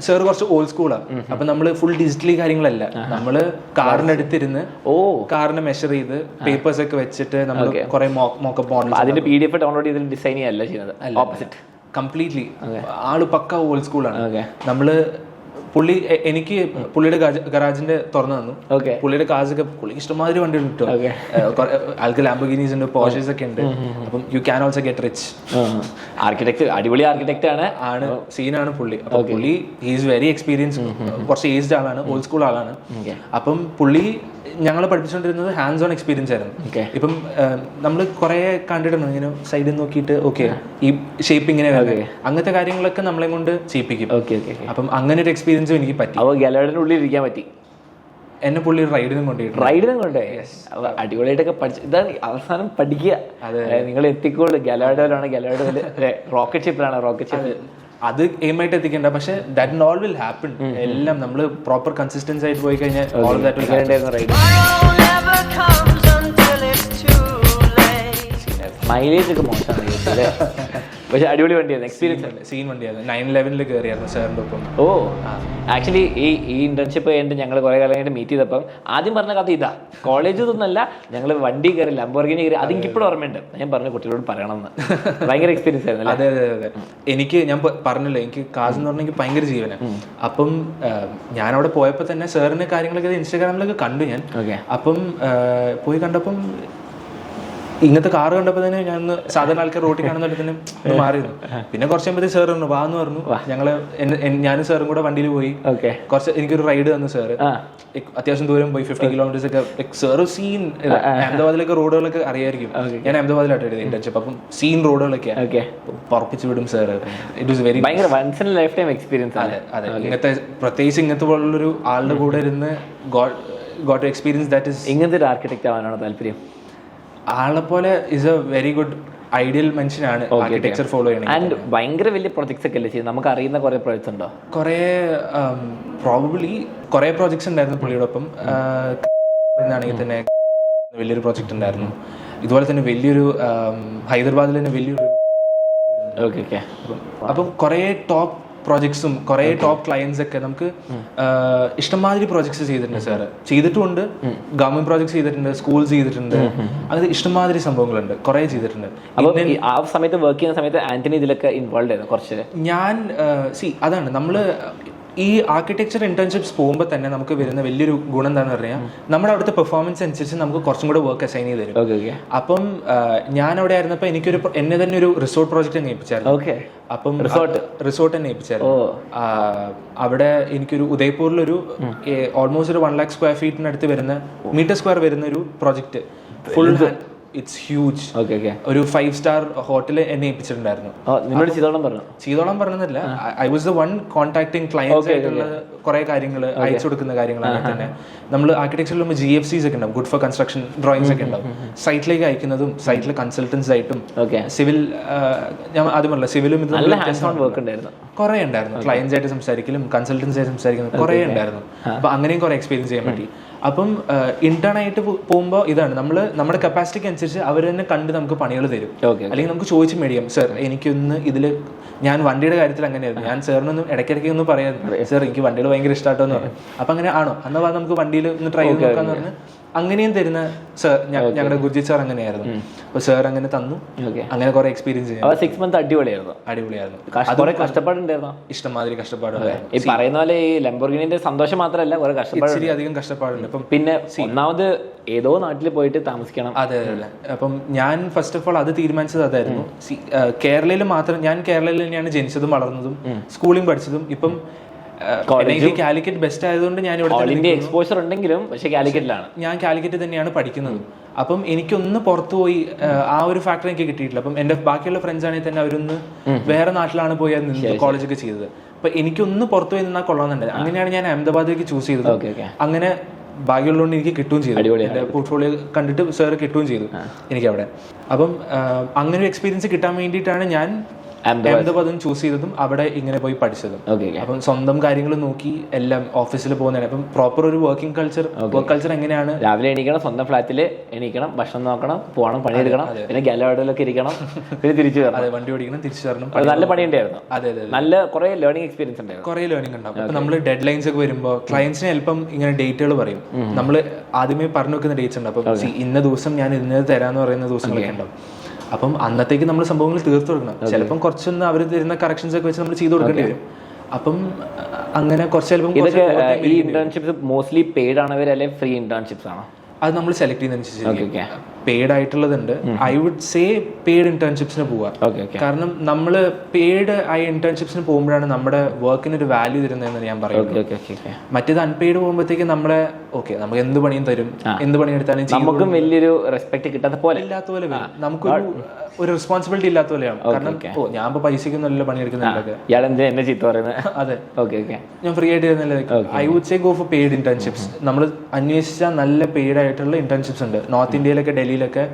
സാർ കുറച്ച് ഓൾഡ് സ്കൂളാണ്. അപ്പൊ നമ്മള് ഫുൾ ഡിജിറ്റലി കാര്യങ്ങളല്ല, നമ്മള് കാറിന്റെ അടുത്തിരുന്ന് കാറിനെ മെഷർ ചെയ്ത് പേപ്പേഴ്സ് ഒക്കെ വെച്ചിട്ട് നമ്മൾ കുറെ മോക്കപ്പ് മോഡൽ അതിന്റെ PDF ഡൗൺലോഡ് ചെയ്ത് ഡിസൈൻ ചെയ്യല്ല ചെയ്യുന്നത്. ഓപ്പോസിറ്റ്, കംപ്ലീറ്റ്ലി ആള് പക്ക ഓൾഡ് സ്കൂളാണ്. നമ്മള് എനിക്ക് പുള്ളിയുടെ ഗരാജിന്റെ തുറന്നു തന്നു. പുള്ളിയുടെ കാർസൊക്കെ പുള്ളിക്ക് ഇഷ്ടമാതിരി വണ്ടി ഉണ്ട്. ആൾക്ക് ലാംബോർഗിനീസ് ഉണ്ട്, പോർഷസ് ഒക്കെ ഉണ്ട്. അപ്പം you can also get rich. Architect, അടിപൊളി ആർക്കിടെക്ട് ആണ്, സീനാണ് പുള്ളി. പുള്ളി ഹീസ് വെരി എക്സ്പീരിയൻസ്, കുറച്ച് ഏജ്ഡ് ആളാണ്, ഓൾഡ് സ്കൂൾ ആളാണ്. അപ്പം പുള്ളി ഞങ്ങൾ പഠിപ്പിച്ചുകൊണ്ടിരുന്നത് ഹാൻഡ്സ് ഓൺ എക്സ്പീരിയൻസ് ആയിരുന്നു. ഇപ്പം നമ്മൾ കുറെ കണ്ടിട്ടുണ്ട് ഇങ്ങനെ സൈഡിൽ നോക്കിയിട്ട് ഓക്കെ ഈ ഷേപ്പ് ഇങ്ങനെ വരുന്നത്, അങ്ങനത്തെ കാര്യങ്ങളൊക്കെ നമ്മളെ കൊണ്ട് ചെയ്യിപ്പിക്കും. അപ്പം അങ്ങനെ ഒരു എക്സ്പീരിയൻസും എനിക്ക് പറ്റി. ഗാലറിയുടെ ഇരിക്കാൻ പറ്റി. എന്നെ പുള്ളി റൈഡിനും കൊണ്ടുപോയി അടിപൊളിയായിട്ടൊക്കെ പഠിച്ചു. ഇതാ അവസാനം പഠിക്കുക. നിങ്ങൾ എത്തിക്കോളൂ. ഗാലറിയിലാണ്, ഗാലറിയുടെ റോക്കറ്റ് ഷിപ്പിലാണ്. റോക്കറ്റ് ഷിപ്പ് അത് എയിമായിട്ട് എത്തിക്കണ്ട, പക്ഷെ ദാറ്റ് ഓൾ വിൽ ഹാപ്പൻ. എല്ലാം നമ്മൾ പ്രോപ്പർ കൺസിസ്റ്റൻസി ആയിട്ട് പോയി കഴിഞ്ഞാൽ ഓൾ ദാറ്റ് റൈഡ്. മൈലേജ് ഒക്കെ മോശമാണ്, പക്ഷെ അടിപൊളി വണ്ടിയായിരുന്നു. എക്സ്പീരിയൻസ് ഉണ്ട്. സീൻ വണ്ടിയായിരുന്നു. 911 കയറിയായിരുന്നു സാറിൻ്റെ ഒപ്പം. ഓ ആക്ച്വലി ഈ ഇന്റേൺഷിപ്പ് കഴിഞ്ഞിട്ട് ഞങ്ങൾ കുറെ കാലം കഴിഞ്ഞിട്ട് മീറ്റ് ചെയ്തപ്പം ആദ്യം പറഞ്ഞ കഥ ഇതാ, കോളേജ് ഇതൊന്നല്ല, ഞങ്ങൾ വണ്ടി കയറി ലംബോർഗിനി കയറി. അത് എനിക്കിപ്പോഴും ഓർമ്മയുണ്ട്. ഞാൻ പറഞ്ഞു കുട്ടികളോട് പറയണമെന്ന്. ഭയങ്കര എക്സ്പീരിയൻസ് ആയിരുന്നു. അതെ അതെ അതെ. എനിക്ക് ഞാൻ പറഞ്ഞല്ലോ, എനിക്ക് കാസ് എന്ന് പറഞ്ഞാൽ എനിക്ക് ഭയങ്കര ജീവന. അപ്പം ഞാൻ അവിടെ പോയപ്പോൾ തന്നെ സാറിന്റെ കാര്യങ്ങളൊക്കെ ഇൻസ്റ്റാഗ്രാമിലൊക്കെ കണ്ടു ഞാൻ. അപ്പം പോയി കണ്ടപ്പം ഇങ്ങനത്തെ കാറ് കണ്ടപ്പോൾ തന്നെ ഞാൻ സാധാരണ ആൾക്കാർ റോട്ടിൽ കാണുന്ന തന്നെ മാറിയിരുന്നു. പിന്നെ കുറച്ച് കഴിയുമ്പോഴത്തേക്ക് സാർ പറഞ്ഞു വാന്ന് പറഞ്ഞു. ഞങ്ങള് ഞാനും സാറും കൂടെ വണ്ടിയിൽ പോയി. കുറച്ച് എനിക്കൊരു റൈഡ് തന്നു സാറ്. അത്യാവശ്യം ദൂരം പോയി, 50 കിലോമീറ്റേഴ്സ് ഒക്കെ. സാറ് സീൻ അഹമ്മദാബാദിലൊക്കെ റോഡുകളൊക്കെ അറിയായിരിക്കും. ഞാൻ അഹമ്മദാബാദിലായിട്ട് എടുത്തത് ഇന്റേൺഷിപ്പ്. അപ്പം സീൻ റോഡുകളൊക്കെ പറപ്പിച്ചു വിടും sir. It was very once in life time experience. അതെ അതെ. ഇങ്ങനത്തെ പ്രത്യേകിച്ച് ഇങ്ങനത്തെ പോലുള്ളൊരു ആളുടെ കൂടെ ഇരുന്ന് ഗോട്ട് എക്സ്പീരിയൻസ്. ദാറ്റ് ഇസ് ഇങ്ങനത്തെ ഒരു ആർക്കിടെക്ട് ആവാനാണോ താല്പര്യം? ആളെ പോലെ is a very good ideal മനുഷ്യനാണ് ആർക്കിടെക്ചർ ഫോളോ ചെയ്യണം. ആൻഡ് ഭയങ്കര വലിയ പ്രൊജക്ട്സ് ഒക്കെ അല്ലേ ചെയ്യുന്നത്? നമുക്ക് അറിയുന്ന കുറെ പ്രോജക്ട്സ് ഉണ്ടോ? കുറെ പ്രോബബ്ലി കുറെ പ്രോജക്ട്സ് ഉണ്ടായിരുന്നു പുള്ളിയോടൊപ്പം. ആണെങ്കിൽ തന്നെ വലിയൊരു പ്രോജക്റ്റ് ഉണ്ടായിരുന്നു. ഇതുപോലെ തന്നെ വലിയൊരു ഹൈദരാബാദിൽ തന്നെ വലിയൊരു. അപ്പം കുറെ ടോപ്പ് പ്രോജക്ട്സും കുറെ ടോപ്പ് ക്ലയൻസ് ഒക്കെ നമുക്ക് ഇഷ്ടംമാതിരി പ്രോജക്ട്സ് ചെയ്തിട്ടുണ്ട് സാറ്. ചെയ്തിട്ടുമുണ്ട്, ഗവൺമെന്റ് പ്രോജക്ട്സ് ചെയ്തിട്ടുണ്ട്, സ്കൂൾസ് ചെയ്തിട്ടുണ്ട്, അങ്ങനെ ഇഷ്ടംമാതിരി സംഭവങ്ങളുണ്ട്, കുറെ ചെയ്തിട്ടുണ്ട്. ആ സമയത്ത് വർക്ക് ചെയ്യുന്ന സമയത്ത് ആന്റണി ഇതിലൊക്കെ ഇൻവോൾവ് ആയിരുന്നു കുറച്ച്. ഞാൻ അതാണ് നമ്മള് ഈ ആർക്കിടെക്ചർ ഇന്റേൺഷിപ്സ് പോകുമ്പോൾ തന്നെ നമുക്ക് വരുന്ന വലിയൊരു ഗുണം എന്താണെന്ന് പറഞ്ഞാൽ നമ്മുടെ അവിടുത്തെ പെർഫോമൻസ് അനുസരിച്ച് നമുക്ക് കുറച്ചും കൂടെ വർക്ക് അസൈൻ ചെയ്ത് തരും. അപ്പം ഞാൻ അവിടെ ആയിരുന്നപ്പോൾ എനിക്കൊരു എന്നെ തന്നെ ഒരു റിസോർട്ട് പ്രോജക്റ്റ് ഏൽപ്പിച്ചായിരുന്നു. അപ്പം റിസോർട്ട് തന്നെ ഏൽപ്പിച്ചായിരുന്നു. അവിടെ എനിക്കൊരു ഉദയ്പൂരിലൊരു ഓൾമോസ്റ്റ് ഒരു 1 lakh സ്ക്വയർ ഫീറ്റിനടുത്ത് വരുന്ന മീറ്റർ സ്ക്വയർ വരുന്ന ഒരു പ്രോജക്റ്റ്. Full it's huge. ഒരു 5 സ്റ്റാർ ഹോട്ടൽ എന്നെ ഏൽപ്പിച്ചിട്ടുണ്ടായിരുന്നു. ചെയ്തോളം പറഞ്ഞതല്ല, I was the one contacting clients ആയിട്ടുള്ള കുറെ കാര്യങ്ങൾ അയച്ചു കൊടുക്കുന്ന കാര്യങ്ങളാണ്. തന്നെ നമ്മൾ ആർക്കിടെക്ചറിൽ GFCs ഒക്കെ ഉണ്ടാവും, ഗുഡ് ഫോർ കൺസ്ട്രക്ഷൻ ഡ്രോയിങ്സ് ഒക്കെ ഉണ്ടാവും. സൈറ്റിലേക്ക് അയക്കുന്നതും സൈറ്റിലെ കൺസൾട്ടൻസ് ആയിട്ടും സിവിൽ, ഞാൻ ആദ്യം പറഞ്ഞില്ല, സിവിലും ഇതും കുറെ ഉണ്ടായിരുന്നു. ക്ലയൻസ് ആയിട്ട് സംസാരിക്കലും കൺസൾട്ടൻസ് ആയിട്ട് സംസാരിക്കുന്നത് കുറെ ഉണ്ടായിരുന്നു. അപ്പൊ അങ്ങനെയും കുറെ എക്സ്പീരിയൻസ് ചെയ്യാൻ പറ്റി. അപ്പം ഇന്റേൺ ആയിട്ട് പോകുമ്പോൾ ഇതാണ്, നമ്മുടെ കപ്പാസിറ്റിക്ക് അനുസരിച്ച് അവർ തന്നെ കണ്ട് നമുക്ക് പണികൾ തരും. അല്ലെങ്കിൽ നമുക്ക് ചോദിച്ച് മേടിക്കാം, സർ എനിക്കൊന്ന് ഇതിൽ, ഞാൻ വണ്ടിയുടെ കാര്യത്തിൽ അങ്ങനെയായിരുന്നു, ഞാൻ സാറിനൊന്നും ഇടയ്ക്കിടയ്ക്ക് ഒന്നും പറയായിരുന്നു, സർ എനിക്ക് വണ്ടികൾ ഭയങ്കര ഇഷ്ടമാട്ടോ എന്ന് പറഞ്ഞു. അപ്പൊ അങ്ങനെ ആണോ എന്നാ നമുക്ക് വണ്ടിയിൽ ഒന്ന് ട്രൈ ചെയ്ത് നോക്കാന്ന് പറഞ്ഞ് അങ്ങനെയും തരുന്ന സാർ, ഞങ്ങളുടെ ഗുർജിത് സാർ അങ്ങനെയായിരുന്നു. അപ്പൊ സാർ അങ്ങനെ തന്നു. അങ്ങനെ കുറെ എക്സ്പീരിയൻസ് ചെയ്യാം. 6 months അടിപൊളിയായിരുന്നു. കഷ്ടപ്പാടുണ്ടായിരുന്നു, ഇഷ്ടമാതിരി കഷ്ടപ്പാടുണ്ടായിരുന്നു. ഈ പറയുന്ന പോലെ ഈ ലംബോർഗിനിന്റെ സന്തോഷം മാത്രമല്ല, കുറെ കഷ്ടപ്പാട്, അധികം കഷ്ടപ്പാടുണ്ട്. ഇപ്പം പിന്നെ ഒന്നാമത് ഏതോ നാട്ടിൽ പോയിട്ട് താമസിക്കണം. അതെ അതെ. അപ്പം ഞാൻ ഫസ്റ്റ് ഓഫ് ഓൾ അത് തീരുമാനിച്ചത് അതായിരുന്നു. കേരളയിൽ മാത്രം, ഞാൻ കേരളയിൽ തന്നെയാണ് ജനിച്ചതും വളർന്നതും സ്കൂളിംഗ് പഠിച്ചതും. ഇപ്പം കാലിക്കറ്റ് ബെസ്റ്റ് ആയതുകൊണ്ട് ഞാൻ ഇവിടെ എക്സ്പോഷർ ഉണ്ടെങ്കിലും പക്ഷേ കാലിക്കറ്റിലാണ്, ഞാൻ കാലിക്കറ്റ് തന്നെയാണ് പഠിക്കുന്നത്. അപ്പം എനിക്കൊന്ന് പുറത്തു പോയി ആ ഒരു ഫാക്ടർ എനിക്ക് കിട്ടിയിട്ടില്ല. അപ്പം എന്റെ ബാക്കിയുള്ള ഫ്രണ്ട്സ് ആണെങ്കിൽ തന്നെ അവരൊന്ന് വേറെ നാട്ടിലാണ് പോയി കോളേജൊക്കെ ചെയ്തത്. അപ്പൊ എനിക്കൊന്ന് പുറത്തു പോയി നിന്നാൽ കൊള്ളാമെന്നുണ്ട്. അങ്ങനെയാണ് ഞാൻ അഹമ്മദാബാദിലേക്ക് ചൂസ് ചെയ്തത്. അങ്ങനെ ഭാഗ്യമുള്ളതുകൊണ്ട് എനിക്ക് കിട്ടുകയും ചെയ്തു. എന്റെ പോർട്ട്ഫോളിയോ കണ്ടിട്ട് സാർ കിട്ടുകയും ചെയ്തു എനിക്ക് അവിടെ. അപ്പം അങ്ങനെ ഒരു എക്സ്പീരിയൻസ് കിട്ടാൻ വേണ്ടിയിട്ടാണ് ഞാൻ അഹമ്മദാബാദും ചൂസ് ചെയ്തതും അവിടെ ഇങ്ങനെ പോയി പഠിച്ചതും. അപ്പം സ്വന്തം കാര്യങ്ങൾ നോക്കി എല്ലാം ഓഫീസിൽ പോകുന്നതാണ്. അപ്പം പ്രോപ്പർ ഒരു വർക്കിംഗ് കൾച്ചർ, വർക്ക് കൾച്ചർ എങ്ങനെയാണ്, രാവിലെ എണീക്കണം, സ്വന്തം ഫ്ലാറ്റിൽ എണീക്കണം, ഭക്ഷണം നോക്കണം, പോകണം, പണിയെടുക്കണം, പിന്നെ ഗാലറിയിലൊക്കെ ഇരിക്കണം, പിന്നെ തിരിച്ചു വരണം. അതെ, വണ്ടി ഓടിക്കണം, തിരിച്ചു വരണം. നല്ല പണി ഉണ്ടായിരുന്നു. അതെ അതെ, നല്ല കുറെ ലേണിംഗ് എക്സ്പീരിയൻസ് ഉണ്ടായിരുന്നു. കുറെ ലേണിംഗ് ഉണ്ടാവും. അപ്പൊ നമ്മൾ ഡെഡ് ലൈൻസ് ഒക്കെ വരുമ്പോൾ ക്ലയൻസിന് ചിലപ്പം ഇങ്ങനെ ഡേറ്റുകൾ പറയും. നമ്മൾ ആദ്യമേ പറഞ്ഞു വെക്കുന്ന ഡേറ്റ്സ് ഉണ്ട്. അപ്പം ഇന്ന ദിവസം ഞാൻ ഇന്നത് തരാന്ന് പറയുന്ന ദിവസങ്ങളൊക്കെ ഉണ്ടാവും. അപ്പം അന്നത്തേക്ക് നമ്മൾ സംഭവങ്ങൾ തീർത്തു കൊടുക്കണം. ചിലപ്പം കുറച്ചൊന്ന് അവർ തരുന്ന കറക്ഷൻസ് ഒക്കെ വെച്ച് നമ്മൾ ചെയ്തു കൊടുക്കേണ്ടി വരും. അപ്പം അങ്ങനെ കുറച്ച് ചിലപ്പം ഈ ഇന്റേൺഷിപ്സ് മോസ്റ്റ്ലി പെയ്ഡ് ആണോ അല്ലെങ്കിൽ ഫ്രീ ഇന്റേൺഷിപ്സ് ആണോ? അത് നമ്മൾ സെലക്ട് ചെയ്യുന്നതനുസരിച്ച് പെയ്ഡ് ആയിട്ടുള്ളതുണ്ട്. ഐ വുഡ് സേ പെയ്ഡ് ഇന്റേൺഷിപ്സിന് പോവാം. കാരണം നമ്മൾ പെയ്ഡ് ആയ ഇന്റേൺഷിപ്സിന് പോകുമ്പോഴാണ് നമ്മുടെ വർക്കിന് ഒരു വാല്യൂ തരുന്നതെന്ന് ഞാൻ പറയുന്നത്. മറ്റേത് അൺപെയ്ഡ് പോകുമ്പോഴത്തേക്ക് നമ്മളെ നമുക്ക് എന്ത് പണിയും തരും, എന്ത് പണി എടുത്താലും നമുക്കും വലിയൊരു റെസ്പെക്ട് കിട്ടാത്ത പോലെ ഇല്ലാത്ത പോലെ വരും. നമുക്കൊരു ഒരു റെസ്പോൺസിബിലിറ്റി ഇല്ലാത്ത പോലെയാണ്. കാരണം ഞാൻ ഇപ്പൊ പൈസക്കൊന്നുമല്ല പണിയെടുക്കുന്നുണ്ടൊക്കെ. എന്നെ ചീത്ത പറയുന്നത്. അതെ, ഞാൻ ഫ്രീ ആയിട്ട് ഇരുന്നില്ല. I would say go for paid internships. നമ്മൾ അന്വേഷിച്ചാൽ നല്ല പെയ്ഡ് ആയിട്ടുള്ള ഇന്റേൺഷിപ്സ് ഉണ്ട്. നോർത്ത് ഇന്ത്യയിലൊക്കെ ഡൽഹിയിലൊക്കെ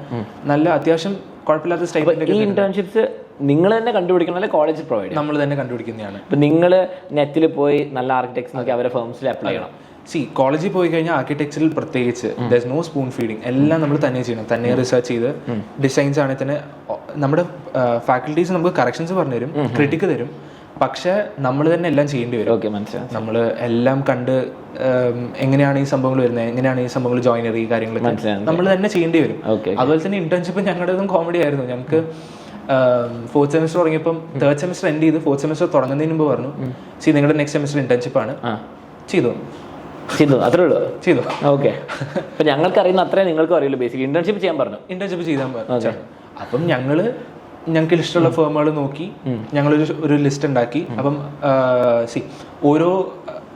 നല്ല അത്യാവശ്യം കുഴപ്പമില്ലാത്ത സ്റ്റൈപ്പിന്റെ. ഈ ഇന്റേൺഷിപ്സ് നിങ്ങൾ തന്നെ കണ്ടുപിടിക്കണം, അല്ലെ കോളേജ് പ്രൊവൈഡ് നമ്മൾ തന്നെ കണ്ടുപിടിക്കുന്നതാണ്. ഇപ്പൊ നിങ്ങൾ നെറ്റിൽ പോയി നല്ല ആർക്കിടെക്ട്സ് നോക്കി അവരെ ഫേംസിൽ അപ്ലൈ ചെയ്യണം. കോളേജിൽ പോയി കഴിഞ്ഞാൽ ആർക്കിടെക്ചറിൽ പ്രത്യേകിച്ച് there is no spoon feeding. എല്ലാം നമ്മൾ തന്നെ ചെയ്യണം, തന്നെ റിസർച്ച് ചെയ്ത്. ഡിസൈൻസ് ആണെങ്കിൽ തന്നെ നമ്മുടെ ഫാക്കൽറ്റീസ് നമുക്ക് കറക്ഷൻസ് പറഞ്ഞുതരും, ക്രിട്ടിക്ക് തരും. പക്ഷെ നമ്മൾ തന്നെ എല്ലാം ചെയ്യേണ്ടി വരും. നമ്മൾ എല്ലാം കണ്ട് എങ്ങനെയാണ് ഈ സംഭവങ്ങൾ വരുന്നത്, എങ്ങനെയാണ് ഈ സംഭവങ്ങൾ ജോയിനറി കാര്യങ്ങളൊക്കെ നമ്മൾ തന്നെ ചെയ്യേണ്ടി വരും. അതുപോലെ തന്നെ ഇന്റേൺഷിപ്പ് ഞങ്ങളുടേതും കോമഡി ആയിരുന്നു. ഞങ്ങൾക്ക് 4th semester തുടങ്ങിയപ്പം 3rd semester end ചെയ്ത് 4th സെമിസ്റ്റർ തുടങ്ങുന്നതിന് മുമ്പ് പറഞ്ഞു, നിങ്ങളുടെ നെക്സ്റ്റ് സെമിസ്റ്റർ ഇന്റേൺഷിപ്പ് ആണ്, ചെയ്തു അത്രേ ഉള്ളൂ. ചെയ്തു. ഓക്കെ. അപ്പൊ ഞങ്ങൾക്ക് അറിയുന്ന അത്രേ നിങ്ങൾക്കും അറിയില്ല. ബേസിക്കലി ഇന്റേൺഷിപ്പ് ചെയ്യാൻ പറഞ്ഞു. ഇന്റേൺഷിപ്പ് ചെയ്താൽ പറഞ്ഞു. അപ്പം ഞങ്ങൾക്ക് ഇഷ്ടമുള്ള ഫേമുകൾ നോക്കി ഞങ്ങളൊരു ലിസ്റ്റ് ഉണ്ടാക്കി. അപ്പം ഓരോ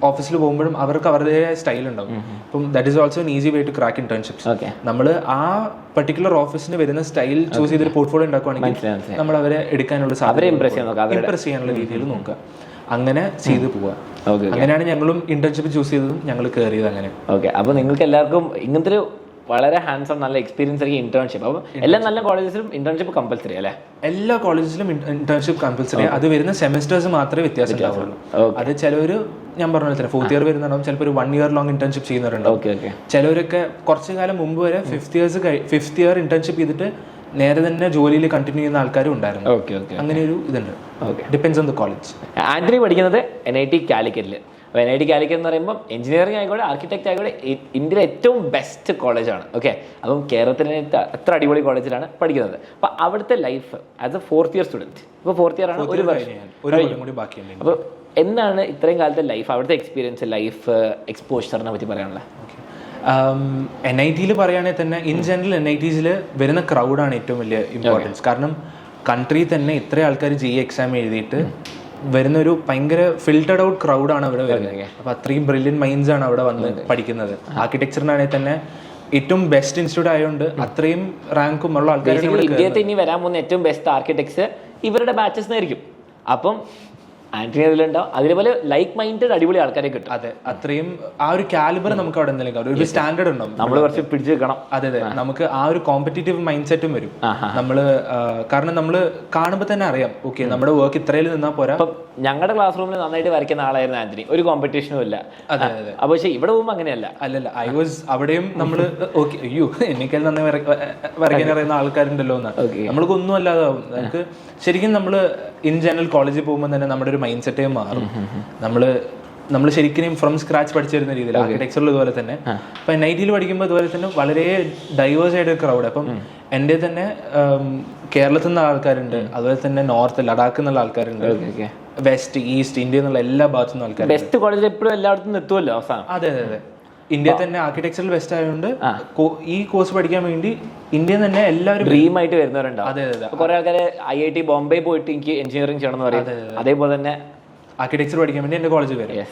ഓഫീസിൽ പോകുമ്പോഴും അവർക്ക് അവരുടേതായ സ്റ്റൈൽ ഉണ്ടാവും. അപ്പം that is also easy way to crack internships. നമ്മൾ ആ പർട്ടിക്കുലർ ഓഫീസിന് വരുന്ന സ്റ്റൈൽ ചൂസ് ചെയ്തൊരു പോർട്ട്ഫോളിയോ ഉണ്ടാക്കുകയാണെങ്കിൽ നമ്മൾ അവരെ എടുക്കാനുള്ള സാധ്യത ഇംപ്രസ് ചെയ്യാനുള്ള രീതിയിൽ നോക്കുക. അങ്ങനെ ചെയ്ത് പോവുക. അങ്ങനെയാണ് ഞങ്ങളും ഇന്റേൺഷിപ്പ് ചൂസ് ചെയ്തതും ഞങ്ങൾ കയറിയത് അങ്ങനെ. ഓക്കെ. അപ്പൊ നിങ്ങൾക്ക് എല്ലാവർക്കും ഇങ്ങനത്തെ ഒരു വളരെ ഹാൻഡ്സ് ഓൺ നല്ല എക്സ്പീരിയൻസ് ആയിരിക്കും ഇന്റേൺഷിപ്പ്. അപ്പൊ എല്ലാ നല്ല കോളേജസിലും ഇന്റേൺഷിപ്പ് കമ്പൽസറി അല്ലേ? എല്ലാ കോളേജിലും ഇന്റേൺഷിപ്പ് കമ്പൽസറി. അത് വരുന്ന സെമിസ്റ്റേഴ്സ് മാത്രമേ വ്യത്യാസം ഉണ്ടാവുള്ളൂ. അത് ചിലവര് ഞാൻ പറഞ്ഞ 4th ഇയർ വരുന്നുണ്ടാവും, ചിലപ്പോൾ ഒരു 1 year long ഇന്റേൺഷിപ്പ് ചെയ്യുന്നവരുണ്ടാവും. ചിലവരൊക്കെ കുറച്ചു കാലം മുമ്പ് വരെ 5th ഇയർ ഇന്റേൺഷിപ്പ് ചെയ്തിട്ട് നേരെ തന്നെ ജോലിയിൽ കണ്ടിന്യൂ ചെയ്യുന്ന ആൾക്കാരും ഉണ്ടായിരുന്നു. അങ്ങനെ ഒരു ഇതുണ്ട്. Depends on the college. Antony പഠിക്കുന്നത് NIT കാലിക്കറ്റിൽ. അപ്പോൾ NIT കാലിക്കറ്റ് എന്ന് പറയുമ്പോൾ എഞ്ചിനീയറിംഗ് ആയിക്കോട്ടെ ആർക്കിടെക്ട് ആയിക്കോട്ടെ ഇന്ത്യയിലെ ഏറ്റവും ബെസ്റ്റ് കോളേജാണ്. ഓക്കെ. അപ്പം കേരളത്തിലെ അത്ര അടിപൊളി കോളേജിലാണ് പഠിക്കുന്നത്. അപ്പോൾ അവിടുത്തെ life as A 4th year student, ഇപ്പോൾ 4th year ആണ്, ഒരു വർഷം കൂടി ബാക്കിയുണ്ട്. അപ്പോൾ എന്താണ് ഇത്രയും കാലത്തെ ലൈഫ്, അവിടുത്തെ എക്സ്പീരിയൻസ്, ലൈഫ് എക്സ്പോഷറിനെ പറ്റി പറയാനുള്ളത്? NIT പറയുകയാണെങ്കിൽ തന്നെ ഇൻ ജനറൽ NITസിൽ വരുന്ന ക്രൗഡാണ് ഏറ്റവും വലിയ ഇമ്പോർട്ടൻസ്. കാരണം കൺട്രി തന്നെ ഇത്ര ആൾക്കാർ GE എക്സാം എഴുതിയിട്ട് വരുന്ന ഒരു ഭയങ്കര ഫിൽട്ടർഡ് ഔട്ട് ക്രൗഡാണ് അവിടെ വരുന്നത്. അപ്പൊ അത്രയും ബ്രില്യൻ മൈൻഡ്സ് ആണ് അവിടെ വന്ന് പഠിക്കുന്നത്. ആർക്കിടെക്ചറിനാണെങ്കിൽ തന്നെ ഏറ്റവും ബെസ്റ്റ് ഇൻസ്റ്റിറ്റ്യൂട്ട് ആയതുകൊണ്ട് അത്രയും റാങ്കും ഉള്ള ആൾക്കാർ. ഇന്ത്യയിൽ ഇനി വരാൻ പോകുന്ന ഏറ്റവും ബെസ്റ്റ് ആർക്കിടെക്ട്സ് ഇവരുടെ ബാച്ചസ് ആയിരിക്കും. അപ്പം ആന്റണി അതിലുണ്ടാവും. അതേപോലെ ലൈക്ക് മൈൻഡഡ് അടിപൊളി ആൾക്കാരെ കിട്ടും. അതെ, അത്രയും ആ ഒരു കാലിബർ നമുക്ക് അവിടെ എന്തെങ്കിലും ഒരു സ്റ്റാൻഡേർഡ് ഉണ്ടാവും. നമ്മൾ കുറച്ച് പിടിച്ചു വെക്കണം. അതെ, നമുക്ക് ആ ഒരു കോമ്പറ്റീറ്റീവ് മൈൻഡ് സെറ്റും വരും. കാരണം നമ്മൾ കാണുമ്പോൾ തന്നെ അറിയാം, ഓക്കെ നമ്മുടെ വർക്ക് ഇത്രയിൽ നിന്നാൽ പോരാ. ഞങ്ങളുടെ ക്ലാസ് റൂമിൽ നന്നായിട്ട് വരയ്ക്കുന്ന ആളായിരുന്നു ആന്റണി. ഒരു കോമ്പറ്റീഷനും ഇല്ല. അതെ. അപ്പൊ പക്ഷെ ഇവിടെ പോകുമ്പോൾ അങ്ങനെയല്ല. അല്ലല്ല, അവിടെയും നമ്മള് ഓക്കെ, അയ്യോ എനിക്കത് നന്നായി വരയ്ക്കാൻ അറിയുന്ന ആൾക്കാരുണ്ടല്ലോ എന്ന് നമ്മൾക്ക് ഒന്നും അല്ലാതാവും. നമുക്ക് ശരിക്കും നമ്മള് ഇൻ ജനറൽ കോളേജിൽ പോകുമ്പോൾ തന്നെ നമ്മുടെ ഒരു മൈൻഡ് സെറ്റേ മാറും. നമ്മൾ ശരിക്കും ഫ്രം സ്ക്രാച്ച് പഠിച്ചു വരുന്ന രീതിയിൽ ആർക്കിടെക്ചറിൽ ഇതുപോലെ തന്നെ. അപ്പൊ NITയിൽ പഠിക്കുമ്പോൾ ഇതുപോലെ തന്നെ വളരെ ഡൈവേഴ്സ് ആയിട്ട് ക്രൗഡ്. അപ്പം എൻ്റെ തന്നെ കേരളത്തിൽ നിന്നുള്ള ആൾക്കാരുണ്ട്, അതുപോലെ തന്നെ നോർത്ത് ലഡാക്ക് എന്നുള്ള ആൾക്കാരുണ്ട്, വെസ്റ്റ് ഈസ്റ്റ് ഇന്ത്യ എന്നുള്ള എല്ലാ ഭാഗത്തു നിന്നും ആൾക്കാർ. ബെസ്റ്റ് കോളേജിൽ എപ്പോഴും എല്ലായിടത്തും എത്തുമല്ലോ അവസാനം. അതെ. ഇന്ത്യ തന്നെ ആർക്കിടെക്ചറിൽ ബെസ്റ്റ് ആയതുകൊണ്ട് ഈ കോഴ്സ് പഠിക്കാൻ വേണ്ടി ഇന്ത്യ തന്നെ എല്ലാവരും ഡ്രീം ആയിട്ട് വരുന്നവരുണ്ടാവും. അതെ. കുറെ ആൾക്കാര് IIT ബോംബെ പോയിട്ട് എനിക്ക് എഞ്ചിനീയറിംഗ് ചെയ്യണം എന്ന് പറയും. അതേപോലെ തന്നെ ആർക്കിടെക്ചർ പഠിക്കാൻ വേണ്ടി എന്റെ കോളേജിൽ വരും.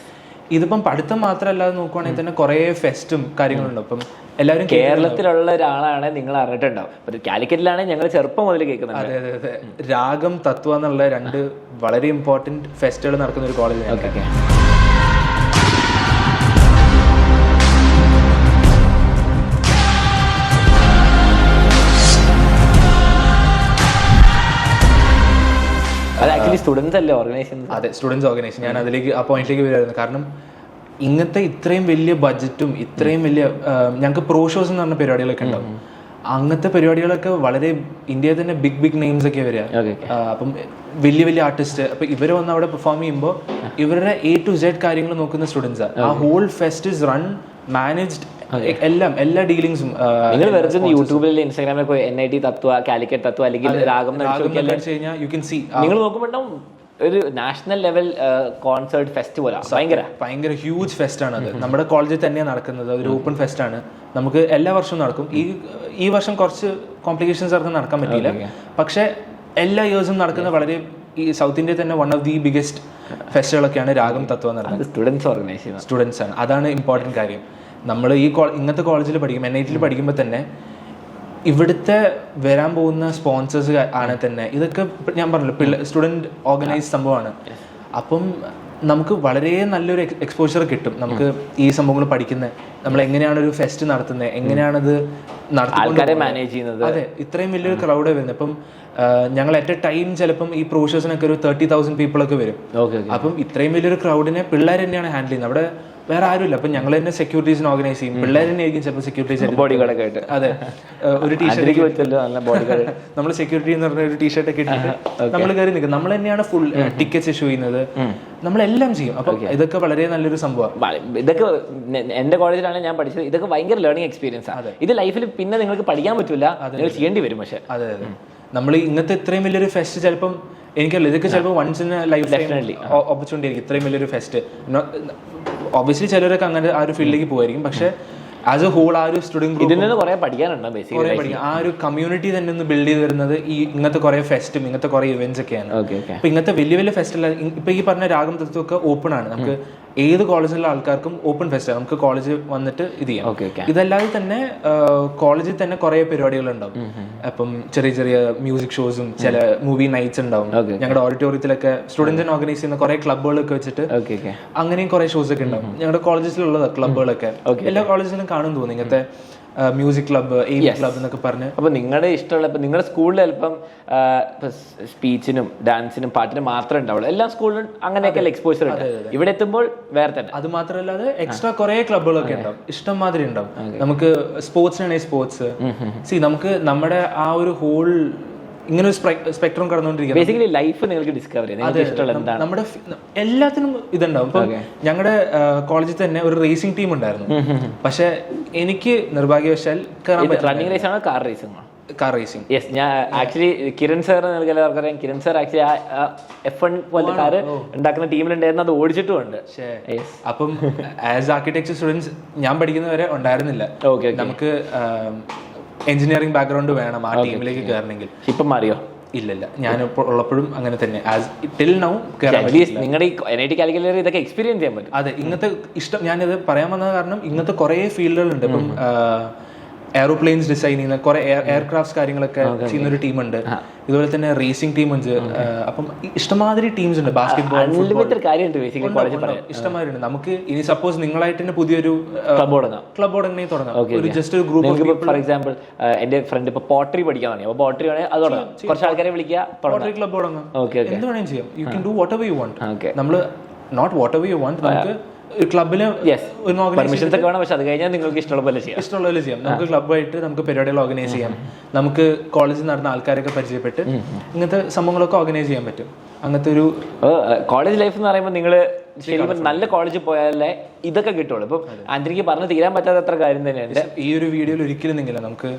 ഇതിപ്പം പഠിത്തം മാത്രമല്ലാതെ നോക്കുവാണെങ്കിൽ തന്നെ കുറെ ഫെസ്റ്റും കാര്യങ്ങളുണ്ട്. അപ്പം എല്ലാവരും കേരളത്തിലുള്ള ഒരാളാണ് നിങ്ങൾ അറിഞ്ഞിട്ടുണ്ടാവും. കാലിക്കറ്റിലാണെങ്കിൽ ഞങ്ങൾ ചെറുപ്പം മുതൽ കേൾക്കുന്നുണ്ട്. അതെ. രാഗം തത്വ എന്നുള്ള 2 വളരെ ഇമ്പോർട്ടന്റ് ഫെസ്റ്റുകൾ നടക്കുന്ന ഒരു കോളേജ്. അത് ആക്ച്വലി സ്റ്റുഡൻസ് അല്ലേ ഓർഗനൈസേഷൻ? അതെ, സ്റ്റുഡൻസ് ഓർഗനൈസേഷൻ. ഞാൻ ആ പോയിന്റിലേക്ക് വരുമായിരുന്നു. കാരണം ഇങ്ങനത്തെ ഇത്രയും വലിയ ബഡ്ജറ്റും ഇത്രയും വലിയ ഞങ്ങൾക്ക് പ്രോ ഷോസ് എന്ന് പറഞ്ഞ പരിപാടികളൊക്കെ ഉണ്ടാവും. അങ്ങനത്തെ പരിപാടികളൊക്കെ വളരെ ഇന്ത്യയിൽ തന്നെ ബിഗ് നെയിംസ് ഒക്കെ വരിക. അപ്പം വലിയ ആർട്ടിസ്റ്റ്. അപ്പൊ ഇവര് വന്ന് അവിടെ പെർഫോം ചെയ്യുമ്പോൾ ഇവരുടെ A to Z കാര്യങ്ങൾ നോക്കുന്ന സ്റ്റുഡൻസ്. ആ whole fest is run managed. എല്ലാ ഡീലിംഗ്സും നിങ്ങൾ വെറുതെ യൂട്യൂബിൽ ഇൻസ്റ്റാഗ്രാമിലൊക്കെ NIT തത്വ, കാലിക്കറ്റ് തത്വ അല്ലെങ്കിൽ രാഗം യു കൻ സീ. നിങ്ങൾ നോക്കുമ്പോൾ ഒരു നാഷണൽ ലെവൽ കോൺസേർട്ട് ഫെസ്റ്റിവലാണ് ഭയങ്കര ഹ്യൂജ് ഫെസ്റ്റ് ആണ് അത്. നമ്മുടെ കോളേജിൽ തന്നെയാണ് നടക്കുന്നത്. ഒരു ഓപ്പൺ ഫെസ്റ്റ് ആണ്. നമുക്ക് എല്ലാ വർഷവും നടക്കും. ഈ വർഷം കുറച്ച് കോംപ്ലിക്കേഷൻസ് ആർക്കും നടക്കാൻ പറ്റിയില്ല. പക്ഷെ എല്ലാ ഇയേഴ്സും നടക്കുന്ന വളരെ ഈ സൗത്ത് ഇന്ത്യയിൽ തന്നെ വൺ ഓഫ് ദി ബിഗസ്റ്റ് ഫെസ്റ്റുകളൊക്കെയാണ് രാഗം തത്വ എന്ന് പറയുന്നത്. സ്റ്റുഡൻസ് ആണ്. അതാണ് ഇമ്പോർട്ടൻറ്റ് കാര്യം. നമ്മൾ ഇങ്ങനത്തെ കോളേജിൽ പഠിക്കും, NIT പഠിക്കുമ്പോൾ തന്നെ ഇവിടുത്തെ വരാൻ പോകുന്ന സ്പോൺസേഴ്സ് ആണ് തന്നെ ഇതൊക്കെ ഞാൻ പറഞ്ഞല്ലോ സ്റ്റുഡൻറ് ഓർഗനൈസ് സംഭവമാണ്. അപ്പം നമുക്ക് വളരെ നല്ലൊരു എക്സ്പോഷർ കിട്ടും. നമുക്ക് ഈ സംഭവങ്ങൾ പഠിക്കുന്നത്, നമ്മൾ എങ്ങനെയാണ് ഒരു ഫെസ്റ്റ് നടത്തുന്നത്, എങ്ങനെയാണത് മാനേജ് ചെയ്യുന്നത്. അതെ, ഇത്രയും വലിയൊരു ക്രൗഡ് വരുന്നത്. ഇപ്പം ഞങ്ങൾ അറ്റ് എ ടൈം ചിലപ്പം ഈ പ്രൊഫഷേഴ്സിനൊക്കെ ഒരു 30,000 പീപ്പിളൊക്കെ വരും. അപ്പം ഇത്രയും വലിയൊരു ക്രൗഡിനെ പിള്ളേർ തന്നെയാണ് ഹാൻഡിൽ ചെയ്യുന്നത്. അവിടെ വേറെ ആരുമില്ല. അപ്പം ഞങ്ങൾ തന്നെ സെക്യൂരിറ്റീസിന് ഓർഗനൈസ് ചെയ്യും. പിള്ളേർ തന്നെ ആയിരിക്കും ചിലപ്പോൾ സെക്യൂരിറ്റീസ്, ബോഡി ഗാർഡൊക്കെ ആയിട്ട്. അതെ, ഒരു ടീഷർട്ട് നമ്മൾ സെക്യൂരിറ്റി എന്ന് പറഞ്ഞ ഒരു ടീഷർട്ട് ഒക്കെ ഇട്ടിട്ട് നമ്മൾ കയറി നിൽക്കും. നമ്മൾ തന്നെയാണ് ഫുൾ ടിക്കറ്റ്സ് ഇഷ്യൂ ചെയ്യുന്നത്. നമ്മളെല്ലാം ചെയ്യും. അപ്പം ഇതൊക്കെ വളരെ നല്ലൊരു സംഭവമാണ്. ഇതൊക്കെ എന്റെ കോളേജിലാണ് ഞാൻ പഠിച്ചത്. ഇതൊക്കെ ഭയങ്കര ലേണിംഗ് എക്സ്പീരിയൻസ് ആണ്. ഇത് ലൈഫിൽ പിന്നെ നിങ്ങൾക്ക് പഠിക്കാൻ പറ്റില്ല, നിങ്ങൾ ചെയ്യേണ്ടി വരും. പക്ഷെ അതെ, നമ്മൾ ഇങ്ങനത്തെ ഇത്രയും വലിയൊരു ഫെസ്റ്റ് ചിലപ്പം എനിക്കല്ല, ഇതൊക്കെ ചിലപ്പോൾ വൺസ് ഇൻ ലൈഫ് ഓപ്പർച്യൂണിറ്റി ആയിരിക്കും. ഇത്രയും വലിയൊരു ഫെസ്റ്റ് ഒബ്വിയസ്ലി ചിലരൊക്കെ അങ്ങനെ ആ ഒരു ഫീൽഡിലേക്ക് പോകുമായിരിക്കും. പക്ഷെ ആസ് എ ഹോൾ ആ ഒരു സ്റ്റുഡന്റ് ഗ്രൂപ്പ് ഇതിൽ നിന്ന് കുറെ പഠിക്കാനുണ്ട്. ആ ഒരു കമ്മ്യൂണിറ്റി തന്നെ ഒന്ന് ബിൽഡ് ചെയ്ത് വരുന്നത് ഈ ഇങ്ങനത്തെ കുറെ ഫെസ്റ്റും ഇങ്ങനത്തെ കുറെ ഇവന്റ്സ് ഒക്കെയാണ്. ഇപ്പൊ ഇങ്ങനത്തെ വലിയ വലിയ ഫെസ്റ്റിൽ ഇപ്പൊ ഈ പറഞ്ഞ രാഗം തത്വമൊക്കെ ഓപ്പൺ ആണ്. നമുക്ക് ഏത് കോളേജിലുള്ള ആൾക്കാർക്കും ഓപ്പൺ ഫെസ്റ്റ് ആണ്. നമുക്ക് കോളേജിൽ വന്നിട്ട് ഇത് ചെയ്യാം. ഇതല്ലാതെ തന്നെ കോളേജിൽ തന്നെ കുറെ പരിപാടികളുണ്ടാവും. അപ്പം ചെറിയ ചെറിയ മ്യൂസിക് ഷോസും ചില മൂവി നൈറ്റ്സ് ഉണ്ടാവും. ഞങ്ങളുടെ ഓഡിറ്റോറിയത്തിലൊക്കെ സ്റ്റുഡൻസിന് ഓർഗനൈസ് ചെയ്യുന്ന കുറെ ക്ലബ്ബുകളൊക്കെ വെച്ചിട്ട് അങ്ങനെയും കുറെ ഷോസ് ഒക്കെ ഉണ്ടാവും. ഞങ്ങളുടെ കോളേജിലുള്ള ക്ലബ്ബുകളൊക്കെ എല്ലാ കോളേജിലും കാണും തോന്നുന്നു ഇങ്ങനത്തെ മ്യൂസിക് ക്ലബ്ബ്, ക്ലബ്ബ് എന്നൊക്കെ പറഞ്ഞ്. അപ്പൊ നിങ്ങളുടെ ഇഷ്ടമുള്ള ഇപ്പൊ നിങ്ങളുടെ സ്കൂളിൽ ചിലപ്പം സ്പീച്ചിനും ഡാൻസിനും പാട്ടിനും മാത്രമേ ഉണ്ടാവുള്ളൂ. എല്ലാ സ്കൂളിലും അങ്ങനെയൊക്കെ എക്സ്പോഷർ ഉണ്ട്. ഇവിടെ എത്തുമ്പോൾ വേറെ തന്നെ. അത് മാത്രമല്ലാതെ എക്സ്ട്രാ കുറെ ക്ലബ്ബുകളൊക്കെ ഉണ്ടാവും, ഇഷ്ടംമാതിരി ഉണ്ടാവും. നമുക്ക് സ്പോർട്സിനാണെങ്കിൽ സ്പോർട്സ്, നമുക്ക് നമ്മുടെ ആ ഒരു ഹോൾ ഇങ്ങനെ ഒരു സ്പെക്ട്രം കടന്നുകൊണ്ടിരിക്കുക. ബേസിക്കലി ലൈഫ് നിങ്ങൾക്ക് ഡിസ്കവർ ചെയ്യാം. നമ്മുടെ എല്ലാത്തിനും ഇതുണ്ടാവും. ഇപ്പൊ ഞങ്ങളുടെ കോളേജിൽ തന്നെ ഒരു റേസിംഗ് ടീം ഉണ്ടായിരുന്നു. പക്ഷെ എനിക്ക് നിർഭാഗ്യവശാൽ റണ്ണിംഗ് റേസ് ആണോ കാർ റേസിംഗ് ആണോ? Car racing. യെസ്, ഞാൻ ആക്ച്വലി കിരൺ സാർ എല്ലാവർക്കറിയാം. കിരൺ സാർ ആക്ച്വലി F1 പോലത്തെ കാർ ഉണ്ടാക്കുന്ന ടീമിലുണ്ടായിരുന്നു. അത് ഓടിച്ചിട്ടുമുണ്ട്. അപ്പം ആസ് ആർക്കിടെക്ചർ സ്റ്റുഡൻസ് ഞാൻ പഠിക്കുന്നവരെ ഉണ്ടായിരുന്നില്ല. നമുക്ക് എഞ്ചിനീയറിംഗ് ബാക്ക്ഗ്രൗണ്ട് വേണം ആ ടീമിലേക്ക് കയറണമെങ്കിൽ. ഇപ്പം മാറിയോ? ഇല്ലല്ല, ഞാൻ ഉള്ളപ്പോഴും അങ്ങനെ തന്നെ ടിൽ നൗ നിങ്ങളുടെ NIT കാലിക്കറ്റ് ഇതൊക്കെ എക്സ്പീരിയൻസ് ചെയ്യാൻ പറ്റും. അതെ, ഇങ്ങനത്തെ ഇഷ്ടം ഞാനിത് പറയാൻ വന്നത് കാരണം ഇങ്ങനത്തെ കുറെ ഫീൽഡുകളുണ്ട്. ഇപ്പം എയറോപ്ലെയിൻസ് ഡിസൈൻ ചെയ്യുന്ന കുറെ എയർക്രാഫ്റ്റ്സ് കാര്യങ്ങളൊക്കെ ചെയ്യുന്ന ഒരു ടീമുണ്ട്. ഇതുപോലെ തന്നെ റേസിംഗ് ടീമുണ്ട്. അപ്പം ഇഷ്ടമാതിരി ടീംസ് ഉണ്ട്. ബാസ്കറ്റ്ബോൾ, ഇഷ്ടമാതിരി ഉണ്ട്. നമുക്ക് ഇനി സപ്പോസ് നിങ്ങളായിട്ട് തന്നെ പുതിയൊരു ക്ലബ് തുടങ്ങാം. ഒരു ജസ്റ്റ് ഒരു ഗ്രൂപ്പ്. ഫോർ എക്സാമ്പിൾ എന്റെ ഫ്രണ്ട് ഇപ്പൊ പോട്ടറി പഠിക്കാൻ തുടങ്ങി. അപ്പൊ പോട്ടറി വേണമെങ്കിൽ അത് തുടങ്ങാം. കുറച്ച് ആൾക്കാരെ വിളിക്കുക, പോട്ടറി ക്ലബ് തുടങ്ങാം. എന്ത് വേണമെങ്കിലും ചെയ്യാം. You can do whatever you want. നമ്മൾ not whatever you want. നമുക്ക് ക്ലബില് പെർമിഷൻസ് ഒക്കെ വേണം. പക്ഷെ അത് കഴിഞ്ഞാൽ നിങ്ങൾക്ക് ഇഷ്ടമുള്ള പോലെ ചെയ്യാം. നമുക്ക് ക്ലബ്ബായിട്ട് നമുക്ക് പരിപാടികൾ ഓർഗനൈസ് ചെയ്യാം. നമുക്ക് കോളേജിൽ നടന്ന ആൾക്കാരൊക്കെ പരിചയപ്പെട്ട് ഇങ്ങനത്തെ സംഭവങ്ങളൊക്കെ ഓർഗനൈസ് ചെയ്യാൻ പറ്റും. അങ്ങനത്തെ ഒരു കോളേജ് ലൈഫ് എന്ന് പറയുമ്പോൾ നിങ്ങൾ ശരിക്കും നല്ല കോളേജിൽ പോയാലേ ഇതൊക്കെ കിട്ടുള്ളൂ. ഇപ്പം ആന്റണിക്ക് പറഞ്ഞു തീരാൻ പറ്റാത്ത കാര്യം തന്നെയാണ്. ഈ ഒരു വീഡിയോയിൽ ഒരിക്കലും നിങ്ങില്ല, നമുക്ക്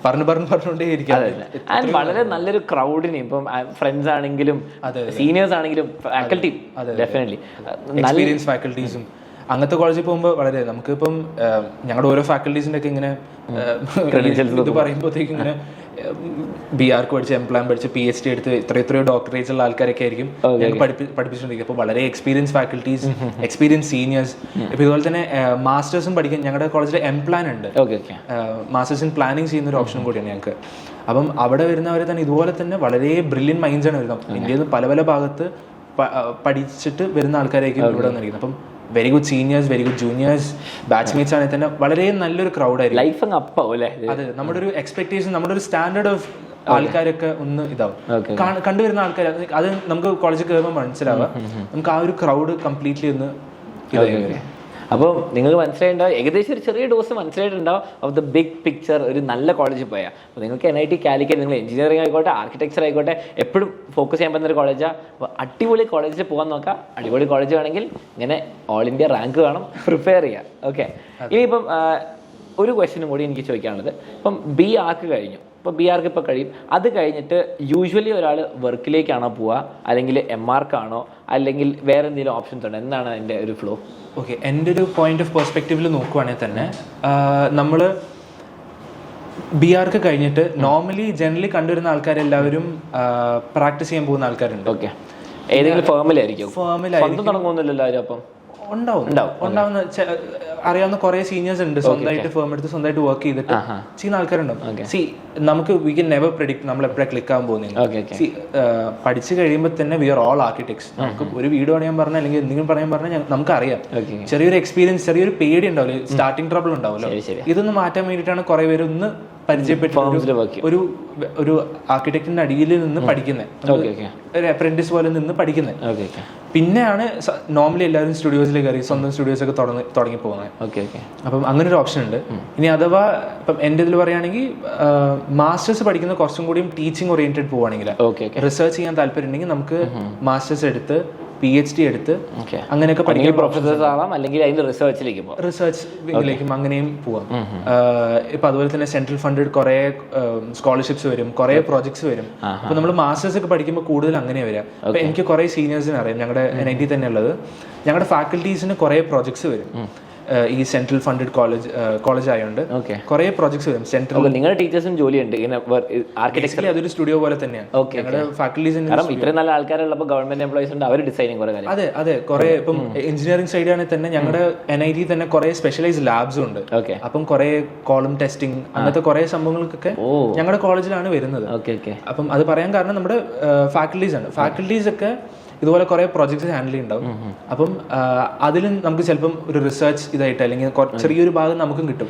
പറഞ്ഞുകൊണ്ടേ ഇരിക്കാം. ആൻഡ് വളരെ നല്ലൊരു ക്രൗഡിന് ഇപ്പം ഫ്രണ്ട്സ് ആണെങ്കിലും സീനിയേഴ്സ് ആണെങ്കിലും ഫാക്കൽറ്റി ഡെഫിനറ്റ്ലി എക്സ്പീരിയൻസ് ഫാക്കൽറ്റീസും അങ്ങനത്തെ കോളേജിൽ പോകുമ്പോൾ വളരെ നമുക്കിപ്പം ഞങ്ങളുടെ ഓരോ ഫാക്കൽറ്റീസിൻ്റെ ഒക്കെ ഇങ്ങനെ ഇത് പറയുമ്പോഴത്തേക്കും ഇങ്ങനെ BArch പഠിച്ച് എംപ്ലാൻ പഠിച്ച് PhD എടുത്ത് എത്രയോ ഡോക്ടറേറ്റ്സ് ഉള്ള ആൾക്കാരൊക്കെ ആയിരിക്കും ഞങ്ങൾക്ക് പഠിപ്പിച്ചുകൊണ്ടിരിക്കുക. അപ്പോൾ വളരെ എക്സ്പീരിയൻസ് ഫാക്കൽറ്റീസ്, എക്സ്പീരിയൻസ് സീനിയേഴ്സ്. ഇപ്പോൾ ഇതുപോലെ തന്നെ മാസ്റ്റേഴ്സും പഠിക്കാൻ ഞങ്ങളുടെ കോളേജിൽ എംപ്ലാൻ ഉണ്ട്. മാസ്റ്റേഴ്സ് ഇൻ പ്ലാനിങ് ചെയ്യുന്ന ഒരു ഓപ്ഷൻ കൂടിയാണ് ഞങ്ങൾക്ക്. അപ്പം അവിടെ വരുന്നവരെ തന്നെ ഇതുപോലെ തന്നെ വളരെ ബ്രില്യൻ മൈൻഡ്സ് ആണ് വരുന്നത്. ഇന്ത്യയിൽ നിന്ന് പല ഭാഗത്ത് പഠിച്ചിട്ട് വരുന്ന ആൾക്കാരായിരിക്കും ഇവിടെ വന്നിരിക്കുന്നത്. അപ്പം very good seniors, very good juniors, batchmates ആണെങ്കിൽ തന്നെ വളരെ നല്ലൊരു ക്രൗഡായിരിക്കും. ലൈഫ് അങ്ങ് അപ്പാവും അല്ലേ? അതെ, നമ്മുടെ ഒരു എക്സ്പെക്ടേഷൻ, നമ്മുടെ ഒരു സ്റ്റാൻഡേർഡ് ഓഫ് ആൾക്കാരൊക്കെ ഒന്ന് ഇതാവും. കണ്ടുവരുന്ന ആൾക്കാർ അത് നമുക്ക് കോളേജിൽ കയറുമ്പോൾ മനസ്സിലാവുക. നമുക്ക് ആ ഒരു ക്രൗഡ് കംപ്ലീറ്റ്ലി ഒന്ന് ഇതായി. അപ്പോൾ നിങ്ങൾക്ക് മനസ്സിലായിട്ടുണ്ടാവും, ഏകദേശം ഒരു ചെറിയ ഡോസ് മനസ്സിലായിട്ടുണ്ടാവും ഓഫ് ദ ബിഗ് പിക്ചർ. ഒരു നല്ല കോളേജിൽ പോയാൽ അപ്പോൾ നിങ്ങൾക്ക് NIT കാലിക്കറ്റ്, നിങ്ങൾ എഞ്ചിനീയറിംഗ് ആയിക്കോട്ടെ, ആർക്കിടെക്ചർ ആയിക്കോട്ടെ, എപ്പോഴും ഫോക്കസ് ചെയ്യാൻ പറ്റുന്ന ഒരു കോളേജാണ്. അപ്പോൾ അടിപൊളി കോളേജിൽ പോകാൻ നോക്കാം. അടിപൊളി കോളേജ് വേണമെങ്കിൽ ഇങ്ങനെ ഓൾ ഇന്ത്യ റാങ്ക് വേണം, പ്രിപ്പയർ ചെയ്യാം. ഓക്കെ, ഇനിയിപ്പം ഒരു ക്വസ്റ്റ്യനും കൂടി എനിക്ക് ചോദിക്കാനുള്ളത്, ഇപ്പം ബി ആർക്ക് കഴിഞ്ഞു, ഇപ്പോൾ ബി ആർക്ക് ഇപ്പോൾ കഴിയും, അത് കഴിഞ്ഞിട്ട് യൂഷ്വലി ഒരാൾ വർക്കിലേക്കാണോ പോവുക, അല്ലെങ്കിൽ MRക്കാണോ, അല്ലെങ്കിൽ വേറെ എന്തെങ്കിലും ഓപ്ഷൻസ് ഉണ്ടോ? എന്താണ് അതിൻ്റെ ഒരു ഫ്ലോ? ഓക്കെ, എൻ്റെ ഒരു പോയിന്റ് ഓഫ് പെർസ്പെക്റ്റീവിൽ നോക്കുവാണെങ്കിൽ തന്നെ നമ്മൾ ബി ആർക്ക് കഴിഞ്ഞിട്ട് നോർമലി ജനറലി കണ്ടുവരുന്ന ആൾക്കാരെല്ലാവരും പ്രാക്ടീസ് ചെയ്യാൻ പോകുന്ന ആൾക്കാരുണ്ട്. ഓക്കെ, ഏതെങ്കിലും ഫേമിലായിരിക്കും, തുടങ്ങുന്നില്ലല്ലോ ആരും? അപ്പം ഉണ്ടാവുന്ന അറിയാവുന്ന കുറെ സീനിയേഴ്സ് ഉണ്ട്, സ്വന്തമായിട്ട് ഫേം എടുത്ത് സ്വന്തമായിട്ട് വർക്ക് ചെയ്തിട്ട് ചെയ്യുന്ന ആൾക്കാരുണ്ടാവും. സി നമുക്ക് വി കൻ നെവർ പ്രെഡിക്ട് നമ്മൾ എപ്പോഴാണ് ക്ലിക്ക് ആകാൻ പോകുന്നത്. സി പഠിച്ചു കഴിയുമ്പോൾ തന്നെ വി ആർ ഓൾ ആർക്കിടെക്ട്സ്. നമുക്ക് ഒരു വീട് പണിയാൻ പറഞ്ഞാൽ അല്ലെങ്കിൽ എന്തെങ്കിലും പറയാൻ പറഞ്ഞാൽ നമുക്കറിയാം. ചെറിയൊരു എക്സ്പീരിയൻസ്, ചെറിയൊരു പേടി ഉണ്ടാവില്ല, സ്റ്റാർട്ടിങ് ട്രബിൾ ഉണ്ടാവുമല്ലോ. ഇതൊന്നും മാറ്റാൻ വേണ്ടിയിട്ടാണ് കുറെ പേര് ഒന്ന് പരിചയപ്പെട്ട് ഒരു ആർക്കിടെക്റ്റിന്റെ അടിയിൽ നിന്ന് പഠിക്കുന്നത്, ഒരു അപ്രന്റീസ് പോലെ നിന്ന് പഠിക്കുന്നത്. പിന്നെയാണ് നോർമലി എല്ലാവരും സ്റ്റുഡിയോസിൽ കയറി സ്വന്തം സ്റ്റുഡിയോസ് ഒക്കെ തുടങ്ങി പോകുന്നത്. അപ്പം അങ്ങനെ ഒരു ഓപ്ഷൻ ഉണ്ട്. ഇനി അഥവാ ഇപ്പം എൻ്റെ ഇതിൽ പറയുകയാണെങ്കിൽ മാസ്റ്റേഴ്സ് പഠിക്കുന്ന കുറച്ചും കൂടിയും ടീച്ചിങ് ഓറിയന്റഡ് പോവുകയാണെങ്കിൽ, റിസർച്ച് ചെയ്യാൻ താല്പര്യം ഉണ്ടെങ്കിൽ നമുക്ക് മാസ്റ്റേഴ്സ് എടുത്ത് PhD എടുത്ത് അങ്ങനെയൊക്കെ പഠിക്കാൻ പ്രൊഫസേഴ്സ് ആവാം, അല്ലെങ്കിൽ അതിന്റെ റിസർച്ച് വിങ്ങിലേക്കും അങ്ങനെയും പോവാം. ഇപ്പൊ അതുപോലെ തന്നെ സെൻട്രൽ ഫണ്ടഡ് കുറെ സ്കോളർഷിപ്സ് വരും, കുറെ പ്രോജക്ട്സ് വരും. അപ്പൊ നമ്മൾ മാസ്റ്റേഴ്സ് ഒക്കെ പഠിക്കുമ്പോൾ കൂടുതൽ അങ്ങനെ വരാം. അപ്പൊ എനിക്ക് കുറെ സീനിയേഴ്സിനെ അറിയാം, ഞങ്ങളുടെ NIT തന്നെ ഉള്ളത്. ഞങ്ങളുടെ ഫാക്കൽറ്റീസിന് കുറെ പ്രോജക്ട്സ് വരും. ഈ സെൻട്രൽ ഫണ്ടഡ് കോളേജ് ആയതുകൊണ്ട് കുറെ പ്രോജക്ട്സ് വരും. സെൻട്രൽ നിങ്ങളുടെ ടീച്ചേഴ്സും ജോലിയുണ്ട് ആർക്കിടെക്ചർ, അതൊരു സ്റ്റുഡിയോ പോലെ തന്നെയാണ്. ഞങ്ങളുടെ ഫാക്കൽറ്റീസിന് ഇത്രയും നല്ല ആൾക്കാരുള്ളപ്പോൾ ഗവൺമെന്റ് എംപ്ലോയീസ് ഉണ്ട്, അവർ ഡിസൈനിങ് കുറെ കാര്യം. അതെ കുറെ ഇപ്പം എഞ്ചിനീയറിംഗ് സൈഡ് ആണെങ്കിൽ തന്നെ ഞങ്ങളുടെ NIT തന്നെ കുറെ സ്പെഷ്യലൈസ്ഡ് ലാബ്സും ഉണ്ട്. അപ്പം കുറെ കോളം ടെസ്റ്റിംഗ് അങ്ങനത്തെ കുറെ സംഭവങ്ങൾക്കൊക്കെ ഞങ്ങളുടെ കോളേജിലാണ് വരുന്നത്. അപ്പം അത് പറയാൻ കാരണം നമ്മുടെ ഫാക്കൽറ്റീസ് ഒക്കെ ഇതുപോലെ കുറെ പ്രോജക്ട്സ് ഹാൻഡിൽ ചെയ്യുന്നുണ്ടാവും. അപ്പം അതിൽ നമുക്ക് ചിലപ്പം ഒരു റിസർച്ച് ഇതായിട്ട് അല്ലെങ്കിൽ ചെറിയൊരു ഭാഗം നമുക്കും കിട്ടും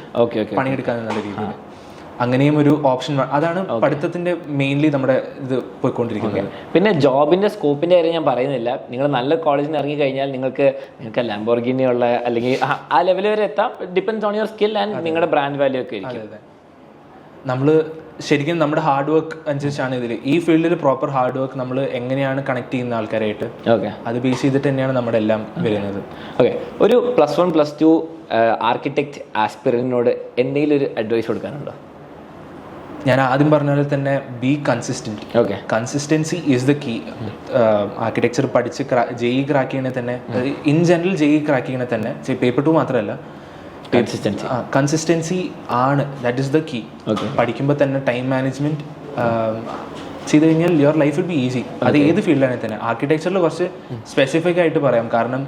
പണിയെടുക്കാൻ എന്നുള്ള രീതിയിൽ. അങ്ങനെയും ഒരു ഓപ്ഷൻ, അതാണ് പഠിത്തത്തിന്റെ മെയിൻലി നമ്മുടെ ഇത് പോയിക്കൊണ്ടിരിക്കുന്നത്. പിന്നെ ജോബിന്റെ സ്കോപ്പിന്റെ കാര്യം ഞാൻ പറയുന്നില്ല. നിങ്ങൾ നല്ല കോളേജിൽ നിന്ന് ഇറങ്ങി കഴിഞ്ഞാൽ നിങ്ങൾക്ക് ലാംബോർഗിനി ഉള്ള അല്ലെങ്കിൽ ആ ലെവൽ വരെ എത്താം. Depends on your skill and നിങ്ങളുടെ ബ്രാൻഡ് വാല്യൂ ഒക്കെ ആയിരിക്കും. നമ്മൾ ശരിക്കും നമ്മുടെ ഹാർഡ് വർക്ക് അനുസരിച്ചാണ് ഇതിൽ ഈ ഫീൽഡിൽ പ്രോപ്പർ ഹാർഡ് വർക്ക് നമ്മൾ എങ്ങനെയാണ് കണക്ട് ചെയ്യുന്ന ആൾക്കാരായിട്ട് അത് ബേസ് ചെയ്തിട്ട് തന്നെയാണ് നമ്മുടെ എല്ലാം വരുന്നത്. ഒരു +1 +2 ആർക്കിടെക്ട് ആസ്പിറന്റിനോട് എന്തെങ്കിലും ഒരു അഡ്വൈസ് കൊടുക്കാനുണ്ടോ? ഞാൻ ആദ്യം പറഞ്ഞ പോലെ തന്നെ be consistent. Consistency is the key. Architecture പഠിച്ച് JEE ക്രാക്ക് ചെയ്യണേ തന്നെ, ഇൻ ജനറൽ JEE ക്രാക്ക് ചെയ്യണേ തന്നെ, പേപ്പർ 2 മാത്രമല്ല, കൺസിസ്റ്റൻസി ആണ്. That is the key. പഠിക്കുമ്പോൾ തന്നെ ടൈം മാനേജ്മെന്റ് ചെയ്ത് കഴിഞ്ഞാൽ your life will be easy. അത് ഏത് ഫീൽഡാണെങ്കിൽ തന്നെ. ആർക്കിടെക്ചറിൽ കുറച്ച് സ്പെസിഫിക് ആയിട്ട് പറയാം, കാരണം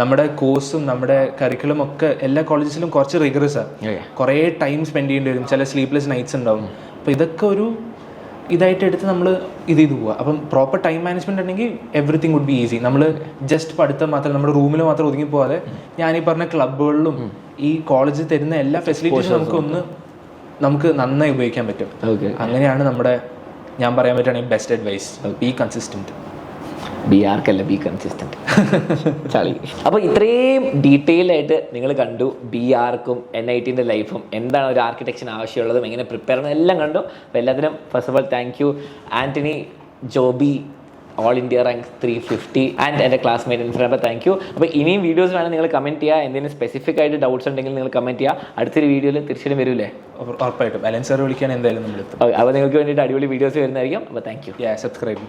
നമ്മുടെ കോഴ്സും നമ്മുടെ കരിക്കുലം ഒക്കെ എല്ലാ കോളേജസിലും കുറച്ച് റിഗറസാണ്. കുറേ ടൈം സ്പെൻഡ് ചെയ്യേണ്ടി വരും, ചില സ്ലീപ്ലെസ് നൈറ്റ്സ് ഉണ്ടാവും. അപ്പോൾ ഇതൊക്കെ ഒരു ഇതായിട്ട് എടുത്ത് നമ്മൾ ഇത് പോവുക. അപ്പം പ്രോപ്പർ ടൈം മാനേജ്മെന്റ് ഉണ്ടെങ്കിൽ എവറിത്തിങ് വുഡ് ബി ഈസി. നമ്മൾ ജസ്റ്റ് പഠിത്തം മാത്രം നമ്മുടെ റൂമിൽ മാത്രം ഒതുങ്ങി പോകാതെ ഞാനീ പറഞ്ഞ ക്ലബുകളിലും ഈ കോളേജിൽ തരുന്ന എല്ലാ ഫെസിലിറ്റീസും നമുക്ക് നന്നായി ഉപയോഗിക്കാൻ പറ്റും. അങ്ങനെയാണ് നമ്മുടെ ഞാൻ പറയാൻ പറ്റുകയാണെങ്കിൽ best advice. Be consistent. Be ആർക്കല്ല, ബി കൺസിസ്റ്റന്റ്. ചളി. അപ്പോൾ ഇത്രയും ഡീറ്റെയിൽ ആയിട്ട് നിങ്ങൾ കണ്ടു ബി ആർക്കും NITന്റെ ലൈഫും, എന്താണ് ഒരു ആർക്കിടെക്ചറിന് ആവശ്യമുള്ളതും, എങ്ങനെ പ്രിപ്പയർ ചെയ്യണം എല്ലാം കണ്ടു. അപ്പോൾ എല്ലാത്തിനും first of all thank you Antony, Joby, all India rank 350 and എൻ്റെ ക്ലാസ്മേറ്റ് ഇൻഫ്രാൻ. അപ്പോൾ താങ്ക് യു. അപ്പോൾ ഇനിയും വീഡിയോസ് വേണം നിങ്ങൾ കമൻറ്റ് ചെയ്യുക. എന്തെങ്കിലും സ്പെസിഫിക് ആയിട്ട് ഡൗട്ട്സ് ഉണ്ടെങ്കിൽ നിങ്ങൾ കമൻറ്റ് ചെയ്യുക. അടുത്തൊരു വീഡിയോയിൽ തീർച്ചയായും വരൂലേ? ഉറപ്പായിട്ടും അലൻ സാർ വിളിക്കാൻ എന്തായാലും നമ്മൾ. അപ്പോൾ നിങ്ങൾക്ക് വേണ്ടിയിട്ട് അടിപൊളി വീഡിയോസ് വരുന്നതായിരിക്കും. അപ്പോൾ താങ്ക് യു. സബ്സ്ക്രൈബ്.